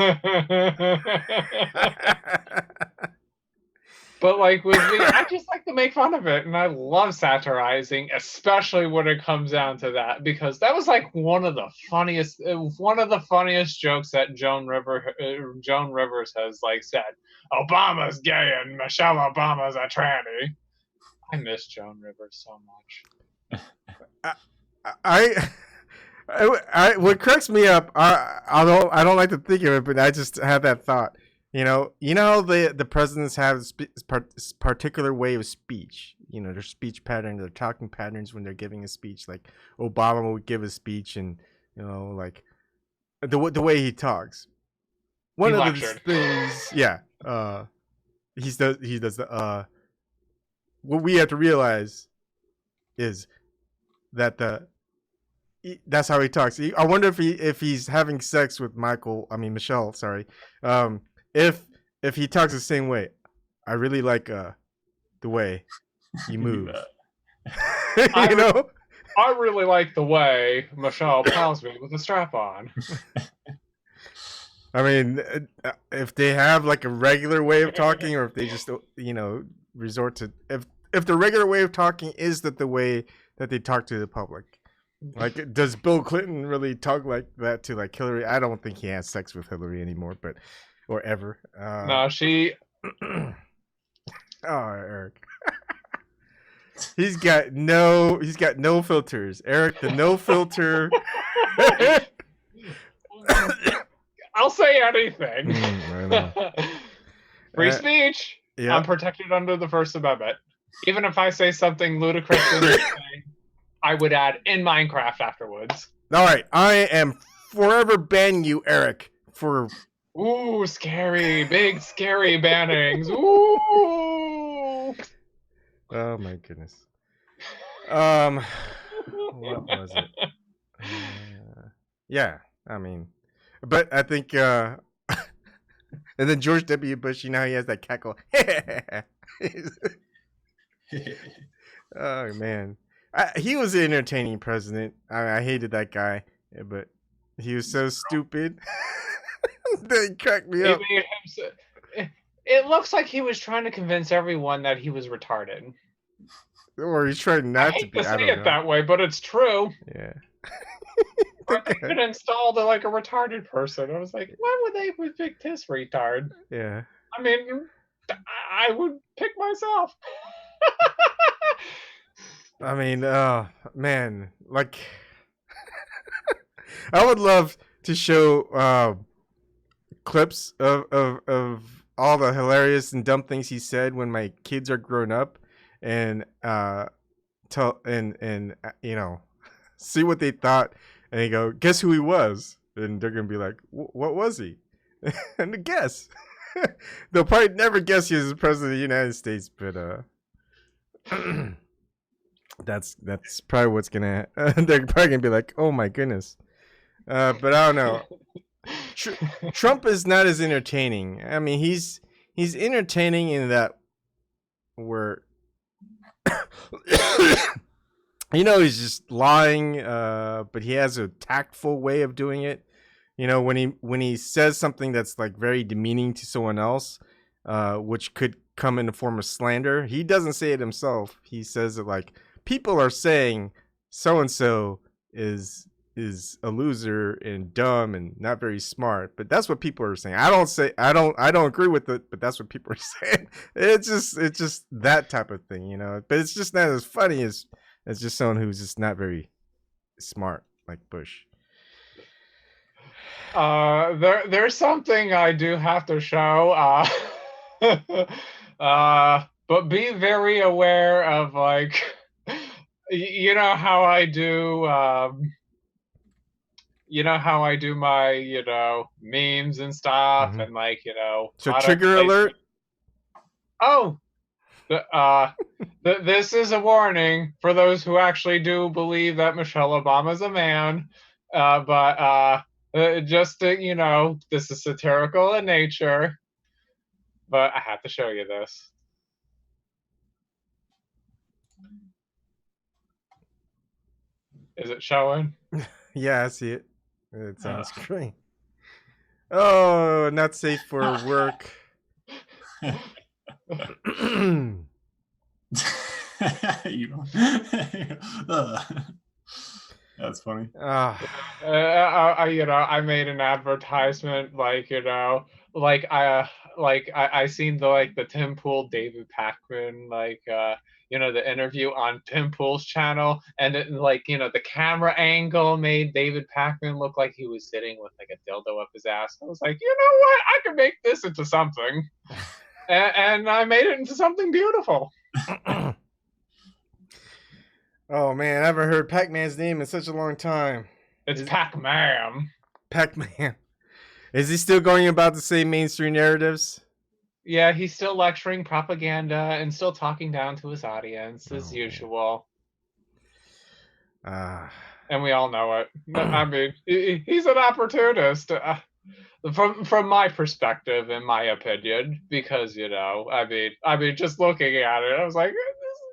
But like with me, I just like to make fun of it, and I love satirizing, especially when it comes down to that, because that was like one of the funniest jokes that Joan Rivers has like said. Obama's gay and Michelle Obama's a tranny. I miss Joan Rivers so much. What cracks me up, I don't like to think of it, but I just have that thought. You know the presidents have particular way of speech. You know, their speech pattern, their talking patterns when they're giving a speech. Like Obama would give a speech, and you know, like the way he talks. One of the things, yeah. He does the. What we have to realize is that that's how he talks. I wonder if he's having sex with Michelle. Sorry. If he talks the same way. I really like the way he moves. You know? I really like the way Michelle pounds me with a strap on. I mean, if they have like a regular way of talking, or if they just resort to if the regular way of talking is the way that they talk to the public. Like, does Bill Clinton really talk like that to like Hillary? I don't think he has sex with Hillary anymore, or ever. No, she. Oh, Eric. He's got no filters. Eric, the no filter. I'll say anything. I know. Free speech. Yeah. I'm protected under the First Amendment. Even if I say something ludicrous, I would add in Minecraft afterwards. All right, I am forever banning you, Eric, for. Ooh, scary, big scary bannings. Ooh. Oh my goodness. What was it? Yeah, I mean, but I think, and then George W. Bush, he has that cackle. Oh man, he was an entertaining president. I hated that guy, but he was so stupid. They cracked me up. It looks like he was trying to convince everyone that he was retarded. Or he's trying not to be. I hate to say it that way, but it's true. Yeah. Or they could install a retarded person. I was like, why would they pick this retard? Yeah. I mean, I would pick myself. I mean, man, like, I would love to show clips of all the hilarious and dumb things he said when my kids are grown up, and see what they thought, and they go, guess who he was, and they're gonna be like, what was he? And guess. They'll probably never guess he was the president of the United States, but that's probably what's gonna. They're probably gonna be like, oh my goodness. But I don't know. Trump is not as entertaining. I mean, he's entertaining in that where he's just lying, but he has a tactful way of doing it. When he says something that's like very demeaning to someone else, which could come in the form of slander, he doesn't say it himself. He says it like, people are saying so and so is a loser and dumb and not very smart, but that's what people are saying. I don't agree with it, but that's what people are saying. It's just that type of thing, but it's just not as funny as just someone who's just not very smart like Bush. There's something I do have to show, but be very aware of, like, how I do, my, memes and stuff, Mm-hmm. and like, So trigger alert. Oh, this is a warning for those who actually do believe that Michelle Obama's a man, but just to, this is satirical in nature, but I have to show you this. Is it showing? Yeah, I see it. It's on screen. Oh, not safe for work. You- That's funny. I made an advertisement, I seen the Tim Pool David Packman the interview on Tim Pool's channel, and the camera angle made David Packman look like he was sitting with like a dildo up his ass. I was like, you know what, I could make this into something, and I made it into something beautiful. Oh man, I haven't heard Pac-Man's name in such a long time. It's Pac-Man. Pac-Man. Is he still going about the same mainstream narratives? Yeah, he's still lecturing propaganda and still talking down to his audience as usual. And we all know it. I mean, he's an opportunist. From my perspective, in my opinion, because I mean, just looking at it, I was like,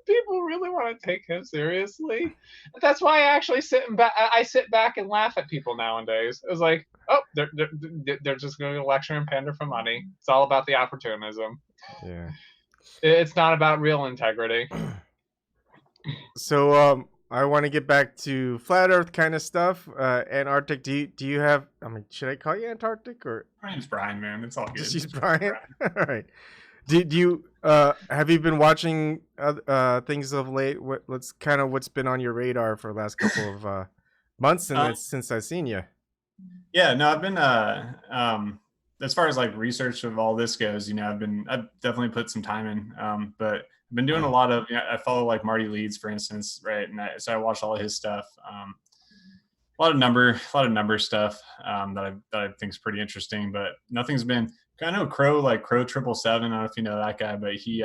people really want to take him seriously. That's why I actually sit back and laugh at people nowadays. It was like, oh, they're just going to lecture and pander for money. It's all about the opportunism. Yeah, it's not about real integrity. So I want to get back to flat Earth kind of stuff. Antarctic. Do you have? I mean, should I call you Antarctic or? My name's Brian, man. It's all good. Just use Brian. All right. Do you have you been watching things of late? What's been on your radar for the last couple of months since I've seen you? Yeah, no, I've been as far as like research of all this goes, I've definitely put some time in, but I've been doing a lot of, I follow like Marty Leeds, for instance, right? And so I watch all of his stuff. A lot of number stuff that I think is pretty interesting, but nothing's been. I know Crow 777. I don't know if you know that guy, but he's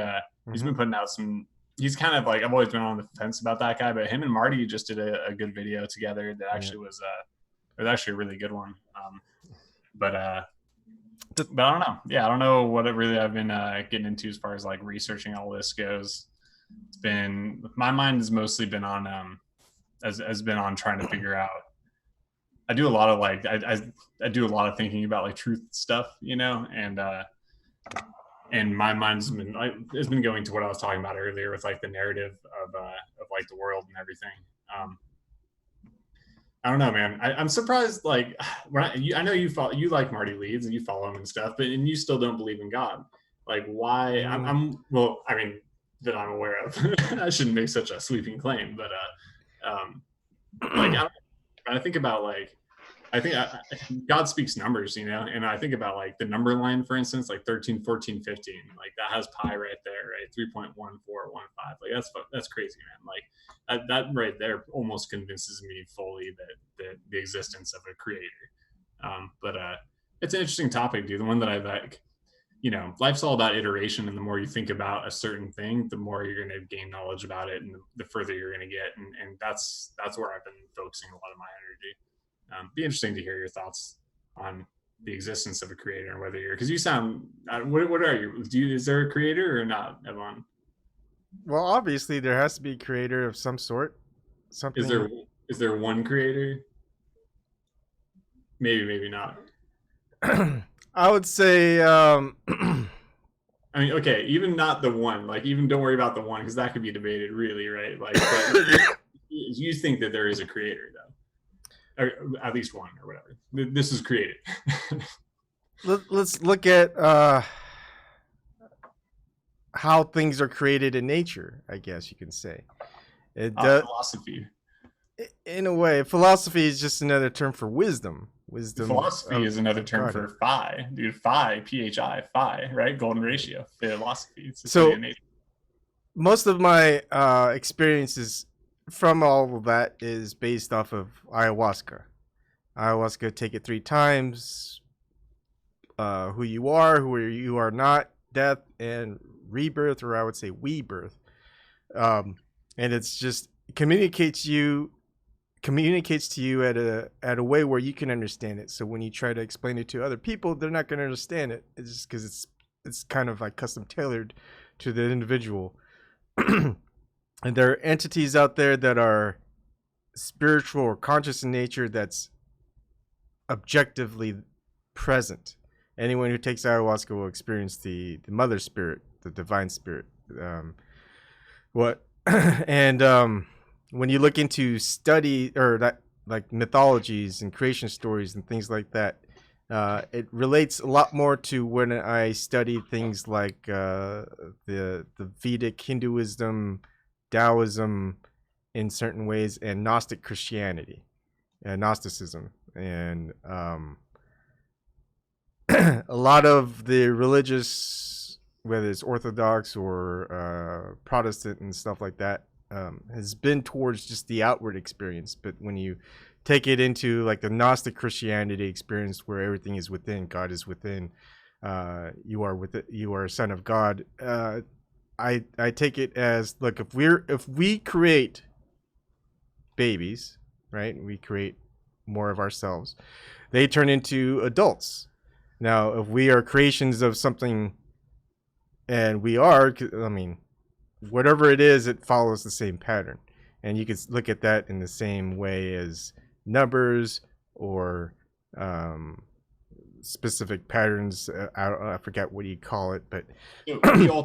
been putting out some. He's kind of like, I've always been on the fence about that guy, but him and Marty just did a good video together that actually was actually a really good one. But I don't know. Yeah, I don't know what I've been getting into as far as like researching all this goes. It's been, my mind has mostly been on has been on trying to figure out. I do a lot of I do a lot of thinking about like truth stuff, and my mind's been going to what I was talking about earlier with like the narrative of like the world and everything. I don't know, man. I'm surprised. Like, I know you like Marty Leeds and you follow him and stuff, and you still don't believe in God. Like, why? Well, I mean, that I'm aware of. I shouldn't make such a sweeping claim, but I think about God speaks numbers, and I think about like the number line, for instance, like 13, 14, 15, like that has pi right there, right? 3.1415. Like that's crazy, man. Like that right there almost convinces me fully that the existence of a creator. But it's an interesting topic, dude. The one that I like, life's all about iteration, and the more you think about a certain thing, the more you're going to gain knowledge about it, and the further you're going to get. And that's where I've been focusing a lot of my energy. Be interesting to hear your thoughts on the existence of a creator and whether because you sound, what are you? Is there a creator or not, Evan? Well, obviously there has to be a creator of some sort. Something. Is there one creator? Maybe not. I would say. I mean, okay, even not the one. Like, even don't worry about the one because that could be debated, really, right? Like, you think that there is a creator, though. Or at least one or whatever. This is created. Let's look at how things are created in nature, I guess you can say. Philosophy. In a way, philosophy is just another term for wisdom. Philosophy is another term for phi. Dude, phi, phi, right? Golden ratio. Philosophy. So most of my experiences from all of that is based off of ayahuasca. Take it 3 times. Who you are not, death and rebirth, or I would say rebirth. And it's just communicates to you at a way where you can understand it. So when you try to explain it to other people, they're not going to understand it. It's just because it's kind of like custom tailored to the individual. And there are entities out there that are spiritual or conscious in nature that's objectively present. Anyone who takes ayahuasca will experience the mother spirit the divine spirit. What and when you look into study or that like mythologies and creation stories and things like that, it relates a lot more to when I study things like the Vedic Hinduism, Taoism in certain ways, and Gnostic Christianity, Gnosticism, and a lot of the religious, whether it's Orthodox or Protestant and stuff like that, has been towards just the outward experience. But when you take it into like the Gnostic Christianity experience, where everything is within, God is within, you are with it, you are a son of God. I take it as, look, if we create babies, right? We create more of ourselves. They turn into adults. Now, if we are creations of something, and we are, I mean, whatever it is, it follows the same pattern. And you can look at that in the same way as numbers or specific patterns. I forget what you call it, but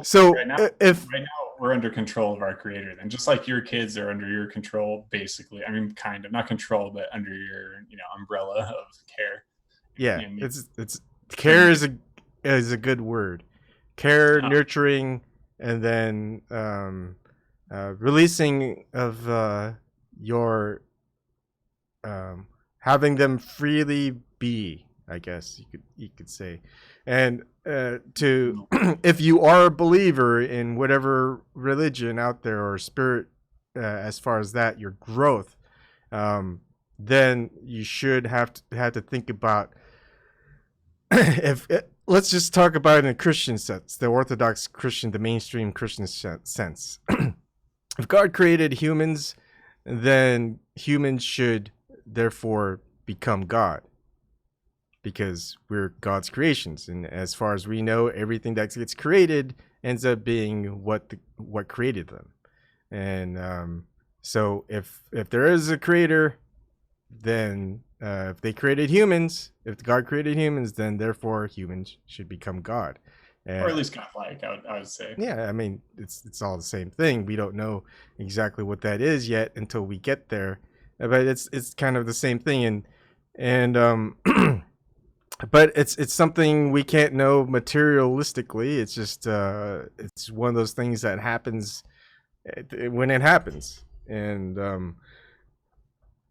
so right now, if right now we're under control of our creator, then just like your kids are under your control, basically. I mean, kind of, not control, but under your umbrella of care. Yeah, it's care is a good word. Care, nurturing, and then releasing of your having them freely be, I guess you could say. And to if you are a believer in whatever religion out there or spirit, as far as that, your growth, then you should have to think about if let's just talk about it in a Christian sense, the Orthodox Christian, the mainstream Christian sense. If God created humans, then humans should therefore become God, because we're God's creations, and as far as we know, everything that gets created ends up being what created them. And so if there is a creator, then if they created humans, if God created humans, then therefore humans should become God, or at least godlike. I would say. Yeah, I mean, it's all the same thing. We don't know exactly what that is yet until we get there, but it's kind of the same thing, and but it's something we can't know materialistically. It's just it's one of those things that happens when it happens, and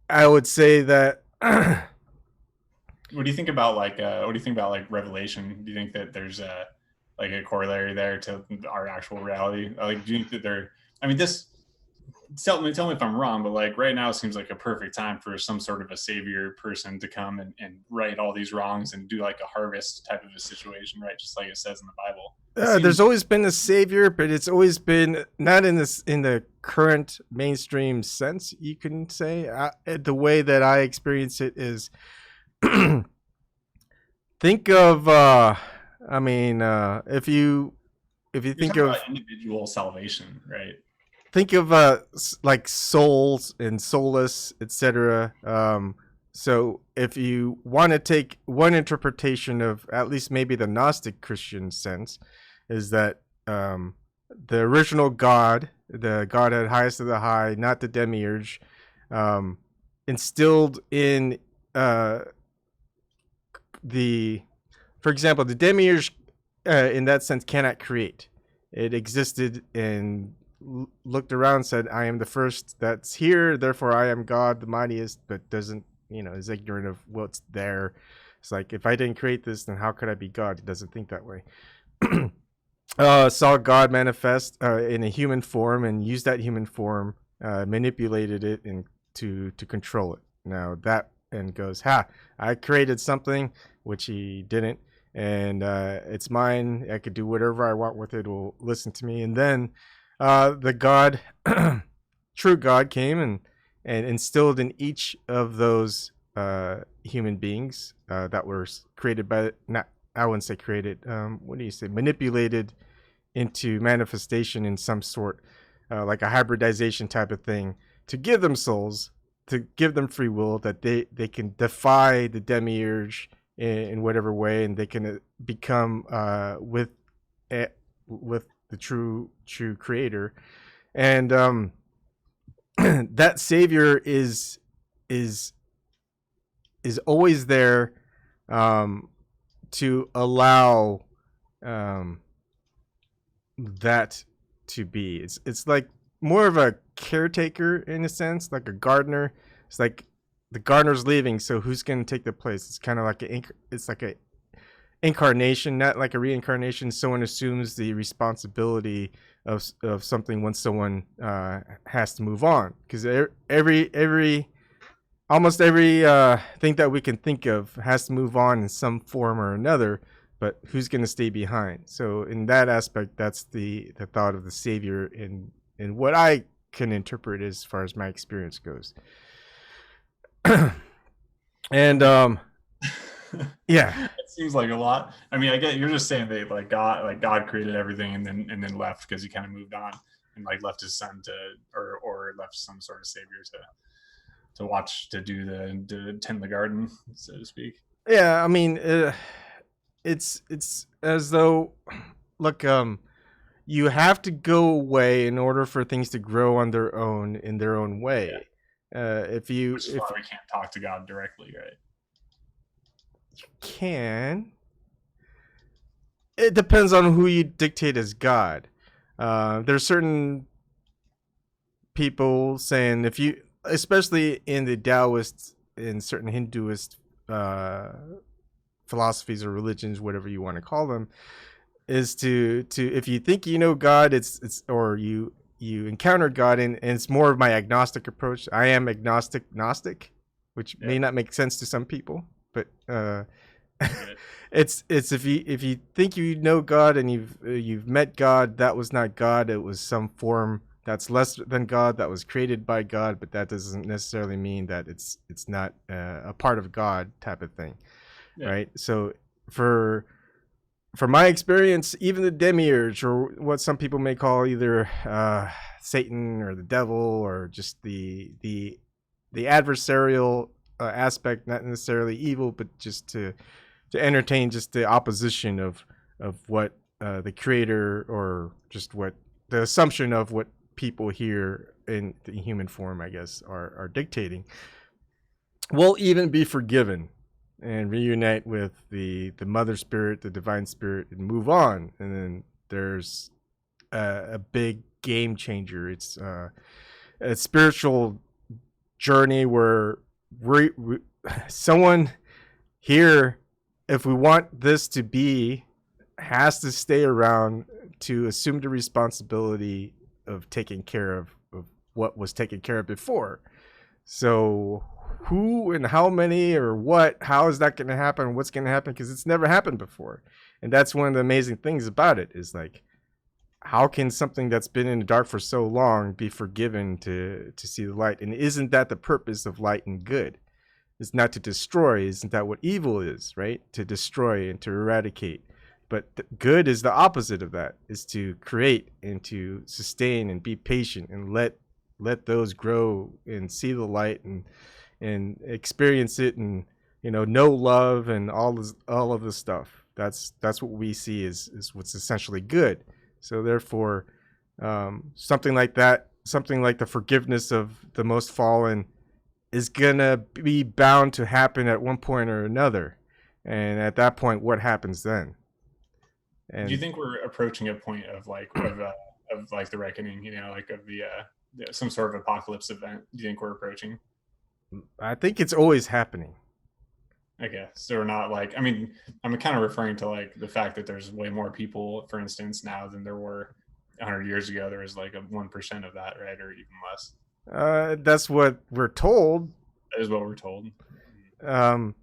I would say that. What do you think about like Revelation? Do you think that there's a corollary there to our actual reality? Like, do you think that there? I mean, this. Tell me if I'm wrong, but like right now it seems like a perfect time for some sort of a savior person to come and right all these wrongs and do like a harvest type of a situation, right? Just like it says in the Bible. There's always been a savior, but it's always been not in the current mainstream sense, you can say. The way that I experience it is, think of if you think of individual salvation, right? Think of like souls and soulless, etc. So if you want to take one interpretation of at least maybe the Gnostic Christian sense, is that the original God, the Godhead highest of the high, not the demiurge, instilled in for example, the demiurge in that sense cannot create. It existed and looked around, said, I am the first that's here, therefore I am God, the mightiest, but doesn't, is ignorant of what's there. It's like, if I didn't create this, then how could I be God? He doesn't think that way. Saw God manifest in a human form and used that human form, manipulated it to control it. Now that and goes, I created something, which he didn't, and it's mine. I could do whatever I want with it. It will listen to me. And then the God, true God, came and instilled in each of those human beings that were created by, not, I wouldn't say created, what do you say, manipulated into manifestation in some sort, like a hybridization type of thing, to give them souls, to give them free will, that they can defy the demiurge in whatever way, and they can become with the true creator, and that savior is always there, to allow that to be. It's like more of a caretaker in a sense, like a gardener. It's like the gardener's leaving, so who's going to take the place? It's kind of like it's like a incarnation, not like a reincarnation. Someone assumes the responsibility of something once someone has to move on, because almost every thing that we can think of has to move on in some form or another. But who's going to stay behind? So in that aspect, that's the thought of the savior in what I can interpret as far as my experience goes. And yeah, it seems like a lot. I mean, I get you're just saying that like God created everything and then left because he kind of moved on and like left his son to or left some sort of savior to watch to tend the garden, so to speak. Yeah, I mean, it's as though, look, you have to go away in order for things to grow on their own in their own way. Yeah. Which is why we can't talk to God directly, right? You can. It depends on who you dictate as God. There's certain people saying, if you, especially in the Taoist, in certain Hinduist philosophies or religions, whatever you want to call them, is to if you think you know God, it's or you encountered God, and it's more of my agnostic approach. I am agnostic Gnostic, which may not make sense to some people, but it's if you think you know God and you've met God, that was not God. It was some form that's less than God, that was created by God, but that doesn't necessarily mean that it's not a part of God type of thing, right? So for my experience, even the demiurge, or what some people may call either Satan or the devil, or just the adversarial aspect, not necessarily evil, but just to entertain just the opposition of what the creator, or just what the assumption of what people here in the human form, I guess, are dictating, will even be forgiven and reunite with the mother spirit, the divine spirit, and move on. And then there's a big game changer. It's a spiritual journey where someone here, if we want this to be, has to stay around to assume the responsibility of taking care of what was taken care of before. So who and how many or what, how is that going to happen? What's going to happen? Because it's never happened before. And that's one of the amazing things about it, is like, how can something that's been in the dark for so long be forgiven to see the light? And isn't that the purpose of light and good? It's not to destroy. Isn't that what evil is, right? To destroy and to eradicate. But good is the opposite of that, is to create and to sustain and be patient and let those grow and see the light and experience it, and know love and all of this stuff. That's what we see is what's essentially good. So therefore, something like that, something like the forgiveness of the most fallen, is gonna be bound to happen at one point or another. And at that point, what happens then? And do you think we're approaching a point of like of like the reckoning, like of the some sort of apocalypse event? Do you think we're approaching? I think it's always happening. Okay, so we're not like, I mean, I'm kind of referring to like the fact that there's way more people, for instance, now than there were 100 years ago. There was like a 1% of that, right, or even less. That's what we're told. That is what we're told. But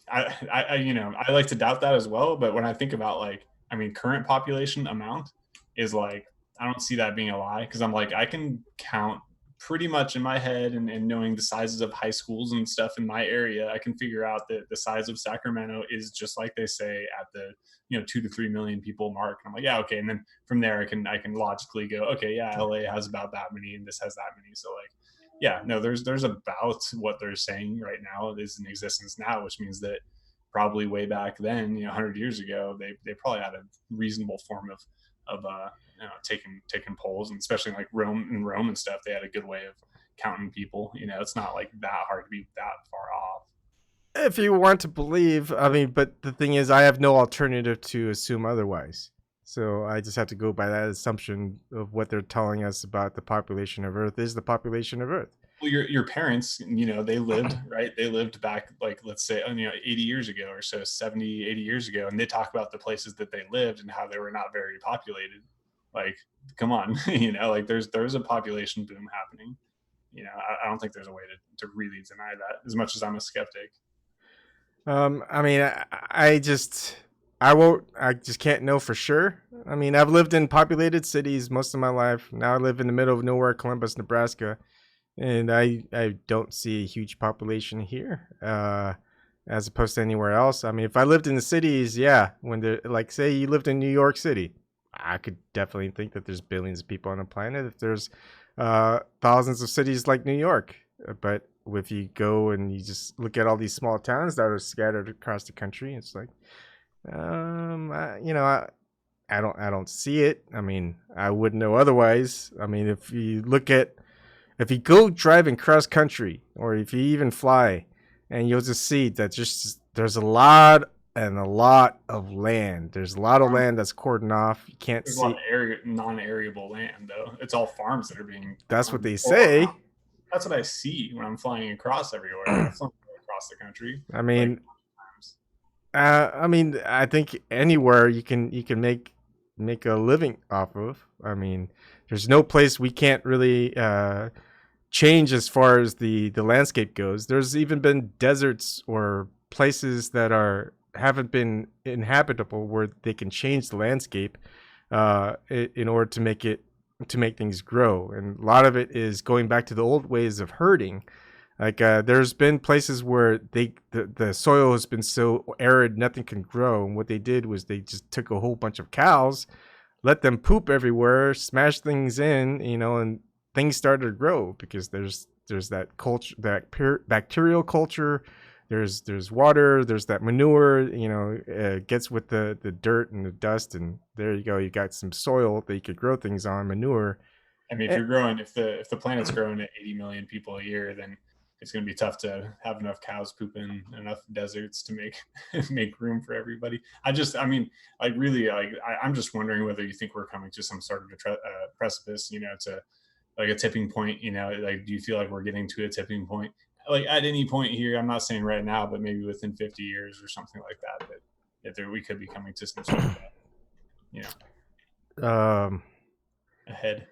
I mean, I like to doubt that as well. But when I think about like, I mean, current population amount is like, I don't see that being a lie, because I'm like, I can count pretty much in my head, and knowing the sizes of high schools and stuff in my area, I can figure out that the size of Sacramento is just like they say at the 2 to 3 million people mark. And I'm like, yeah, okay. And then from there, I can logically go, okay, yeah, LA has about that many, and this has that many. So like, yeah, no, there's about what they're saying right now is in existence now, which means that probably way back then, 100 years ago, they probably had a reasonable form of taking polls, and especially like Rome and stuff, they had a good way of counting people. It's not like that hard to be that far off. If you want to believe, I mean, but the thing is, I have no alternative to assume otherwise. So I just have to go by that assumption of what they're telling us about the population of Earth is the population of Earth. Well, your parents, they lived, right? They lived back, like, let's say, 80 years ago or so, 70, 80 years ago. And they talk about the places that they lived and how they were not very populated. Like, come on, like there's a population boom happening. I don't think there's a way to really deny that, as much as I'm a skeptic. I mean, I just can't know for sure. I mean, I've lived in populated cities most of my life. Now I live in the middle of nowhere, Columbus, Nebraska. And I don't see a huge population here, as opposed to anywhere else. I mean, if I lived in the cities, yeah, when they're like, say you lived in New York City, I could definitely think that there's billions of people on the planet. If there's thousands of cities like New York, but if you go and you just look at all these small towns that are scattered across the country, it's like, I don't see it. I mean, I wouldn't know otherwise. I mean, if you go driving cross country, or if you even fly, and you'll just see that there's a lot of land. There's a lot of land that's cordoned off. You can't There's see. a lot of non-arable land, though. It's all farms that are being. That's what they say. That's what I see when I'm flying across everywhere. I'm flying across the country. I mean, I think anywhere you can make a living off of. I mean, there's no place we can't really change as far as the landscape goes. There's even been deserts or places that haven't been inhabitable where they can change the landscape in order to make things grow. And a lot of it is going back to the old ways of herding. Like there's been places where the soil has been so arid nothing can grow, and what they did was they just took a whole bunch of cows, let them poop everywhere, smash things in, and things started to grow, because there's that culture, that bacterial culture. There's water, there's that manure, gets with the dirt and the dust, and there you go. You got some soil that you could grow things on, manure. I mean, if the planet's growing at 80 million people a year, then it's going to be tough to have enough cows pooping, enough deserts to make room for everybody. I'm just wondering whether you think we're coming to some sort of a precipice, to like a tipping point, like, do you feel like we're getting to a tipping point? Like at any point here, I'm not saying right now, but maybe within 50 years or something like that we could be coming to some sort of ahead.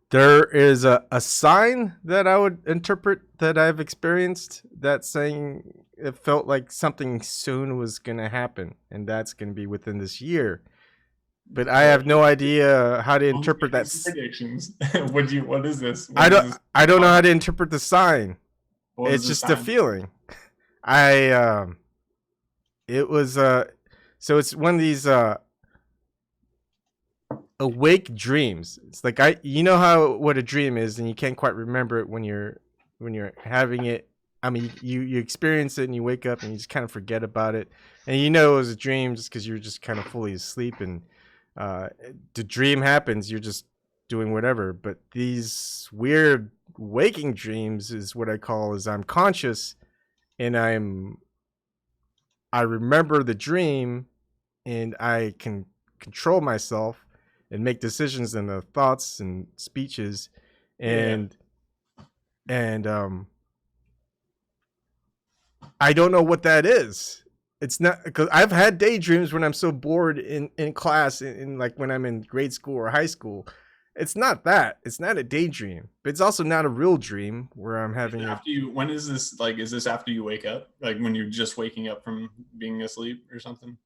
There is a sign that I would interpret that I've experienced that's saying it felt like something soon was going to happen, and that's going to be within this year. But I have no idea how to interpret that. Predictions. What is this? I don't know how to interpret the sign. It's just a feeling. It was so it's one of these awake dreams. It's like what a dream is, and you can't quite remember it when you're having it. I mean, you experience it and you wake up and you just kind of forget about it, and it was a dream just because you're just kind of fully asleep, and the dream happens, you're just doing whatever. But these weird waking dreams is what I call is I'm conscious, and I remember the dream, and I can control myself and make decisions in the thoughts and speeches, and I don't know what that is. It's not, because I've had daydreams when I'm so bored in class, in like when I'm in grade school or high school. It's not that. It's not a daydream, but it's also not a real dream where I'm having. When is this? Like, is this after you wake up? Like when you're just waking up from being asleep or something?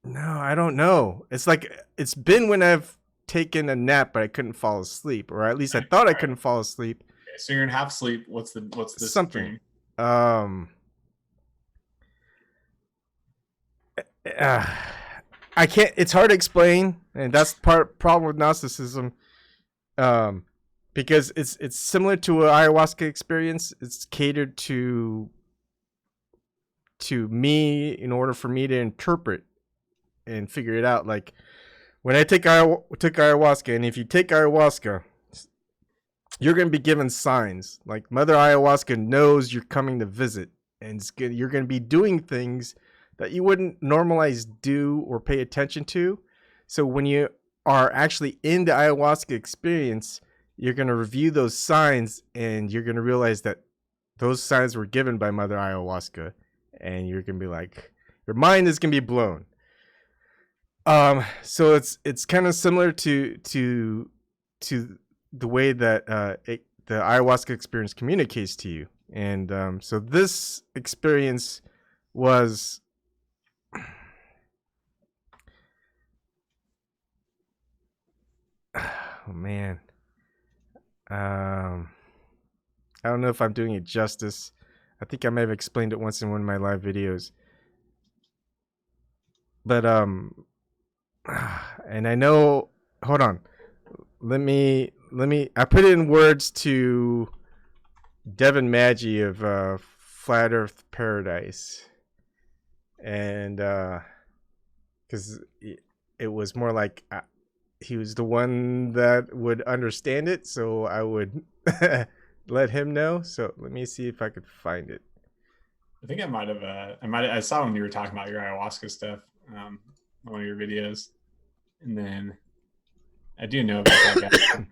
No, I don't know. It's like it's been when I've taken a nap, but I couldn't fall asleep, or at least I thought I couldn't fall asleep. Okay, so you're in half sleep. What's this something? Dream? I can't. It's hard to explain, and that's problem with Gnosticism, because it's similar to an ayahuasca experience. It's catered to to me in order for me to interpret and figure it out. Like when I took ayahuasca, and if you take ayahuasca, you're going to be given signs. Like Mother Ayahuasca knows you're coming to visit, and you're going to be doing things that you wouldn't normalize do or pay attention to. So when you are actually in the ayahuasca experience, you're going to review those signs, and you're going to realize that those signs were given by Mother Ayahuasca, and you're going to be like, your mind is going to be blown. So it's kind of similar to the way that the ayahuasca experience communicates to you. And so this experience was oh man, I don't know if I'm doing it justice. I think I may have explained it once in one of my live videos, but and I know, hold on, let me I put it in words to Devin Maggi of Flat Earth Paradise, and because it was more like he was the one that would understand it, so I would let him know. So let me see if I could find it. I think I saw when you were talking about your ayahuasca stuff, on one of your videos, and then I do know about that guy.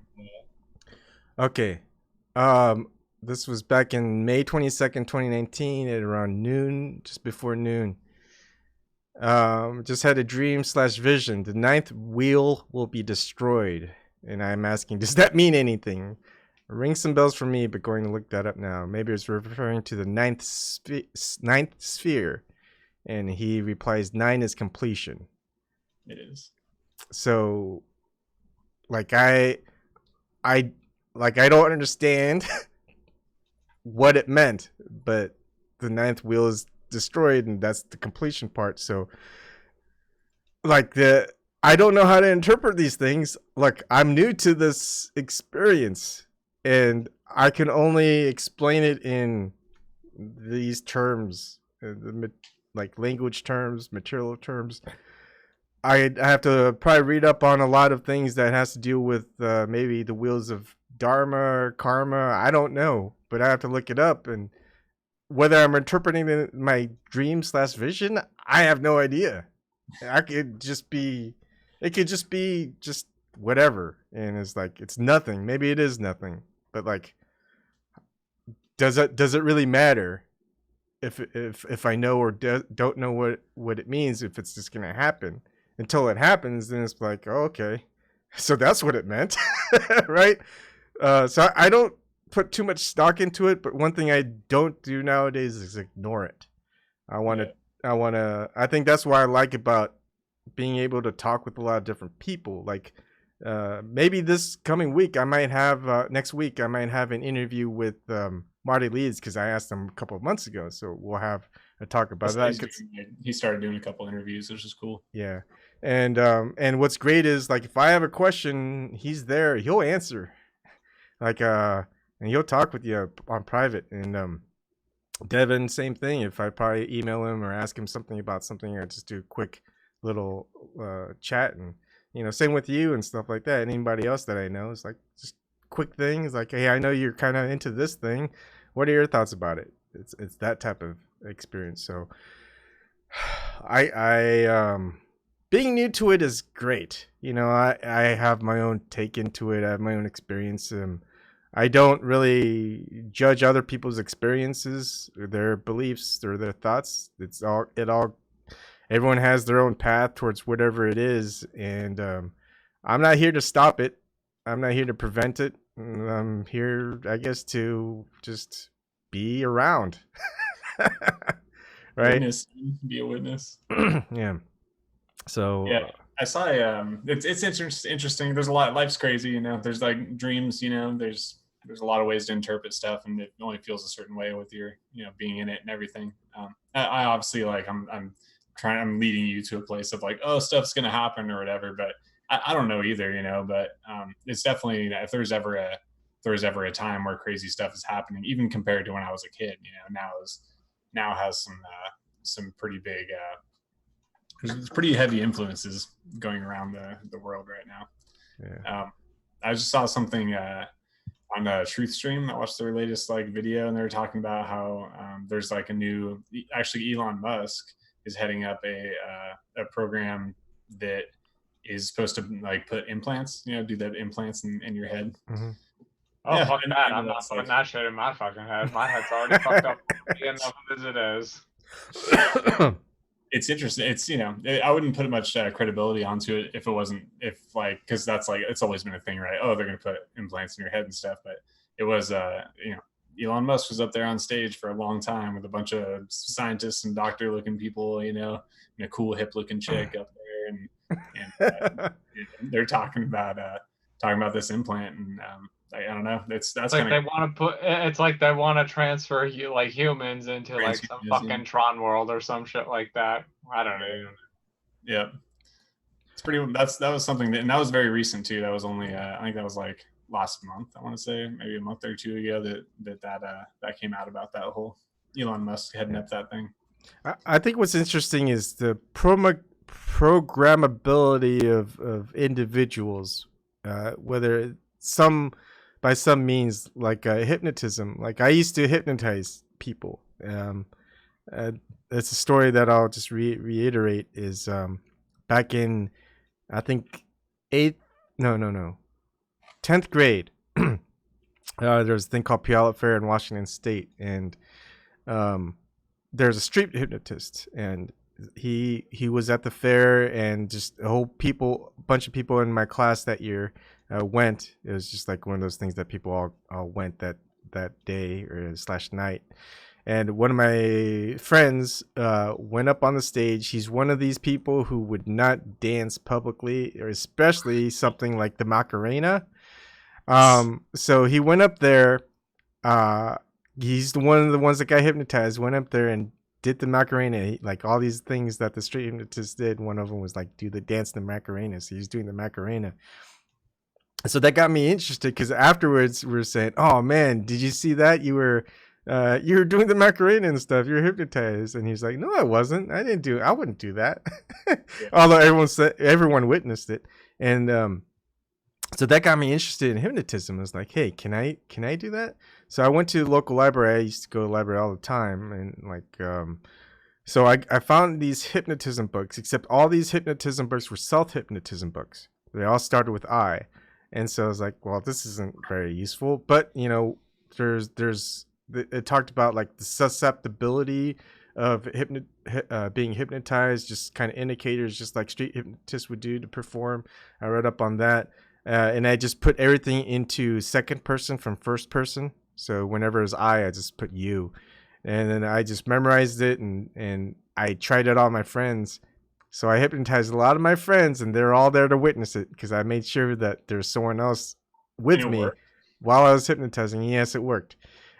Okay. This was back in May 22nd, 2019 at around noon, just before noon. Just had a dream/vision. The ninth wheel will be destroyed. And I'm asking, does that mean anything? Ring some bells for me, but going to look that up now. Maybe it's referring to the ninth sphere. And he replies, 9 is completion. It is. So, like I don't understand what it meant, but the ninth wheel is destroyed, and that's the completion part. So, like I don't know how to interpret these things. Like I'm new to this experience, and I can only explain it in these terms, like language terms, material terms. I have to probably read up on a lot of things that has to do with maybe the wheels of Dharma or karma. I don't know, but I have to look it up. And whether I'm interpreting my dream/vision, I have no idea. It could just be just whatever. And it's like, it's nothing. Maybe it is nothing, but like, does it really matter if I know or don't know what it means, if it's just going to happen? Until it happens, then it's like, oh, okay, so that's what it meant. Right? So I don't put too much stock into it, but one thing I don't do nowadays is ignore it. I think that's what I like about being able to talk with a lot of different people. Like maybe this coming week, next week, I might have an interview with Marty Leeds, because I asked him a couple of months ago. So we'll have a talk about that. He started doing a couple interviews, which is cool. Yeah. And what's great is, like, if I have a question, he's there, he'll answer. Like and he'll talk with you on private. And Devin, same thing. If I probably email him or ask him something about something, or just do a quick little chat, and same with you and stuff like that. Anybody else that I know, it's like just quick things like, hey, I know you're kind of into this thing, what are your thoughts about it? It's that type of experience. So I being new to it is great. I have my own take into it. I have my own experience. I don't really judge other people's experiences, or their beliefs, or their thoughts. Everyone has their own path towards whatever it is. And I'm not here to stop it. I'm not here to prevent it. I'm here, I guess, to just be around. Right? Be a witness. Yeah. So yeah, I saw it's interesting. There's a lot. Life's crazy, There's like dreams, There's a lot of ways to interpret stuff, and it only feels a certain way with your, being in it and everything. I obviously, like, I'm leading you to a place of like, oh, stuff's gonna happen or whatever, but I don't know either, But it's definitely, if there's ever a time where crazy stuff is happening, even compared to when I was a kid, now has some some pretty big, there's pretty heavy influences going around the world right now. Yeah. I just saw something on a Truth Stream. I watched their latest like video, and they were talking about how there's like a new, actually Elon Musk is heading up a program that is supposed to like put implants, do the implants in your head. Mm-hmm. Oh, Yeah, fuck and- that. and I'm not that's putting like- that shit in my fucking head. My head's already fucked up enough as it is. It's interesting. It's, I wouldn't put much credibility onto it if it wasn't, because that's like, it's always been a thing, right? Oh, they're going to put implants in your head and stuff. But it was, Elon Musk was up there on stage for a long time with a bunch of scientists and doctor looking people, and a cool hip looking chick up there. And they're talking about this implant. And I don't know. That's It's kind like of, they want to put. It's like they want to transfer like humans into like some Transhumanism. fucking Tron world or some shit like that. I don't know. yeah. It's pretty. That was something and that was very recent too. That was only I think that was like last month. I want to say maybe a month or two ago that came out about that whole Elon Musk heading up that thing. I think what's interesting is the programmability of individuals, whether by some means, like hypnotism. Like I used to hypnotize people. It's a story that I'll just reiterate. Is back in, I think 10th grade. There's a thing called Puyallup Fair in Washington State, and there's a street hypnotist, and he was at the fair, and just a bunch of people in my class that year went. It was just like one of those things that people all went that day or / night. And one of my friends went up on the stage. He's one of these people who would not dance publicly, or especially something like the Macarena. So he went up there. He's one of the ones that got hypnotized. Went up there and did the Macarena, like all these things that the street hypnotist did. One of them was like do the dance the Macarena. So he's doing the Macarena. So that got me interested, because afterwards we were saying, "Oh man, did you see that? You were doing the Macarena and stuff. You're hypnotized." And he's like, "No, I wasn't. I wouldn't do that." Although everyone witnessed it, and so that got me interested in hypnotism. I was like, "Hey, can I do that?" So I went to the local library. I used to go to the library all the time, and so I found these hypnotism books. Except all these hypnotism books were self-hypnotism books. They all started with I. And so I was like, well, this isn't very useful. But, it talked about like the susceptibility of being hypnotized, just kind of indicators, just like street hypnotists would do to perform. I read up on that. And I just put everything into second person from first person. So whenever it's I just put you. And then I just memorized it, and I tried it on my friends. So I hypnotized a lot of my friends, and they're all there to witness it, because I made sure that there's someone else with me while I was hypnotizing. Yes, it worked.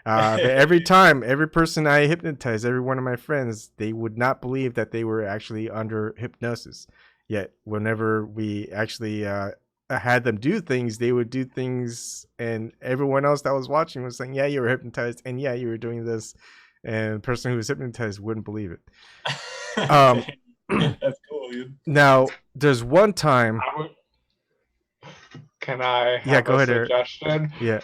But every time, every person I hypnotized, every one of my friends, they would not believe that they were actually under hypnosis. Yet whenever we actually had them do things, they would do things, and everyone else that was watching was saying, "Yeah, you were hypnotized, and yeah, you were doing this." And the person who was hypnotized wouldn't believe it. That's cool, dude. Now, there's one time. Can I have go a ahead, Eric. suggestion? Yeah.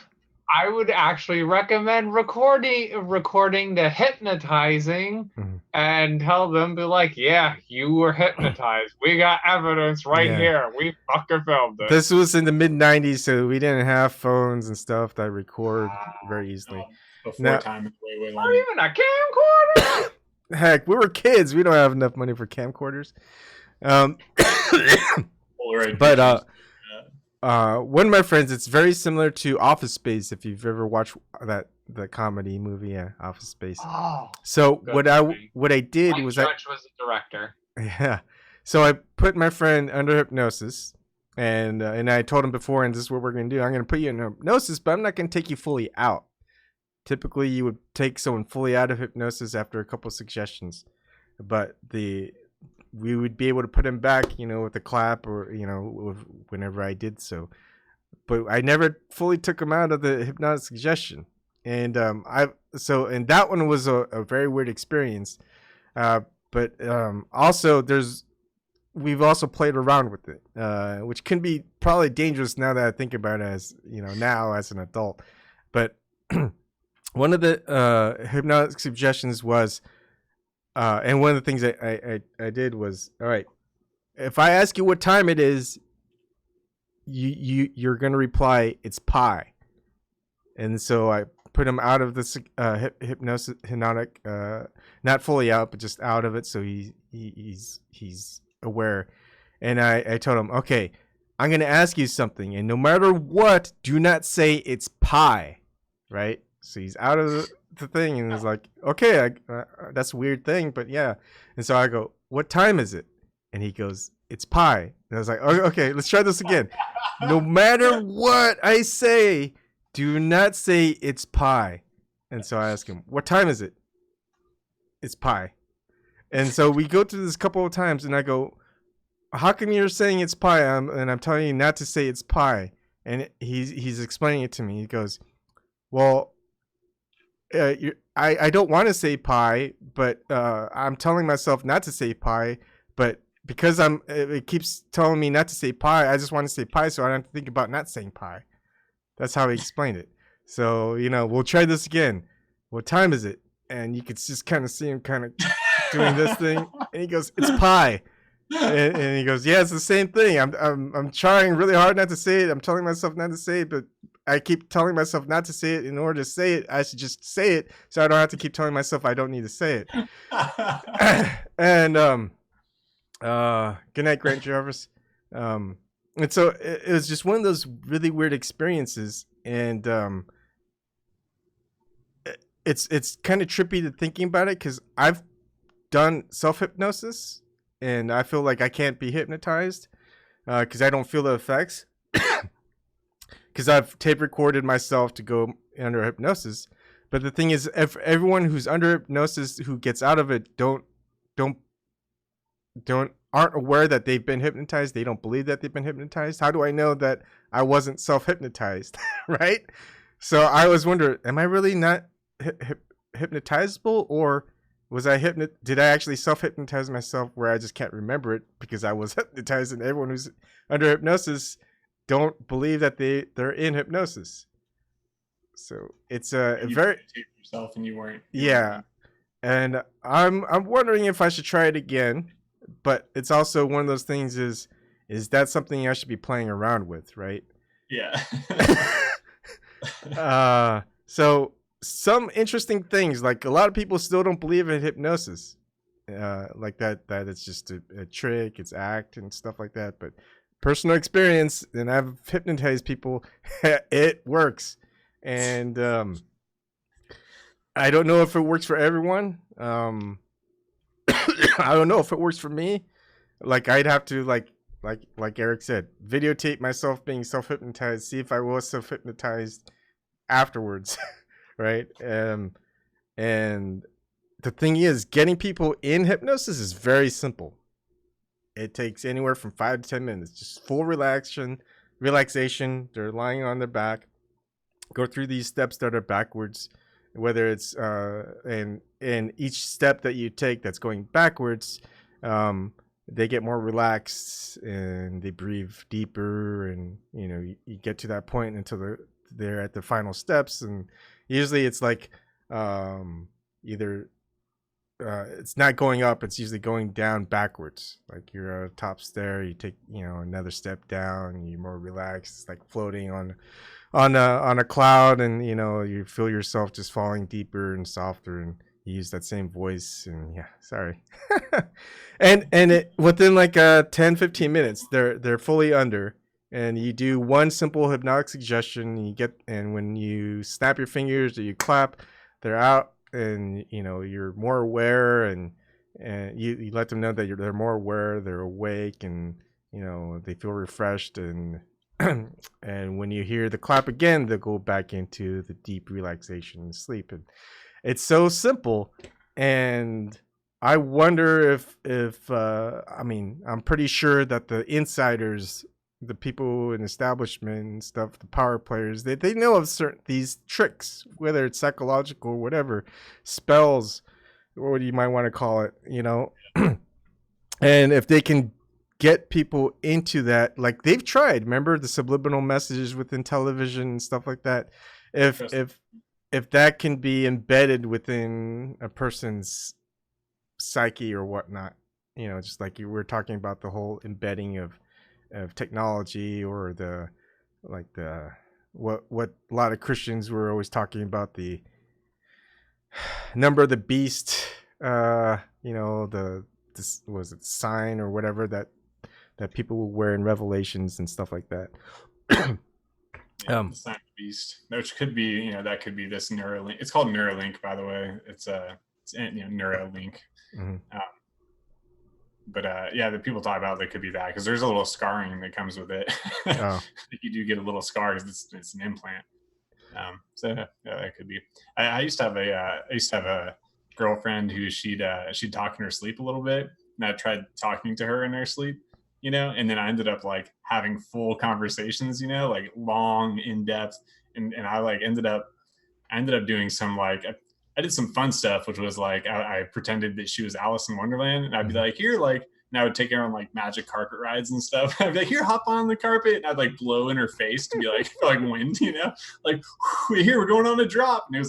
I would actually recommend recording the hypnotizing and tell them, be like, "Yeah, you were hypnotized. We got evidence right here. We fucking filmed it." This was in the mid '90s, so we didn't have phones and stuff that record very easily. Before time is way Or longer. even a camcorder. Heck, we were kids. We don't have enough money for camcorders. Polaroid But pictures. one of my friends, it's very similar to Office Space. If you've ever watched the comedy movie, Office Space. Oh, So good what I did Mike was Judge was the director. So I put my friend under hypnosis, and I told him before, and this is what we're gonna do. I'm gonna put you in hypnosis, but I'm not gonna take you fully out. Typically, you would take someone fully out of hypnosis after a couple suggestions, but we would be able to put him back, with a clap or whenever I did so. But I never fully took him out of the hypnotic suggestion, and that one was a very weird experience. But also we've also played around with it, which can be probably dangerous now that I think about it as, now as an adult. But one of the hypnotic suggestions was, and one of the things I did was, all right, if I ask you what time it is, you're gonna reply it's pi. And so I put him out of the hypnotic, not fully out, but just out of it, so he's aware. And I told him, okay, I'm gonna ask you something, and no matter what, do not say it's pi, right? So he's out of the thing, and he's like, okay, that's a weird thing, but yeah. And so I go, what time is it? And he goes, it's pi. And I was like, okay, let's try this again. No matter what I say, do not say it's pi. And so I ask him, what time is it? It's pi. And so we go through this a couple of times, and I go, how come you're saying it's pi? And I'm telling you not to say it's pi. And he's explaining it to me. He goes, well, I don't want to say pi, but I'm telling myself not to say pi, but because it keeps telling me not to say pi, I just want to say pi, so I don't have to think about not saying pi. That's how he explained it. So, we'll try this again. What time is it? And you could just kind of see him kind of doing this thing, and he goes, it's pi. And he goes, yeah, it's the same thing. I'm trying really hard not to say it. I'm telling myself not to say it, but I keep telling myself not to say it. In order to say it, I should just say it, so I don't have to keep telling myself I don't need to say it. And good night, Grant Jarvis. And so it was just one of those really weird experiences, and it's kind of trippy to thinking about it, because I've done self-hypnosis, and I feel like I can't be hypnotized because I don't feel the effects, because I've tape recorded myself to go under hypnosis. But the thing is, if everyone who's under hypnosis who gets out of it aren't aware that they've been hypnotized, they don't believe that they've been hypnotized, how do I know that I wasn't self-hypnotized? Right? So I was wondering, am I really not hypnotizable, or was I did I actually self-hypnotize myself where I just can't remember it because I was hypnotized, and everyone who's under hypnosis don't believe that they're in hypnosis? So it's a very yourself, and you weren't. Yeah. And I'm wondering if I should try it again, but it's also one of those things, is that something I should be playing around with, right? Yeah. So some interesting things, like a lot of people still don't believe in hypnosis, like that it's just a trick, it's act and stuff like that. But personal experience, and I've hypnotized people, it works. And I don't know if it works for everyone. I don't know if it works for me. Like, I'd have to like Eric said, videotape myself being self-hypnotized, see if I was self-hypnotized afterwards. Right? And the thing is, getting people in hypnosis is very simple. It takes anywhere from 5 to 10 minutes, just full relaxation. They're lying on their back, go through these steps that are backwards, whether it's and each step that you take that's going backwards, they get more relaxed and they breathe deeper, and you get to that point until they're at the final steps. And usually it's like either it's not going up, it's usually going down backwards. Like, you're at a top stair, you take another step down, you're more relaxed. It's like floating on a cloud, and you feel yourself just falling deeper and softer, and you use that same voice. And yeah, sorry. and it, within like 10-15 minutes, they're fully under, and you do one simple hypnotic suggestion, and when you snap your fingers or you clap, they're out. And you're more aware, and you let them know that they're more aware, they're awake, and they feel refreshed. And and when you hear the clap again, they'll go back into the deep relaxation and sleep. And it's so simple. And I wonder if I'm pretty sure that the insiders, the people in establishment and stuff, the power players, they know of these tricks, whether it's psychological or whatever, spells, what you might want to call it, you know. And if they can get people into that, like they've tried, remember the subliminal messages within television and stuff like that. If Yes. if that can be embedded within a person's psyche or whatnot, you know, just like you were talking about the whole embedding of technology, or the like the what a lot of Christians were always talking about, the number of the beast, you know, this was it sign or whatever that people will wear in Revelations and stuff like that. The sign of the beast, which could be, you know, that could be this Neuralink. It's called Neuralink, by the way. It's you know, Neuralink. Mhm. But yeah, the people talk about that could be that, because there's a little scarring that comes with it. Oh. You do get a little scar because it's an implant. So yeah, that could be. I used to have a girlfriend who she'd talk in her sleep a little bit, and I tried talking to her in her sleep, you know, and then I ended up like having full conversations, you know, like long, in depth, and I like ended up doing some like I did some fun stuff, which was like I pretended that she was Alice in Wonderland, and I'd be like, here, like, and I would take her on like magic carpet rides and stuff. I'd be like, here, hop on the carpet, and I'd like blow in her face to be like like wind, you know, like here, we're going on a drop, and it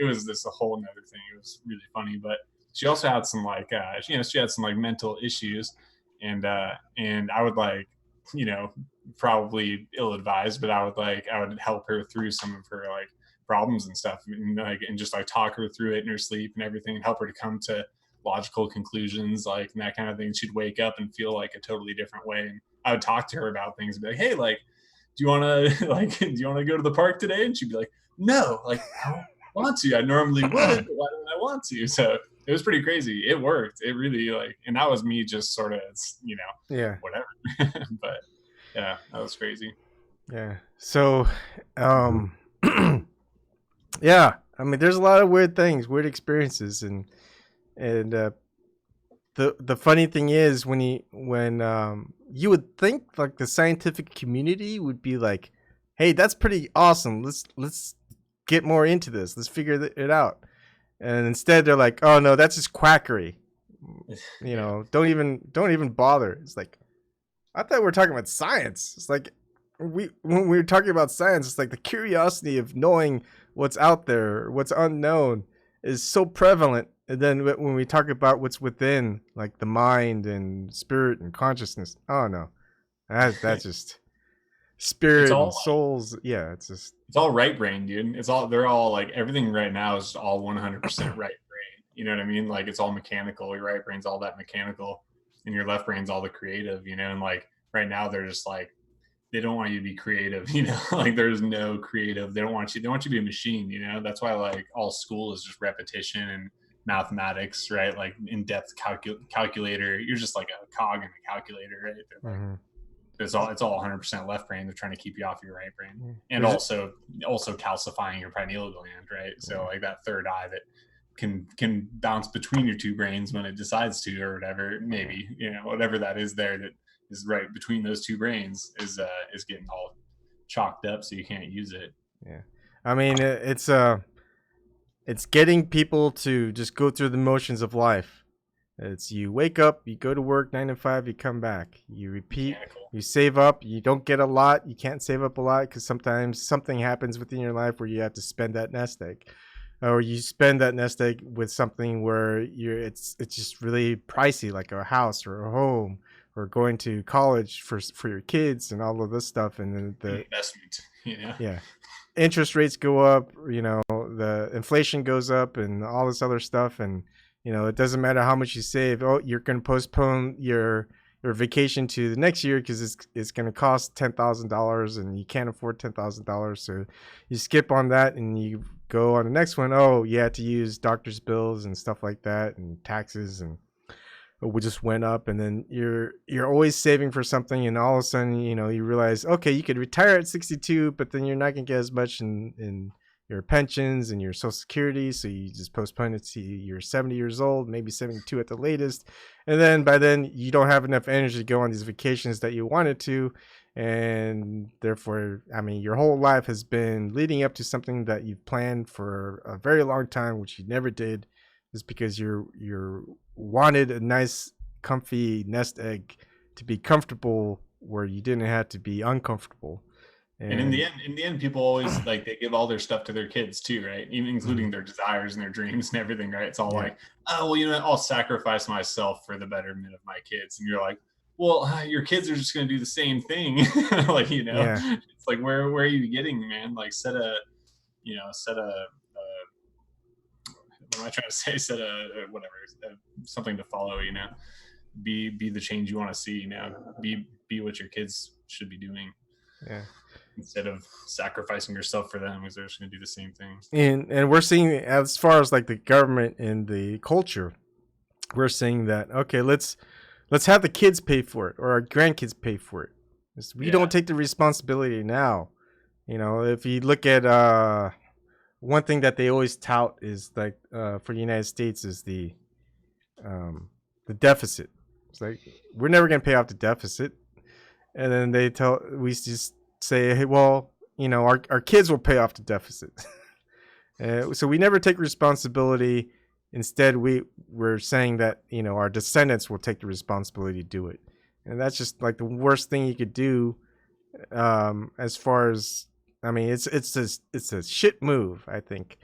was this a whole another thing. It was really funny, but she also had some like you know, she had some like mental issues, and I would like, you know, probably ill advised, but I would help her through some of her like problems and stuff, and just like talk her through it in her sleep and everything, and help her to come to logical conclusions, like, and that kind of thing. She'd wake up and feel like a totally different way, and I would talk to her about things and be like, hey, like, do you want to like do you want to go to the park today? And she'd be like, no, like, I don't want to. I normally would, but why don't I want to? So it was pretty crazy. It worked. It really, like, and that was me just sort of, you know, Yeah. whatever. But yeah, that was crazy. Yeah. So, yeah, I mean, there's a lot of weird things, weird experiences, and the funny thing is when you would think like the scientific community would be like, hey, that's pretty awesome. Let's get more into this. Let's figure it out. And instead they're like, oh no, that's just quackery. You know, don't even bother. It's like, I thought we were talking about science. It's like when we were talking about science, it's like the curiosity of knowing what's out there, what's unknown, is so prevalent. And then when we talk about what's within, like the mind and spirit and consciousness, oh no, that's just spirit all and souls. Yeah, it's all right brain, dude. They're all like, everything right now is all 100% right brain. You know what I mean? Like, it's all mechanical. Your right brain's all that mechanical, and your left brain's all the creative, you know? And like right now they're just like, they don't want you to be creative, you know, like there's no creative. They want you to be a machine, you know? That's why like all school is just repetition and mathematics, right? Like in-depth calculator. You're just like a cog in a calculator, right? Like, it's all 100% left brain. They're trying to keep you off your right brain, and also calcifying your pineal gland, right? So like that third eye that can bounce between your two brains when it decides to, or whatever, maybe, you know, whatever that is there that is right between those two brains is getting all chalked up, so you can't use it. Yeah, I mean, it's getting people to just go through the motions of life. It's you wake up, you go to work 9 to 5, you come back, you repeat, you save up. You don't get a lot. You can't save up a lot because sometimes something happens within your life where you have to spend that nest egg, or you spend that nest egg with something where it's just really pricey, like a house or a home, or going to college for your kids and all of this stuff. And then the investment, you know? Yeah, interest rates go up, you know, the inflation goes up and all this other stuff. And, you know, it doesn't matter how much you save. Oh, you're going to postpone your vacation to the next year because it's going to cost $10,000 and you can't afford $10,000. So you skip on that and you go on the next one. Oh, you had to use doctor's bills and stuff like that, and taxes, and we just went up. And then you're always saving for something, and all of a sudden, you know, you realize, okay, you could retire at 62, but then you're not gonna get as much in your pensions and your social security, so you just postpone it to you're 70 years old, maybe 72 at the latest. And then by then you don't have enough energy to go on these vacations that you wanted to, and therefore, I mean, your whole life has been leading up to something that you've planned for a very long time, which you never did. is because you're wanted a nice, comfy nest egg to be comfortable where you didn't have to be uncomfortable. And in the end, people always like they give all their stuff to their kids too, right? Even including their desires and their dreams and everything, right? It's all like, oh, well, you know, I'll sacrifice myself for the betterment of my kids, and you're like, well, your kids are just going to do the same thing, like, you know, it's like where are you getting, man? Like set a what am I trying to say? Set a whatever, something to follow, you know. Be the change you want to see, you know. Be what your kids should be doing. Yeah. Instead of sacrificing yourself for them, because they're just going to do the same thing. And we're seeing, as far as like the government and the culture, we're saying that, okay, let's have the kids pay for it, or our grandkids pay for it. We don't take the responsibility now. You know, if you look at one thing that they always tout is like for the United States is the deficit. It's like, we're never going to pay off the deficit. And then we just say, hey, well, you know, our kids will pay off the deficit. So we never take responsibility. Instead, we're saying that, you know, our descendants will take the responsibility to do it. And that's just like the worst thing you could do. As far as, I mean, it's a shit move, I think.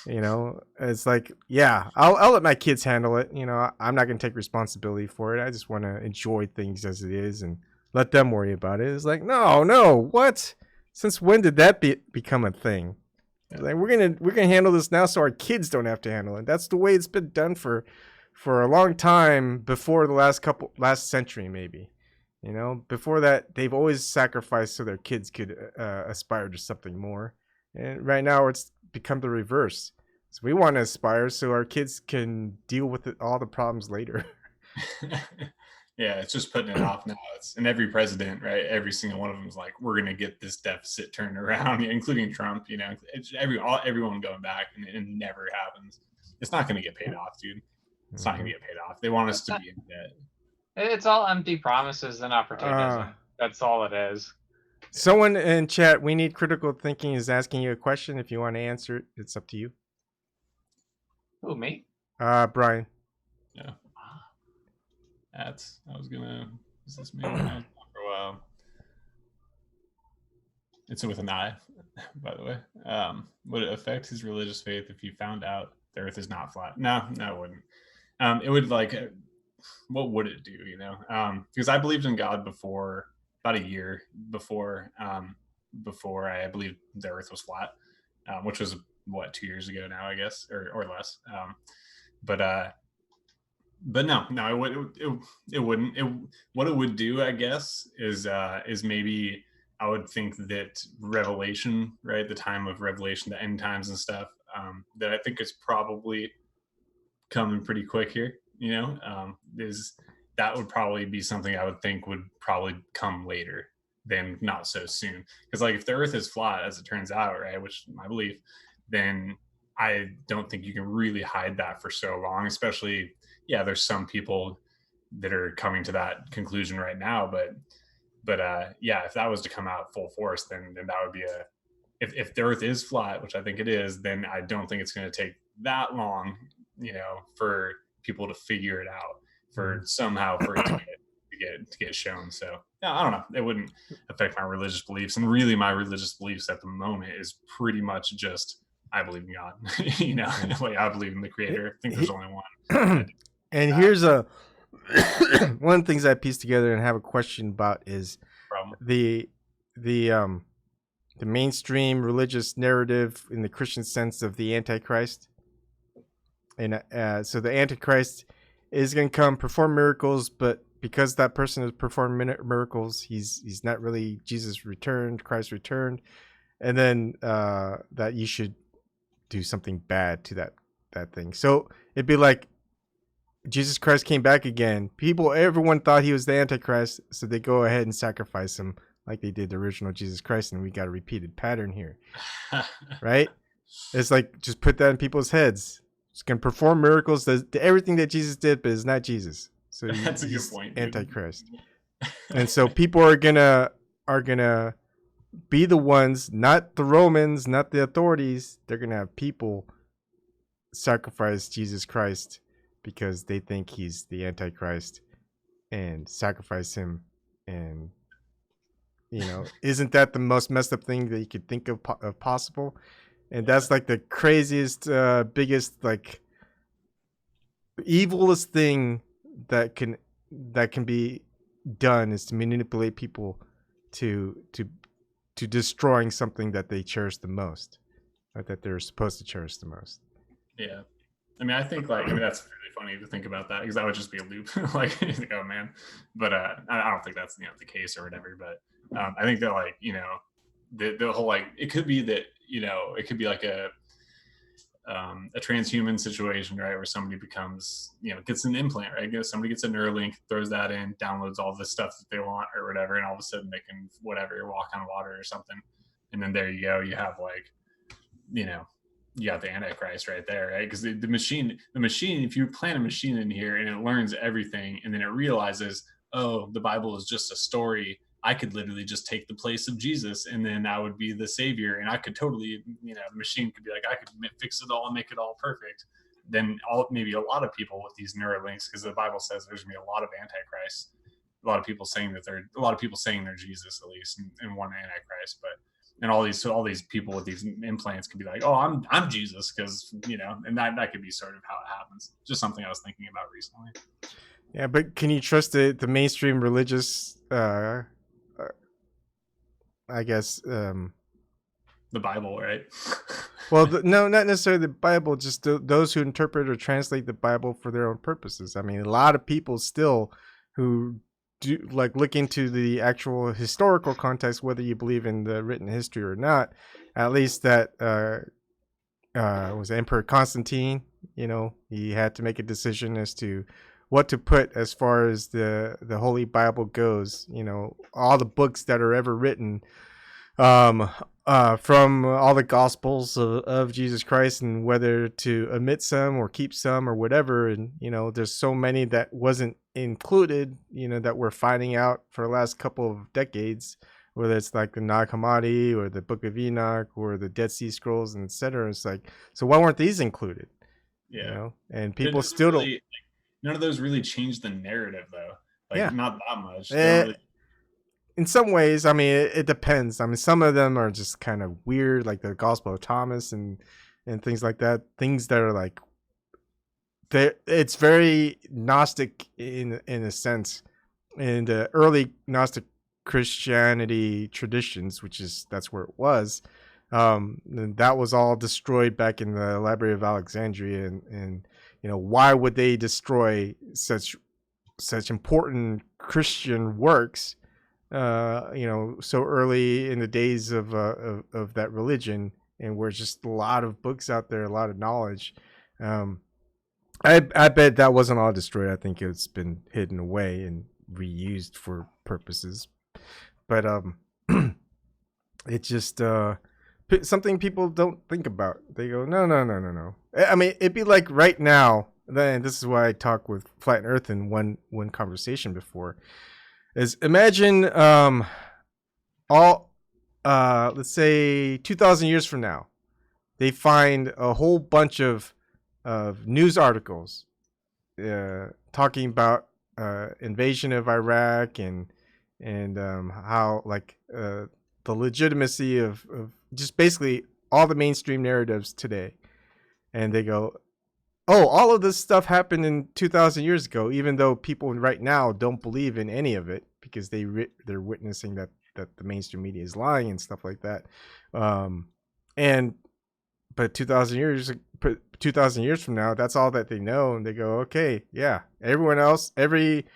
You know, it's like, yeah, I'll let my kids handle it. You know, I'm not going to take responsibility for it. I just want to enjoy things as it is and let them worry about it. It's like, no, what? Since when did that become a thing? Like, we're gonna handle this now, so our kids don't have to handle it. That's the way it's been done for a long time before the last century, maybe. You know, before that, they've always sacrificed so their kids could aspire to something more. And right now, it's become the reverse. So we want to aspire so our kids can deal with all the problems later. Yeah, it's just putting it off now. And every president, right? Every single one of them is like, we're going to get this deficit turned around, including Trump. You know, it's everyone going back, and it never happens. It's not going to get paid off, dude. It's not going to get paid off. They want us to be in debt. It's all empty promises and opportunism. That's all it is. Someone in chat, we need critical thinking, is asking you a question. If you want to answer it, it's up to you. Who, me? Brian. Yeah. Is this me? For a while. It's with an I, by the way. Would it affect his religious faith if you found out the earth is not flat? No, it wouldn't. It would, like, what would it do, you know? Because I believed in God before, about a year before I believed the earth was flat, which was, 2 years ago now, I guess, or less. But no, it wouldn't. What it would do, I guess, is maybe I would think that Revelation, right, the time of Revelation, the end times and stuff, that I think is probably coming pretty quick here. You know, that would probably be something I would think would probably come later than not so soon. Because, like, if the Earth is flat, as it turns out, right, which is my belief, then I don't think you can really hide that for so long, especially. Yeah, there's some people that are coming to that conclusion right now, but yeah, if that was to come out full force, then that would be if the Earth is flat, which I think it is, then I don't think it's going to take that long, you know, for people to figure it out, for it to get shown. So yeah, I don't know. It wouldn't affect my religious beliefs, and really, my religious beliefs at the moment is pretty much just I believe in God. You know, like I believe in the Creator. I think there's only one. And here's one of the things I pieced together and have a question about is the mainstream religious narrative in the Christian sense of the Antichrist. And so the Antichrist is going to come, perform miracles, but because that person has performed miracles, he's not really Jesus returned, Christ returned, and then that you should do something bad to that thing. So it'd be like Jesus Christ came back again. Everyone thought he was the Antichrist, so they go ahead and sacrifice him like they did the original Jesus Christ, and we got a repeated pattern here. Right? It's like, just put that in people's heads. It's going to perform miracles, does everything that Jesus did, but it's not Jesus. So that's a good point, Antichrist. And so people are gonna be the ones, not the Romans, not the authorities. They're gonna have people sacrifice Jesus Christ because they think he's the Antichrist and sacrifice him. And, isn't that the most messed up thing that you could think of, of possible? And that's like the craziest, biggest, like, evilest thing that can be done is to manipulate people to destroying something that they cherish the most, or that they're supposed to cherish the most. Yeah. I mean, I think that's really funny to think about that, because that would just be a loop. Like, oh man. But I don't think that's the case or whatever. But I think that, like, the whole, like, it could be that, it could be like a transhuman situation, right, where somebody becomes, gets an implant, right? Somebody gets a Neuralink, throws that in, downloads all the stuff that they want or whatever, and all of a sudden they can walk on water or something, and then there you go, you have, like, you got the Antichrist right there, right? Because the machine, if you plant a machine in here and it learns everything, and then it realizes, oh, the Bible is just a story, I could literally just take the place of Jesus, and then I would be the savior, and I could totally, the machine could be like, I could fix it all and make it all perfect. Then maybe a lot of people with these Neuralinks, because the Bible says there's gonna be a lot of Antichrists, a lot of people saying they're Jesus, at least, and one Antichrist, but. And all these people with these implants could be like, oh, I'm Jesus, because and that could be sort of how it happens. Just something I was thinking about recently. Yeah, but can you trust the mainstream religious? I guess the Bible, right? Well, no, not necessarily the Bible. Just those who interpret or translate the Bible for their own purposes. I mean, a lot of people still who do like look into the actual historical context, whether you believe in the written history or not. At least that was Emperor Constantine. He had to make a decision as to what to put as far as the Holy Bible goes. All the books that are ever written, from all the Gospels of Jesus Christ, and whether to omit some or keep some or whatever. And there's so many that wasn't included, that we're finding out for the last couple of decades, whether it's like the Nag Hammadi or the Book of Enoch or the Dead Sea Scrolls and etc. It's like, so why weren't these included? Yeah. And people still really, don't. Like, none of those really changed the narrative, though. Like, Yeah. not that much. In some ways, I mean, it depends. I mean, some of them are just kind of weird, like the Gospel of Thomas and things like that. Things that are like, it's very Gnostic in a sense. In the early Gnostic Christianity traditions, that's where it was. And that was all destroyed back in the Library of Alexandria, and why would they destroy such important Christian works? So early in the days of that religion, and where just a lot of books out there, a lot of knowledge. I bet that wasn't all destroyed. I think it's been hidden away and reused for purposes. But it's just something people don't think about. They go, no. I mean, it'd be like right now. Then this is why I talked with Flat Earth in one conversation before. Is imagine let's say 2,000 years from now, they find a whole bunch of news articles talking about invasion of Iraq and how, like, the legitimacy of just basically all the mainstream narratives today. And they go, oh, all of this stuff happened in 2,000 years ago, even though people right now don't believe in any of it because they're witnessing that the mainstream media is lying and stuff like that. But 2,000 years from now, that's all that they know, and they go, okay, yeah. Everyone else, every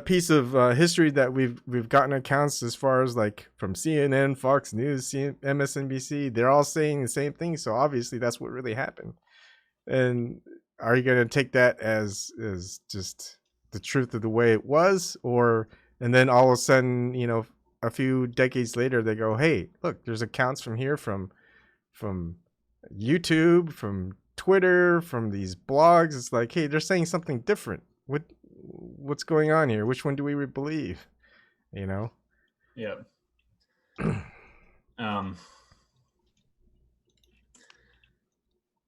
piece of history that we've gotten accounts as far as, like, from CNN, Fox News, MSNBC, they're all saying the same thing. So obviously that's what really happened. And are you going to take that as just the truth of the way it was? And then all of a sudden, a few decades later, they go, hey, look, there's accounts from here, from YouTube, from Twitter, from these blogs. It's like, hey, they're saying something different. What's going on here? Which one do we believe? Yeah.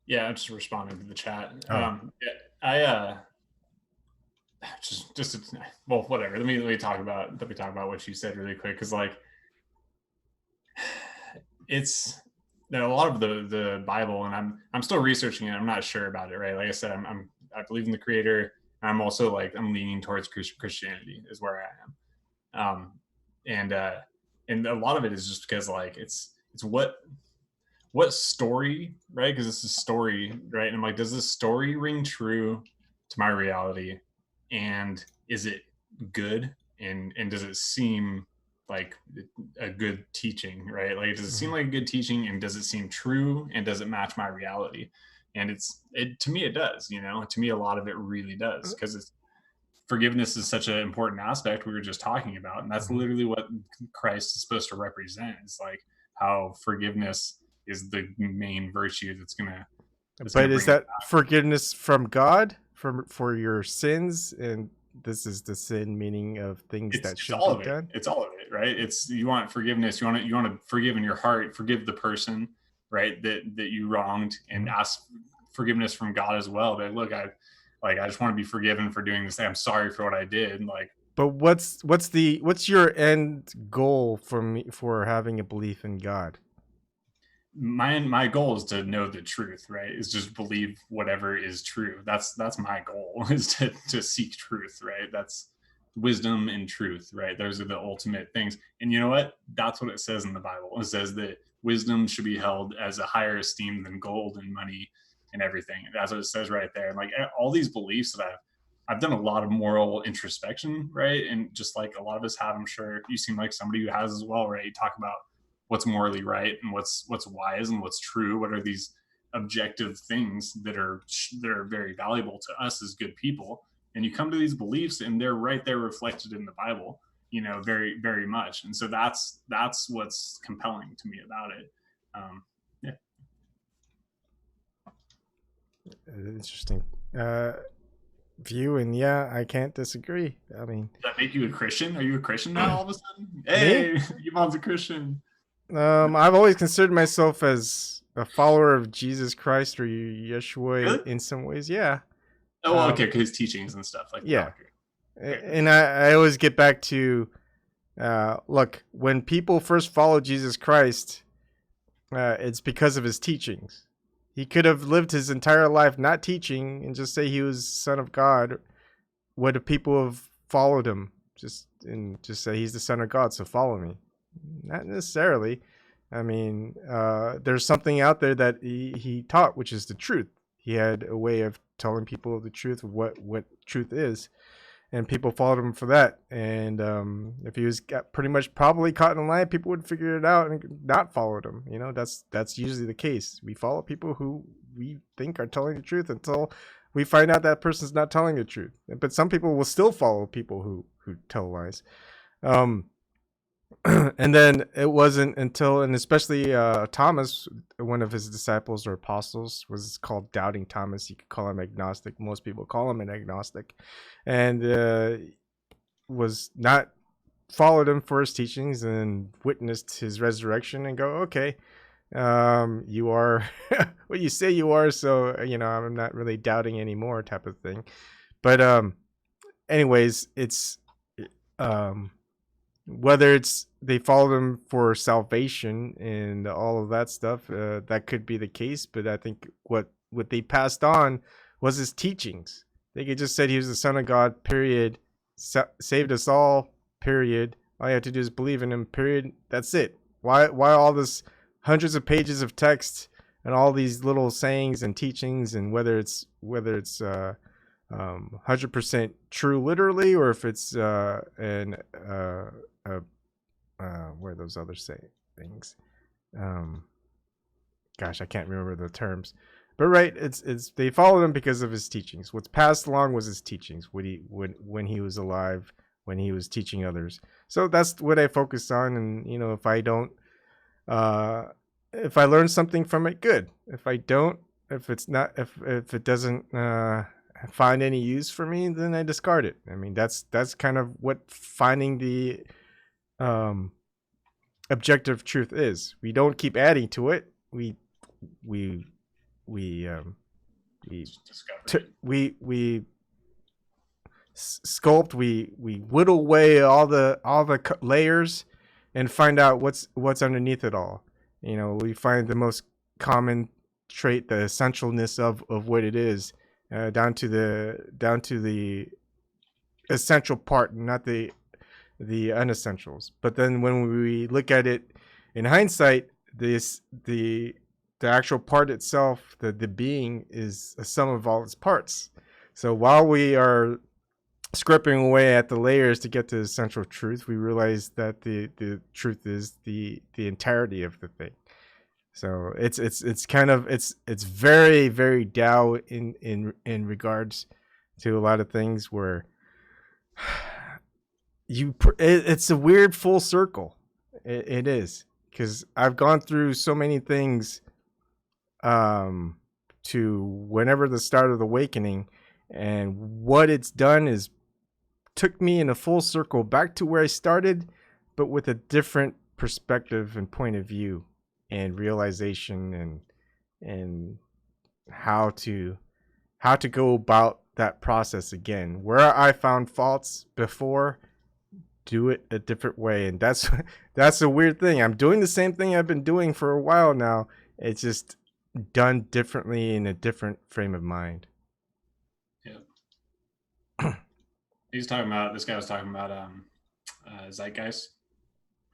Yeah, I'm just responding to the chat. Oh. Yeah, I just well, whatever. Let me talk about what you said really quick, because like it's a lot of the Bible, and I'm still researching it. I'm not sure about it, right? Like I said, I believe in the Creator. And I'm also like I'm leaning towards Christianity is where I am, and and a lot of it is just because like it's what story, right? Because it's a story, right? And I'm like, does this story ring true to my reality? And is it good? And does it seem like a good teaching, right? Like, does it seem like a good teaching? And does it seem true? And does it match my reality? And it to me, it does. To me, a lot of it really does, because it's forgiveness is such an important aspect we were just talking about, and that's literally what Christ is supposed to represent. It's like how forgiveness is the main virtue that's gonna But is bring it that back. forgiveness from God for your sins? And this is the sin, meaning of things that It's should all be of it. done. It's all of it, right? It's you want forgiveness. You want to forgive in your heart, forgive the person, right, that you wronged, and ask forgiveness from God as well. That look, I just want to be forgiven for doing this. I'm sorry for what I did. Like, But what's your end goal for having a belief in God? my goal is to know the truth, right? Is just believe whatever is true. That's my goal, is to seek truth, right? That's wisdom and truth, right? Those are the ultimate things. And you know what? That's what it says in the Bible. It says that wisdom should be held as a higher esteem than gold and money and everything. That's what it says right there. And like all these beliefs that I've done a lot of moral introspection, right? And just like a lot of us have, I'm sure you seem like somebody who has as well, right? You talk about what's morally right and what's wise and what's true. What are these objective things that are very valuable to us as good people? And you come to these beliefs, and they're right there reflected in the Bible, very very much. And so that's what's compelling to me about it. Yeah. Interesting view, and yeah, I can't disagree. I mean, Does that make you a Christian? Are you a Christian now all of a sudden? Me? Hey, Yvonne's a Christian. I've always considered myself as a follower of Jesus Christ or Yeshua Really? in some ways. Yeah. Oh, well, okay, his teachings and stuff like Yeah. that. Okay. And I always get back to look, when people first follow Jesus Christ, it's because of his teachings. He could have lived his entire life not teaching and just say he was son of God. Would have people have followed him just say he's the son of God, so follow me? Not necessarily. I mean, there's something out there that he taught, which is the truth. He had a way of telling people the truth of what truth is, and people followed him for that. And if he was pretty much probably caught in a lie, people would figure it out and not followed him. That's usually the case. We follow people who we think are telling the truth until we find out that person's not telling the truth. But some people will still follow people who tell lies. And then it wasn't until, and especially Thomas, one of his disciples or apostles, was called Doubting Thomas. You could call him agnostic. Most people call him an agnostic, and was not followed him for his teachings and witnessed his resurrection and go, okay, you are what you say you are, so I'm not really doubting anymore, type of thing. But anyways, it's whether it's they followed him for salvation and all of that stuff, that could be the case. But I think what they passed on was his teachings. They could just said he was the son of God, period. Saved us all, period. All you have to do is believe in him, period. That's it. Why all this hundreds of pages of text and all these little sayings and teachings, and whether it's 100% true literally, or if it's what are those other things? Gosh, I can't remember the terms. But right, it's they followed him because of his teachings. What's passed along was his teachings when he was alive, when he was teaching others. So that's what I focus on. And if I don't, if I learn something from it, good. If I don't, if it doesn't find any use for me, then I discard it. I mean, that's kind of what finding the objective truth is. We don't keep adding to it. We we we Discovery. we sculpt, we whittle away all the layers and find out what's underneath it all. You know, we find the most common trait, the essentialness of what it is, down to the essential part, not the unessentials. But then when we look at it in hindsight, the actual part itself, the being, is a sum of all its parts. So while we are scraping away at the layers to get to the central truth, we realize that the truth is the entirety of the thing. So it's kind of it's very, very Tao in regards to a lot of things, where it's a weird full circle. It is, because I've gone through so many things to whenever the start of the awakening, and what it's done is took me in a full circle back to where I started, but with a different perspective and point of view and realization, and how to go about that process again. Where I found faults before, do it a different way. And that's a weird thing. I'm doing the same thing I've been doing for a while now. It's just done differently in a different frame of mind. Yeah. This guy was talking about Zeitgeist.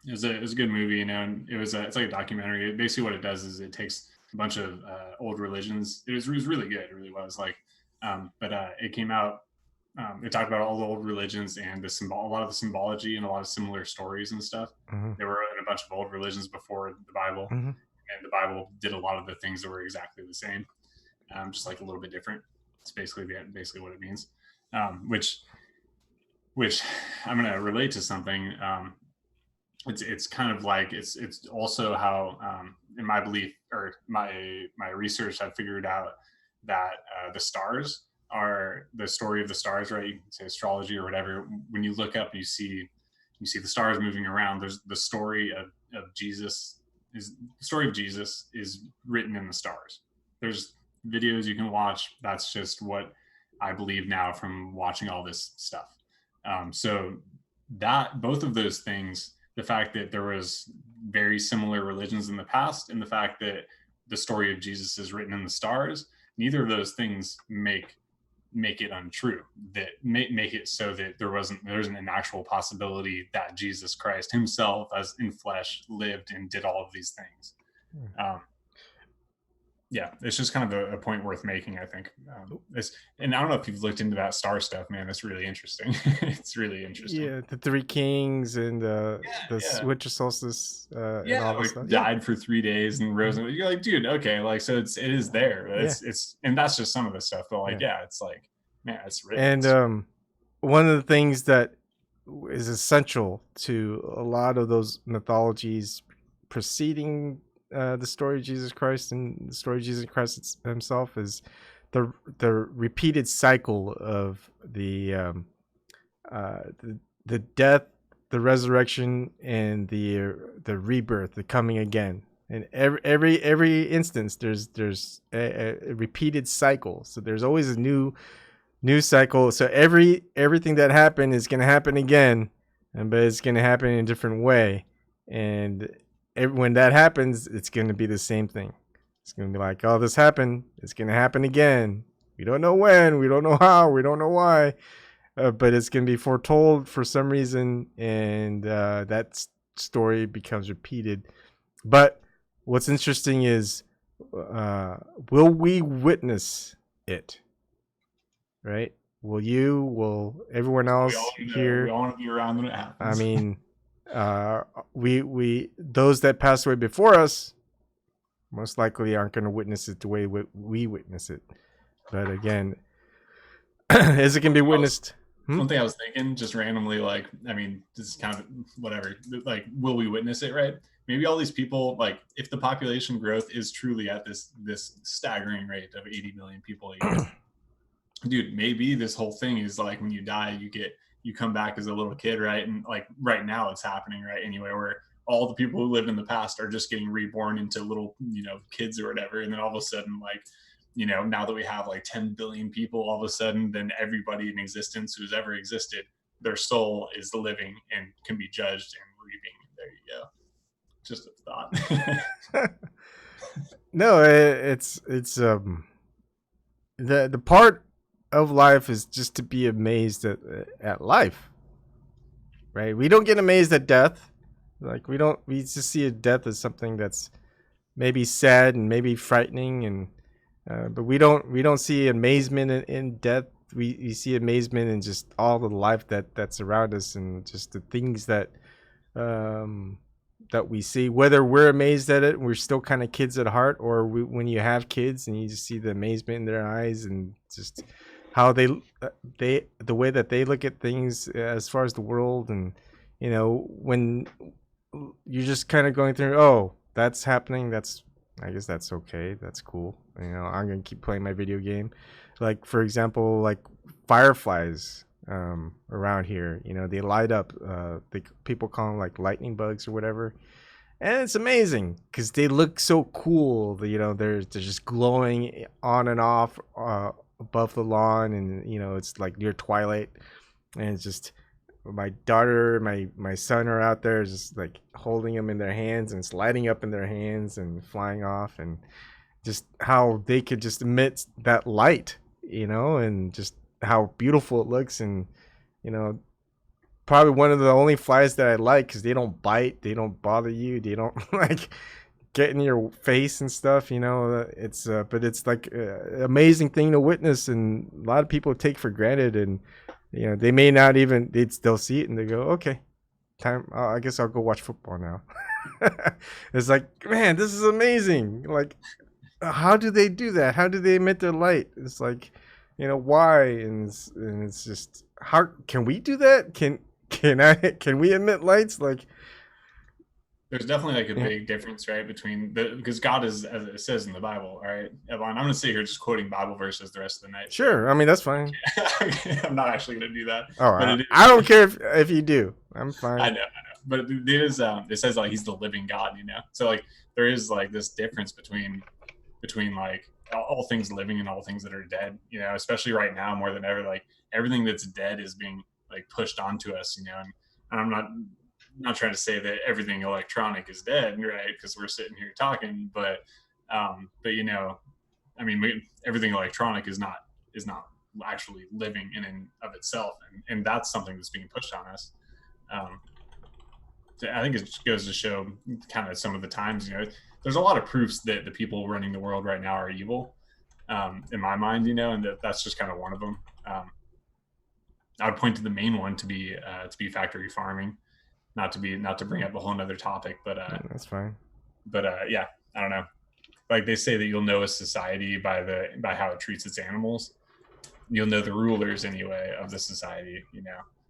It was a good movie, you know, and it's like a documentary. Basically what it does is it takes a bunch of old religions. It was really good. It really was, like, but it came out, it talked about all the old religions and a lot of the symbology and a lot of similar stories and stuff. Mm-hmm. There were in a bunch of old religions before the Bible, Mm-hmm. and the Bible did a lot of the things that were exactly the same, just like a little bit different. It's basically what it means, which I'm going to relate to something. It's kind of like it's also how, in my belief or my research, I figured out that the stars are the story of the stars, right? You can say astrology or whatever. When you look up, you see the stars moving around. There's the story of Jesus. The story of Jesus is written in the stars. There's videos you can watch. That's just what I believe now from watching all this stuff. So that both of those things, the fact that there was very similar religions in the past, and the fact that the story of Jesus is written in the stars, neither of those things make it untrue. That make it so that there isn't an actual possibility that Jesus Christ himself, as in flesh, lived and did all of these things. Yeah, it's just kind of a point worth making, I think. And I don't know if you've looked into that star stuff, man. It's really interesting. It's really interesting. Yeah, the Three Kings and the winter solstice. And all this stuff. Died for 3 days and rose. You're like, dude, okay, like, so it is there. It's and that's just some of the stuff. But like, it's like, man, it's written. And one of the things that is essential to a lot of those mythologies preceding the story of Jesus Christ and the story of Jesus Christ himself is the repeated cycle of the death, the resurrection, and the rebirth, the coming again. And every instance, there's a repeated cycle. So there's always a new cycle. So everything that happened is going to happen again, but it's going to happen in a different way. And when that happens, it's going to be the same thing. It's going to be like, oh, this happened. It's going to happen again. We don't know when. We don't know how. We don't know why. But it's going to be foretold for some reason. And that story becomes repeated. But what's interesting is, will we witness it? Right? Will everyone else here? We all want to be around when it happens. I mean, we those that passed away before us most likely aren't going to witness it the way we witness it. But again, is it going to be witnessed? One thing I was thinking, just randomly, like, I mean, this is kind of whatever, like, will we witness it, right? Maybe all these people, like, if the population growth is truly at this staggering rate of 80 million people a year, dude, maybe this whole thing is like, when you die, you come back as a little kid, right? And like right now it's happening, right? Anyway, where all the people who lived in the past are just getting reborn into little, kids or whatever. And then all of a sudden, like, now that we have like 10 billion people, all of a sudden, then everybody in existence who's ever existed, their soul is living and can be judged and grieving. There you go. Just a thought. No, it's the part of life is just to be amazed at life, right? We don't get amazed at death. Like we just see a death as something that's maybe sad and maybe frightening, and but we don't see amazement in death. We see amazement in just all the life that's around us, and just the things that we see. Whether we're amazed at it, we're still kind of kids at heart, or when you have kids and you just see the amazement in their eyes and just how the way that they look at things as far as the world, and when you're just kind of going through, oh, that's happening, I guess that's okay, that's cool, I'm gonna keep playing my video game. Like, for example, like fireflies around here, they light up, people call them like lightning bugs or whatever, and it's amazing because they look so cool. They're just glowing on and off above the lawn, and it's like near twilight, and it's just my daughter, my son are out there just like holding them in their hands, and it's lighting up in their hands and flying off, and just how they could just emit that light, and just how beautiful it looks. And probably one of the only flies that I like, because they don't bite, they don't bother you, they don't like get in your face and stuff. It's but it's like an amazing thing to witness, and a lot of people take for granted, and they may not even, they'll see it and they go, okay, time, I guess I'll go watch football now. It's like, man, this is amazing. Like, how do they do that? How do they emit their light? It's like, why? And it's just, how can we do that? Can we emit lights? Like, there's definitely like a big difference, right, between because God is, as it says in the Bible, all right, Evan, I'm going to sit here just quoting Bible verses the rest of the night. Sure, I mean, that's fine. I'm not actually going to do that. Oh, I don't care if you do. I'm fine. I know, but it is. It says like He's the living God, So like there is like this difference between like all things living and all things that are dead. Especially right now more than ever, like everything that's dead is being like pushed onto us. And I'm not trying to say that everything electronic is dead, right? Because we're sitting here talking, but I mean, everything electronic is not actually living in and of itself, and that's something that's being pushed on us. I think it goes to show kind of some of the times, there's a lot of proofs that the people running the world right now are evil, in my mind, and that's just kind of one of them. I would point to the main one to be factory farming. Not to bring up a whole nother topic, but that's fine. But yeah, I don't know. Like they say that you'll know a society by how it treats its animals. You'll know the rulers anyway of the society.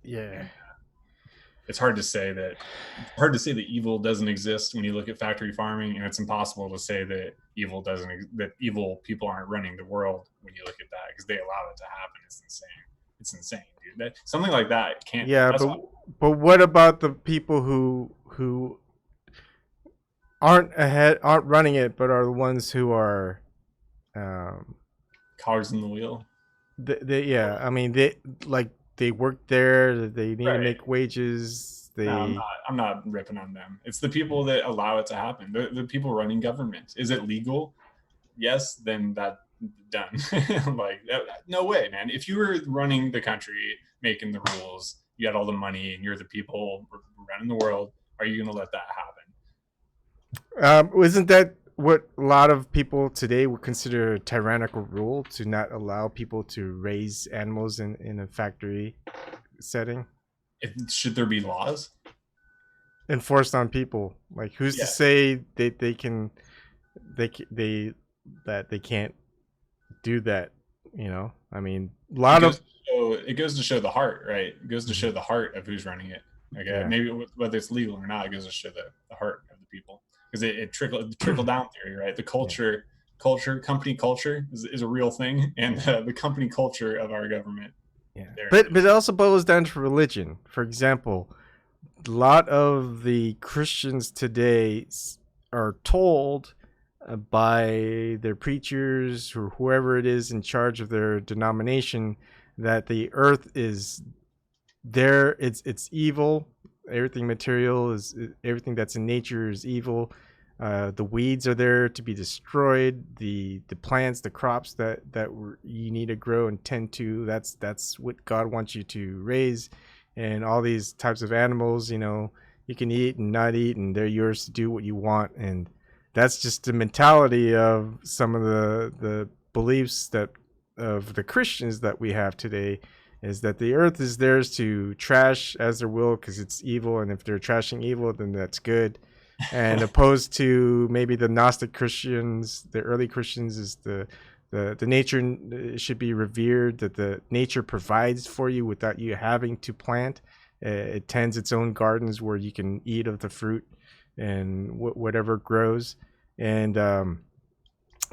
Yeah. And, it's hard to say that evil doesn't exist when you look at factory farming, and it's impossible to say that evil people aren't running the world when you look at that, because they allow it to happen. It's insane, dude. Something like that can't. Yeah, but what about the people who aren't running it, but are the ones who are cogs in the wheel? I mean, they work there. They need to make wages. No, I'm not ripping on them. It's the people that allow it to happen. The people running government. Is it legal? Yes, then that done. Like, no way, man. If you were running the country, making the rules, you had all the money, and you're the people running the world, are you going to let that happen? Isn't that what a lot of people today would consider a tyrannical rule, to not allow people to raise animals in a factory setting? Should there be laws enforced on people? Like, who's to say they can't do that? I mean, it goes to show the heart, right? It goes to show the heart of who's running it. Okay, yeah. Maybe whether it's legal or not, it goes to show the heart of the people, because it trickle down theory, right? The company culture is a real thing, and the company culture of our government. Yeah, but it also boils down to religion. For example, lot of the Christians today are told by their preachers or whoever it is in charge of their denomination that the earth is there. It's evil. Everything material is everything that's in nature is evil. The weeds are there to be destroyed. The plants, the crops that you need to grow and tend to. That's what God wants you to raise. And all these types of animals, you can eat and not eat, and they're yours to do what you want. And that's just the mentality of some of the beliefs that of the Christians that we have today, is that the earth is theirs to trash as their will because it's evil, and if they're trashing evil, then that's good. And opposed to maybe the Gnostic Christians, the early Christians, is the nature should be revered, that the nature provides for you without you having to plant. It tends its own gardens where you can eat of the fruit and whatever grows, and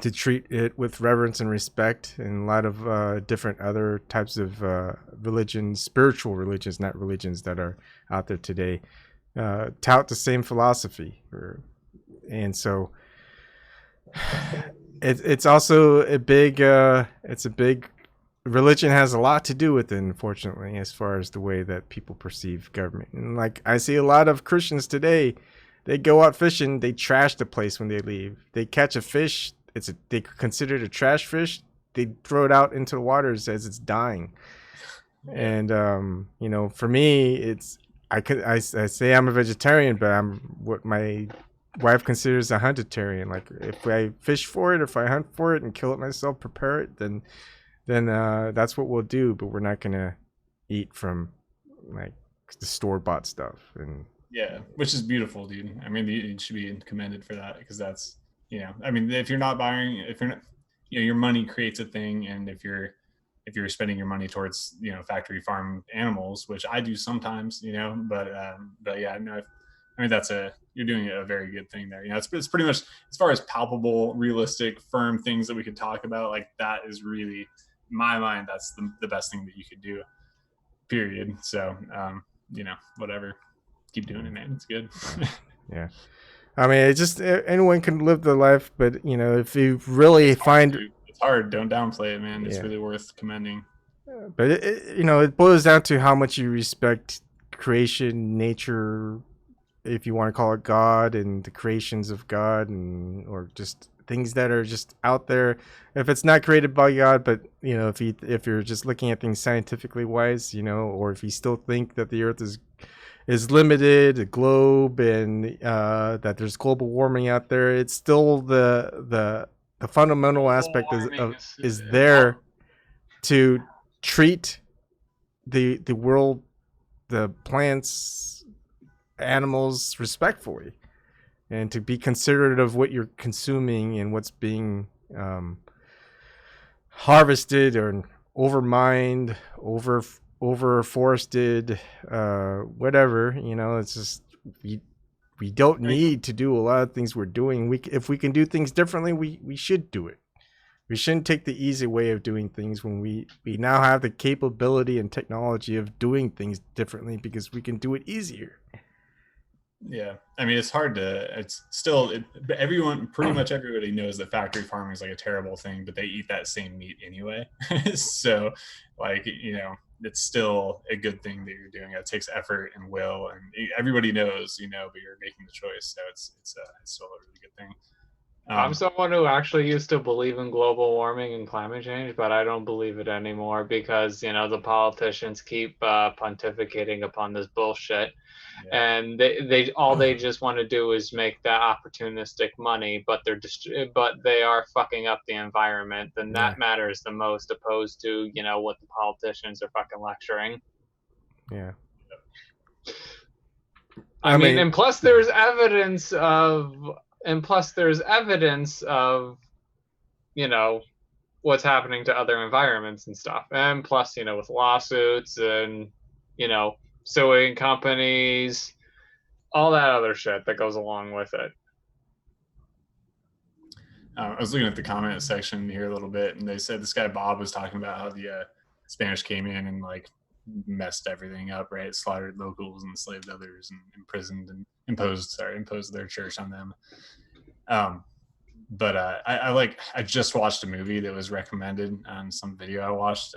to treat it with reverence and respect. And a lot of different other types of religions, spiritual religions, not religions that are out there today, tout the same philosophy. And so it's also a big religion has a lot to do with it, unfortunately, as far as the way that people perceive government. And like I see a lot of Christians today, they go out fishing, they trash the place when they leave. They catch a fish, they consider it a trash fish, they throw it out into the waters as it's dying. And for me, I say I'm a vegetarian, but I'm what my wife considers a huntitarian. Like if I fish for it, if I hunt for it and kill it myself, prepare it, then that's what we'll do. But we're not gonna eat from like the store-bought stuff. And yeah, which is beautiful, dude. I mean, you should be commended for that, because that's, I mean, if you're not, your money creates a thing, and if you're spending your money towards, factory farm animals, which I do sometimes, but yeah, no, I mean, you're doing a very good thing there. It's pretty much, as far as palpable, realistic, firm things that we could talk about, like that is really, in my mind, that's the best thing that you could do, period. So, whatever, keep doing it, man. It's good. Yeah. I mean, it's just anyone can live the life, but if you really find it's hard, don't downplay it, man. It's really worth commending. But it boils down to how much you respect creation, nature, if you want to call it God, and the creations of God, or just things that are just out there. If it's not created by God, but if you're just looking at things scientifically wise, or if you still think that the earth is limited, a globe, and that there's global warming out there, it's still the fundamental aspect is there to treat the world, the plants, animals respectfully, and to be considerate of what you're consuming and what's being harvested or overmined, over forested, whatever. It's just we don't need to do a lot of things we're doing. If we can do things differently, we should do it. We shouldn't take the easy way of doing things when we now have the capability and technology of doing things differently, because we can do it easier. Yeah, I mean, it's hard to. It's still pretty much everybody knows that factory farming is like a terrible thing, but they eat that same meat anyway. So, like, it's still a good thing that you're doing. It takes effort and will, and everybody knows, but you're making the choice. So it's still a really good thing. I'm someone who actually used to believe in global warming and climate change, but I don't believe it anymore because, the politicians keep pontificating upon this bullshit. Yeah. And they just want to do is make that opportunistic money, but they are fucking up the environment. Then that matters the most, opposed to, what the politicians are fucking lecturing. Yeah. I mean, and plus there's evidence of, what's happening to other environments and stuff. And plus, with lawsuits and, suing companies, all that other shit that goes along with it. I was looking at the comment section here a little bit, and they said this guy Bob was talking about how the Spanish came in and like messed everything up, right? Slaughtered locals, enslaved others, and imprisoned and imposed their church on them. But I just watched a movie that was recommended on some video I watched,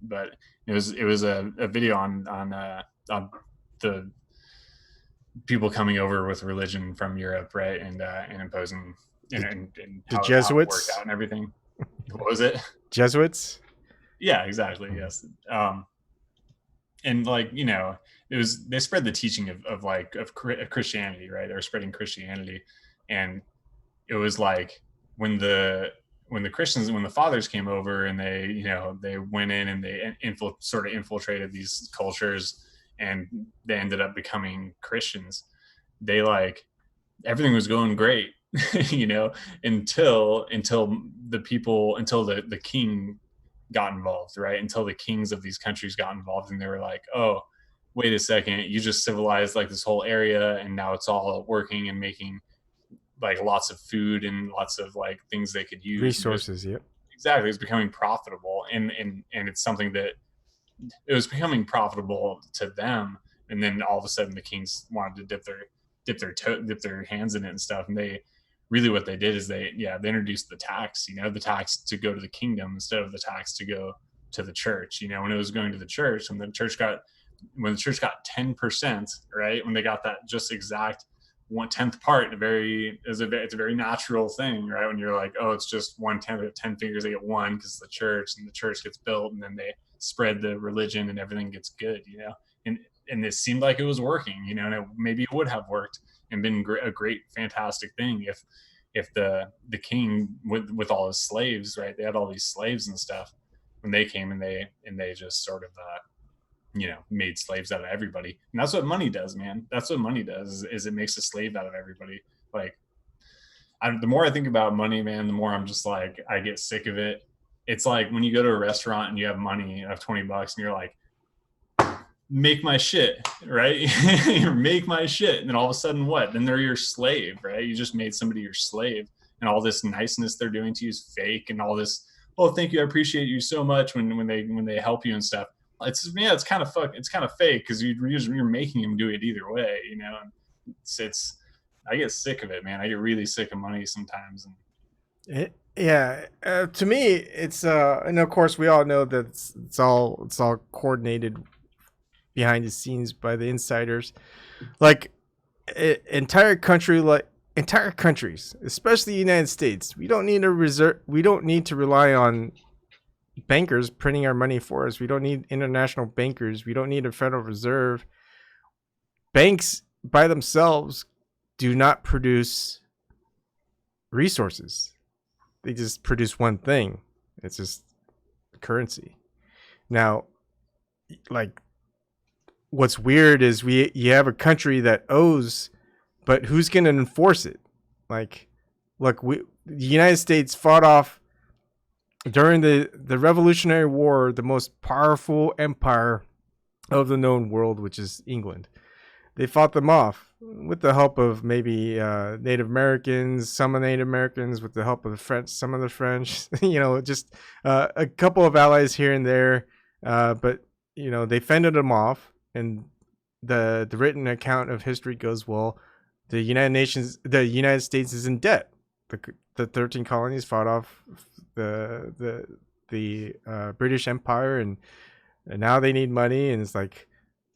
but it was a video on the people coming over with religion from Europe, right, and imposing and The how it Jesuits? worked out and everything. What was it? Jesuits? Yeah, exactly. Yes. And like, you know, they spread the teaching of Christianity, right? They were spreading Christianity, and it was like when the fathers came over and they went in and they sort of infiltrated these cultures, and they ended up becoming Christians. They like everything was going great, you know, until the king got involved, right? Until the kings of these countries got involved, and they were like, oh, wait a second, you just civilized like this whole area, and now it's all working and making like lots of food and lots of like things they could use. Resources, yep. Exactly. It's becoming profitable, and it's something that it was becoming profitable to them, and then all of a sudden the kings wanted to dip their hands in it and stuff, and they really what they did is they introduced the tax, you know, the tax to go to the kingdom instead of the tax to go to the church. You know, when it was going to the church, when the church got 10%, right, when they got that just exact 1/10 part, it's a very natural thing, right? When you're like, oh, it's just 1/10 of 10 fingers, they get one because the church, and the church gets built, and then they spread the religion, and everything gets good, you know. And it seemed like it was working, you know, and maybe it would have worked and been a great, fantastic thing if the king with all his slaves, right? They had all these slaves and stuff when they came, and they just sort of you know, made slaves out of everybody. And that's what money does, man. That's what money does is it makes a slave out of everybody. Like the more I think about money, man, the more I'm just like, I get sick of it. It's like when you go to a restaurant and you have money, you have $20 and you're like, make my shit, right? Make my shit. And then all of a sudden what? Then they're your slave, right? You just made somebody your slave, and all this niceness they're doing to you is fake, and all this, oh, thank you, I appreciate you so much when they help you and stuff. It's kind of fake because you're making them do it either way, you know. And it's I get sick of it, man. I get really sick of money sometimes. And to me, it's and of course we all know that it's all coordinated behind the scenes by the insiders. Like entire countries, especially the United States, we don't need to rely on bankers printing our money for us. We don't need international bankers. We don't need a Federal Reserve. Banks by themselves do not produce resources. They just produce one thing. It's just currency. Now, like, what's weird is you have a country that owes, but who's going to enforce it? Like, look, the United States fought off during the Revolutionary War the most powerful empire of the known world, which is England. They fought them off with the help of maybe Native Americans, some of Native Americans, with the help of the French, some of the French, you know, just a couple of allies here and there. But, you know, they fended them off. And the written account of history goes, well, the United States is in debt. The 13 colonies fought off the British Empire, and now they need money. And it's like,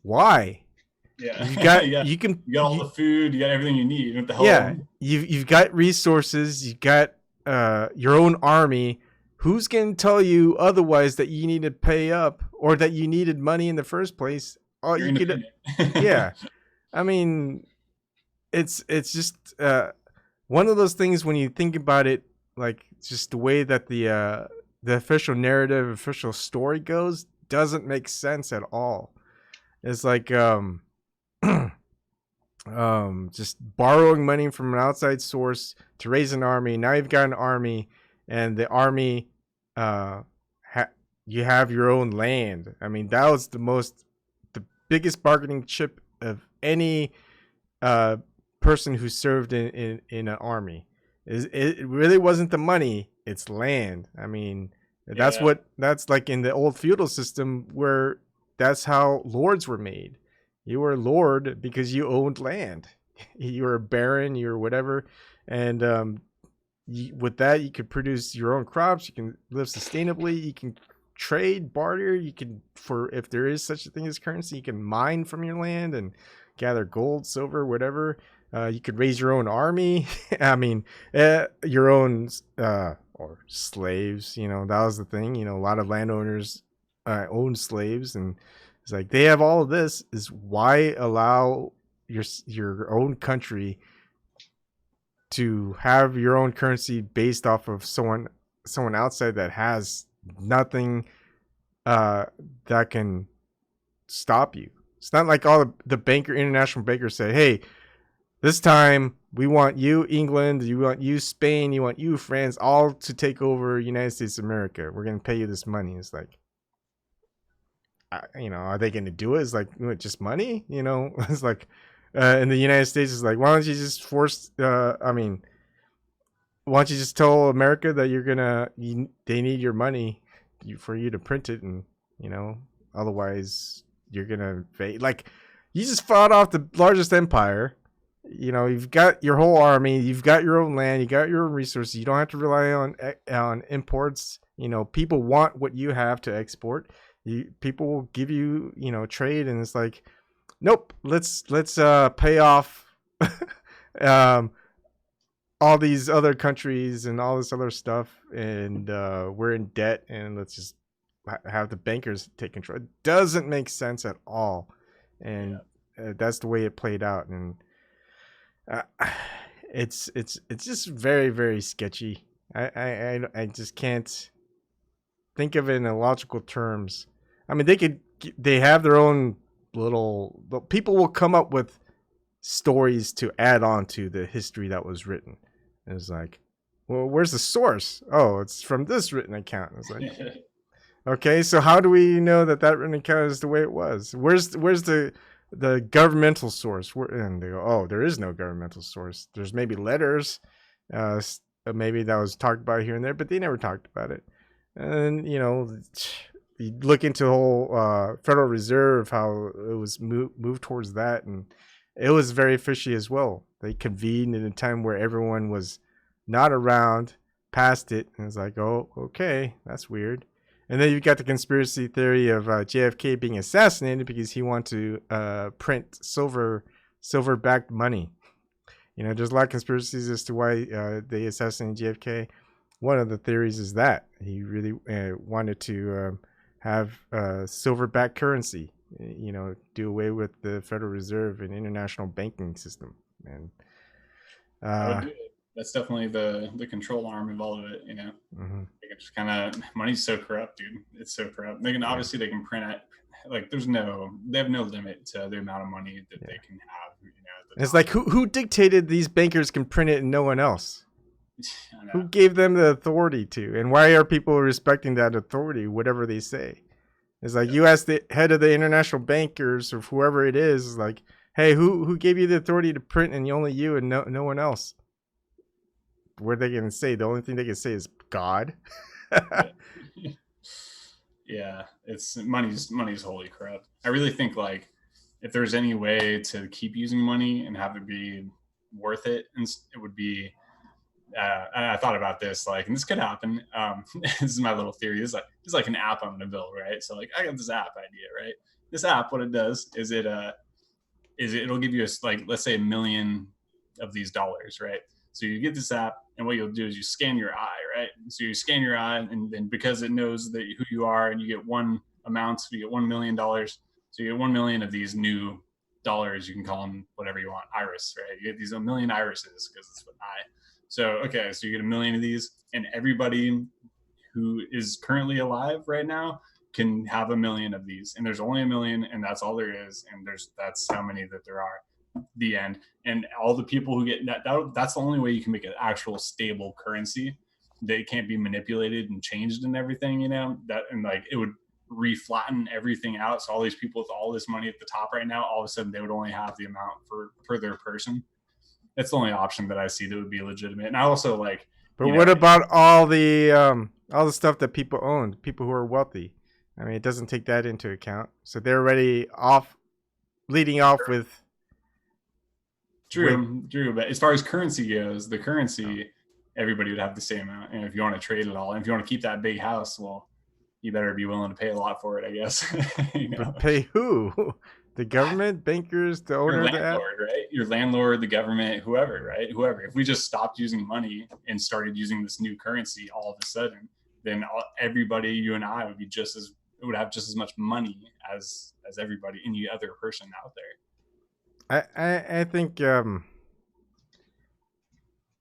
why? Yeah, you got all the food, you got everything you need. What the hell? Yeah, you've got resources, you got your own army. Who's going to tell you otherwise that you need to pay up or that you needed money in the first place? Oh, you could, yeah. I mean, it's just one of those things when you think about it, like just the way that the official narrative, official story goes, doesn't make sense at all. It's like just borrowing money from an outside source to raise an army. Now you've got an army, and the army, you have your own land. I mean, that was the biggest bargaining chip of any person who served in an army. It really wasn't the money, it's land. I mean, that's like in the old feudal system where that's how lords were made. You were a lord because you owned land. You were a baron, you were whatever, and with that you could produce your own crops. You can live sustainably. You can trade, barter. You can, for if there is such a thing as currency, you can mine from your land and gather gold, silver, whatever. You could raise your own army. I mean, your own or slaves. You know, that was the thing. You know, a lot of landowners own slaves, and it's like they have all of this. Is why allow your own country to have your own currency based off of someone outside that has nothing that can stop you. It's not like all the international bankers say, hey, this time we want you England, you want you Spain, you want you France, all to take over United States of America. We're going to pay you this money. It's like, you know, are they going to do it? It's like, just money, you know. It's like in the United States, it's like, why don't you just force why don't you just tell America that they need your money for you to print it, and you know, otherwise you're gonna like, you just fought off the largest empire. You know, you've got your whole army, you've got your own land, you got your own resources. You don't have to rely on imports. You know, people want what you have to export. People will give you, you know, trade, and it's like, nope, let's pay off all these other countries and all this other stuff, and we're in debt, and let's just have the bankers take control. It doesn't make sense at all, and that's the way it played out, and it's just very, very sketchy. I just can't think of it in logical terms. I mean, they have their own little, but people will come up with stories to add on to the history that was written. And it's like, well, where's the source? Oh, it's from this written account. It's like, okay, so how do we know that written account is the way it was? Where's the governmental source? And they go, oh, there is no governmental source. There's maybe letters, maybe that was talked about here and there, but they never talked about it. And you know, you look into the whole Federal Reserve, how it was moved towards that, and it was very fishy as well. They convened in a time where everyone was not around, past it, and it's like, oh, okay, that's weird. And then you've got the conspiracy theory of JFK being assassinated because he wanted to print silver-backed money. You know, there's a lot of conspiracies as to why they assassinated JFK. One of the theories is that he really wanted to have silver-backed currency. You know, do away with the Federal Reserve and international banking system. And that's definitely the control arm of all of it. You know, they can just kind of, money's so corrupt, dude. It's so corrupt. They can obviously they can print it. Like they have no limit to the amount of money that they can have. You know, it's like who dictated these bankers can print it and no one else? Who gave them the authority to? And why are people respecting that authority, whatever they say? It's like, you ask the head of the international bankers or whoever it is, like, hey, who gave you the authority to print, and only you and no one else? What are they going to say? The only thing they can say is God. Yeah, it's money's wholly corrupt. I really think, like, if there's any way to keep using money and have it be worth it, and it would be. I thought about this, like, and this could happen. This is my little theory. It's like an app I'm gonna build, right? So, like, I got this app idea, right? This app, what it does is it'll give you let's say 1 million of these dollars, right? So you get this app, and what you'll do is you scan your eye, right? So you scan your eye, and then because it knows that who you are, and you get one amount, so you get $1 million. So you get 1 million of these new dollars. You can call them whatever you want, iris, right? You get these 1 million irises because it's what eye. So, okay, so you get 1 million of these, and everybody who is currently alive right now can have 1 million of these. And there's only 1 million, and that's all there is. And that's how many that there are. The end. And all the people who get that's the only way you can make an actual stable currency. They can't be manipulated and changed and everything, you know, and like it would reflatten everything out. So all these people with all this money at the top right now, all of a sudden they would only have the amount per their person. That's the only option that I see that would be legitimate. And I also like. But what about all the stuff that people own? People who are wealthy. I mean, it doesn't take that into account. So they're already leading off with. True. But as far as currency goes, the currency, everybody would have the same amount. And if you want to trade it all, and if you want to keep that big house, well, you better be willing to pay a lot for it, I guess. But pay who? The government, bankers, the owner of the app? Right? Your landlord, the government, whoever, right? Whoever. If we just stopped using money and started using this new currency all of a sudden, then everybody, you and I, would have just as much money as everybody, any other person out there. I think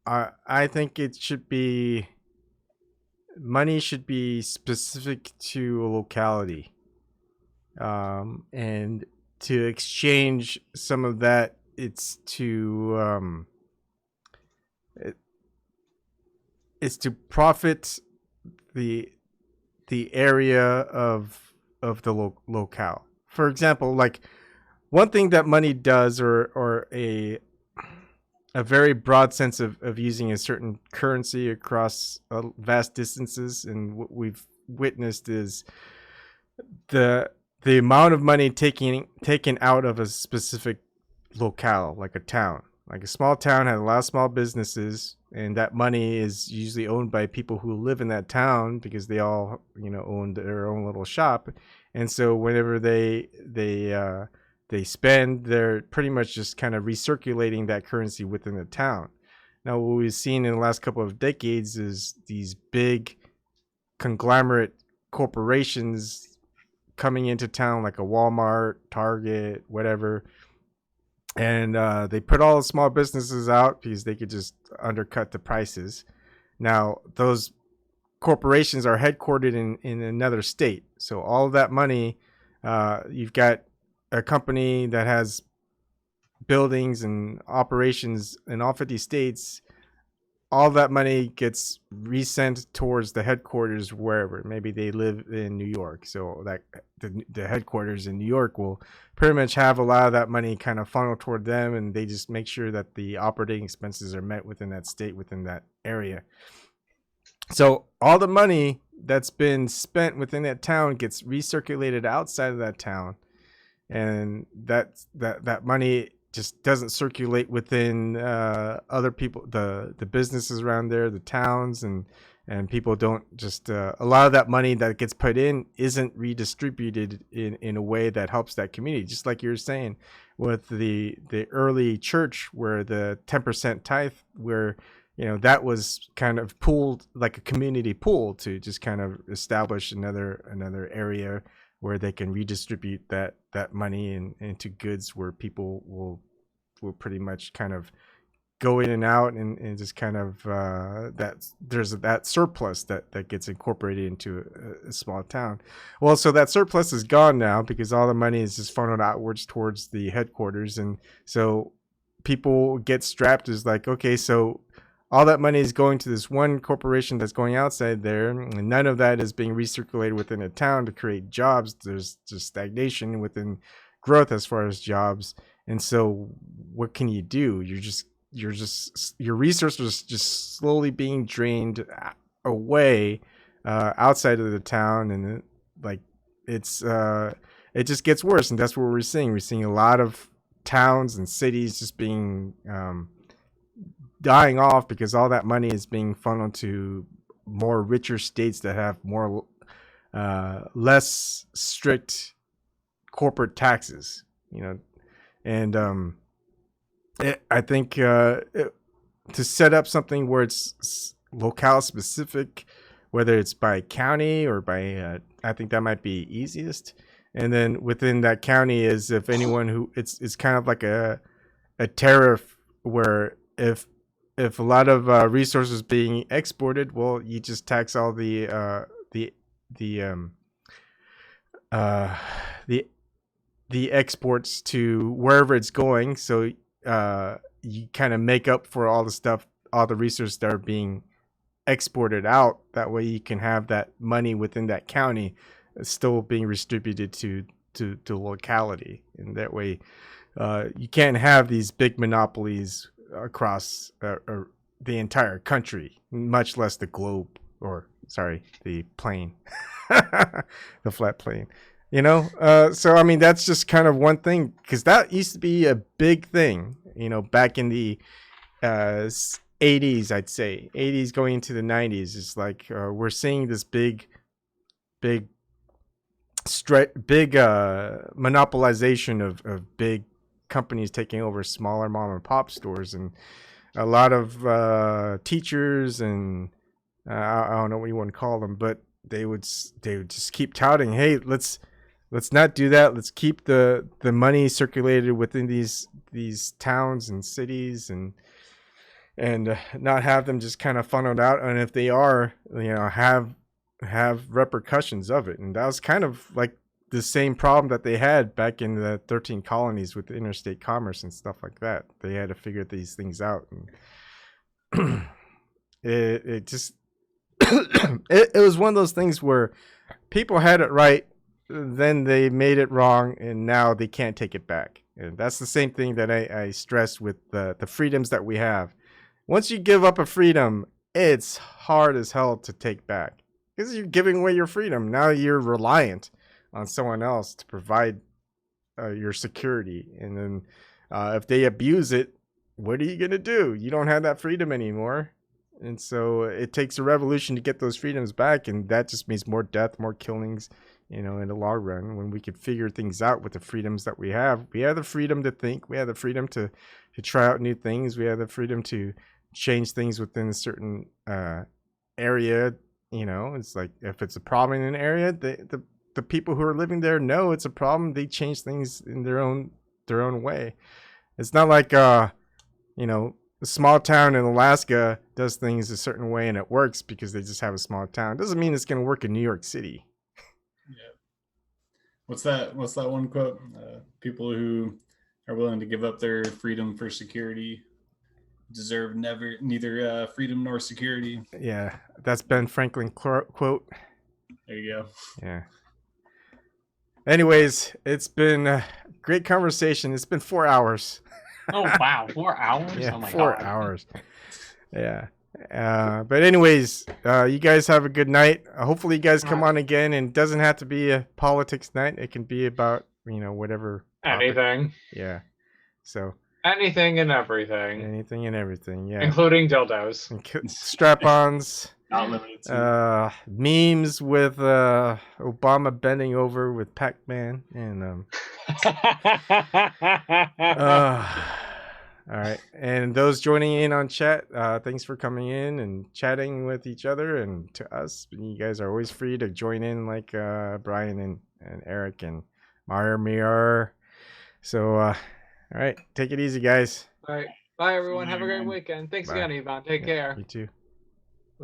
I think it should be, money should be specific to a locality, and to exchange some of that, it's to profit the area of the locale. For example, like one thing that money does, or a very broad sense of using a certain currency across vast distances, and what we've witnessed is the amount of money taken out of a specific locale, like a town. Like a small town has a lot of small businesses, and that money is usually owned by people who live in that town because they all, own their own little shop. And so whenever they spend, they're pretty much just kind of recirculating that currency within the town. Now, what we've seen in the last couple of decades is these big conglomerate corporations coming into town, like a Walmart, Target, whatever. And they put all the small businesses out because they could just undercut the prices. Now, those corporations are headquartered in another state. So all of that money, you've got a company that has buildings and operations in all 50 states. All that money gets resent towards the headquarters wherever. Maybe they live in New York, so that the headquarters in New York will pretty much have a lot of that money kind of funnel toward them, and they just make sure that the operating expenses are met within that state, within that area. So all the money that's been spent within that town gets recirculated outside of that town, and that money just doesn't circulate within other people, the businesses around there, the towns, and people don't just a lot of that money that gets put in isn't redistributed in a way that helps that community. Just like you were saying with the early church, where the 10% tithe, where that was kind of pooled, like a community pool, to just kind of establish another area where they can redistribute that money into goods, where people will pretty much kind of go in and out, and just kind of there's that surplus that gets incorporated into a small town. Well, so that surplus is gone now because all the money is just funneled outwards towards the headquarters, and so people get strapped as like, okay, so all that money is going to this one corporation that's going outside there, and none of that is being recirculated within a town to create jobs. There's just stagnation within growth as far as jobs. And so what can you do? Your resources just slowly being drained away outside of the town, and it just gets worse. And that's what we're seeing. We're seeing a lot of towns and cities just being dying off because all that money is being funneled to more richer states that have more less strict corporate taxes, and I think to set up something where it's locale specific, whether it's by county or by I think that might be easiest. And then within that county is, if anyone who it's kind of like a tariff, where if a lot of resources being exported, well, you just tax all the exports to wherever it's going. So you kind of make up for all the resources that are being exported out. That way you can have that money within that county still being distributed to locality. And that way you can't have these big monopolies across the entire country, much less the globe, or Sorry, the plane, the flat plane. You know, so I mean, that's just kind of one thing, because that used to be a big thing. You know, back in the 80s, I'd say 80s going into the 90s. It's like we're seeing this big monopolization of big companies taking over smaller mom and pop stores, and a lot of teachers and I don't know what you want to call them, but they would just keep touting, hey, let's not do that. Let's keep the money circulated within these towns and cities, and not have them just kind of funneled out. And if they are, you know, have repercussions of it. And that was kind of like the same problem that they had back in the 13 colonies with interstate commerce and stuff like that. They had to figure these things out, and it just it was one of those things where people had it right, then they made it wrong, and now they can't take it back. And that's the same thing that I stress with the freedoms that we have. Once you give up a freedom, it's hard as hell to take back, because you're giving away your freedom. Now you're reliant on someone else to provide your security. And then if they abuse it, what are you going to do? You don't have that freedom anymore. And so it takes a revolution to get those freedoms back. And that just means more death, more killings, you know, in the long run. When we could figure things out with the freedoms that we have the freedom to think. We have the freedom to try out new things. We have the freedom to change things within a certain area. You know, it's like if it's a problem in an area, the people who are living there know it's a problem. They change things in their own way. It's not like you know, a small town in Alaska does things a certain way and it works because they just have a small town. It doesn't mean it's going to work in New York City. Yeah. What's that one quote? People who are willing to give up their freedom for security deserve neither freedom nor security. Yeah, that's Ben Franklin quote. There you go. Yeah. Anyways, it's been a great conversation. It's been 4 hours. Oh wow, 4 hours? Yeah, oh my 4 God. hours. Yeah. But anyways, you guys have a good night. Hopefully you guys come on again, and it doesn't have to be a politics night. It can be about, you know, whatever topic. Anything. Yeah. So anything and everything. Anything and everything, yeah. Including dildos. And strap-ons. Not limited to. Memes with Obama bending over with Pac-Man, and all right. And those joining in on chat, thanks for coming in and chatting with each other and to us. You guys are always free to join in, like Brian and Eric and Mir. So, all right. Take it easy, guys. All right. Bye, everyone. Have a great weekend. Thanks again, Yvonne. Take care. You too.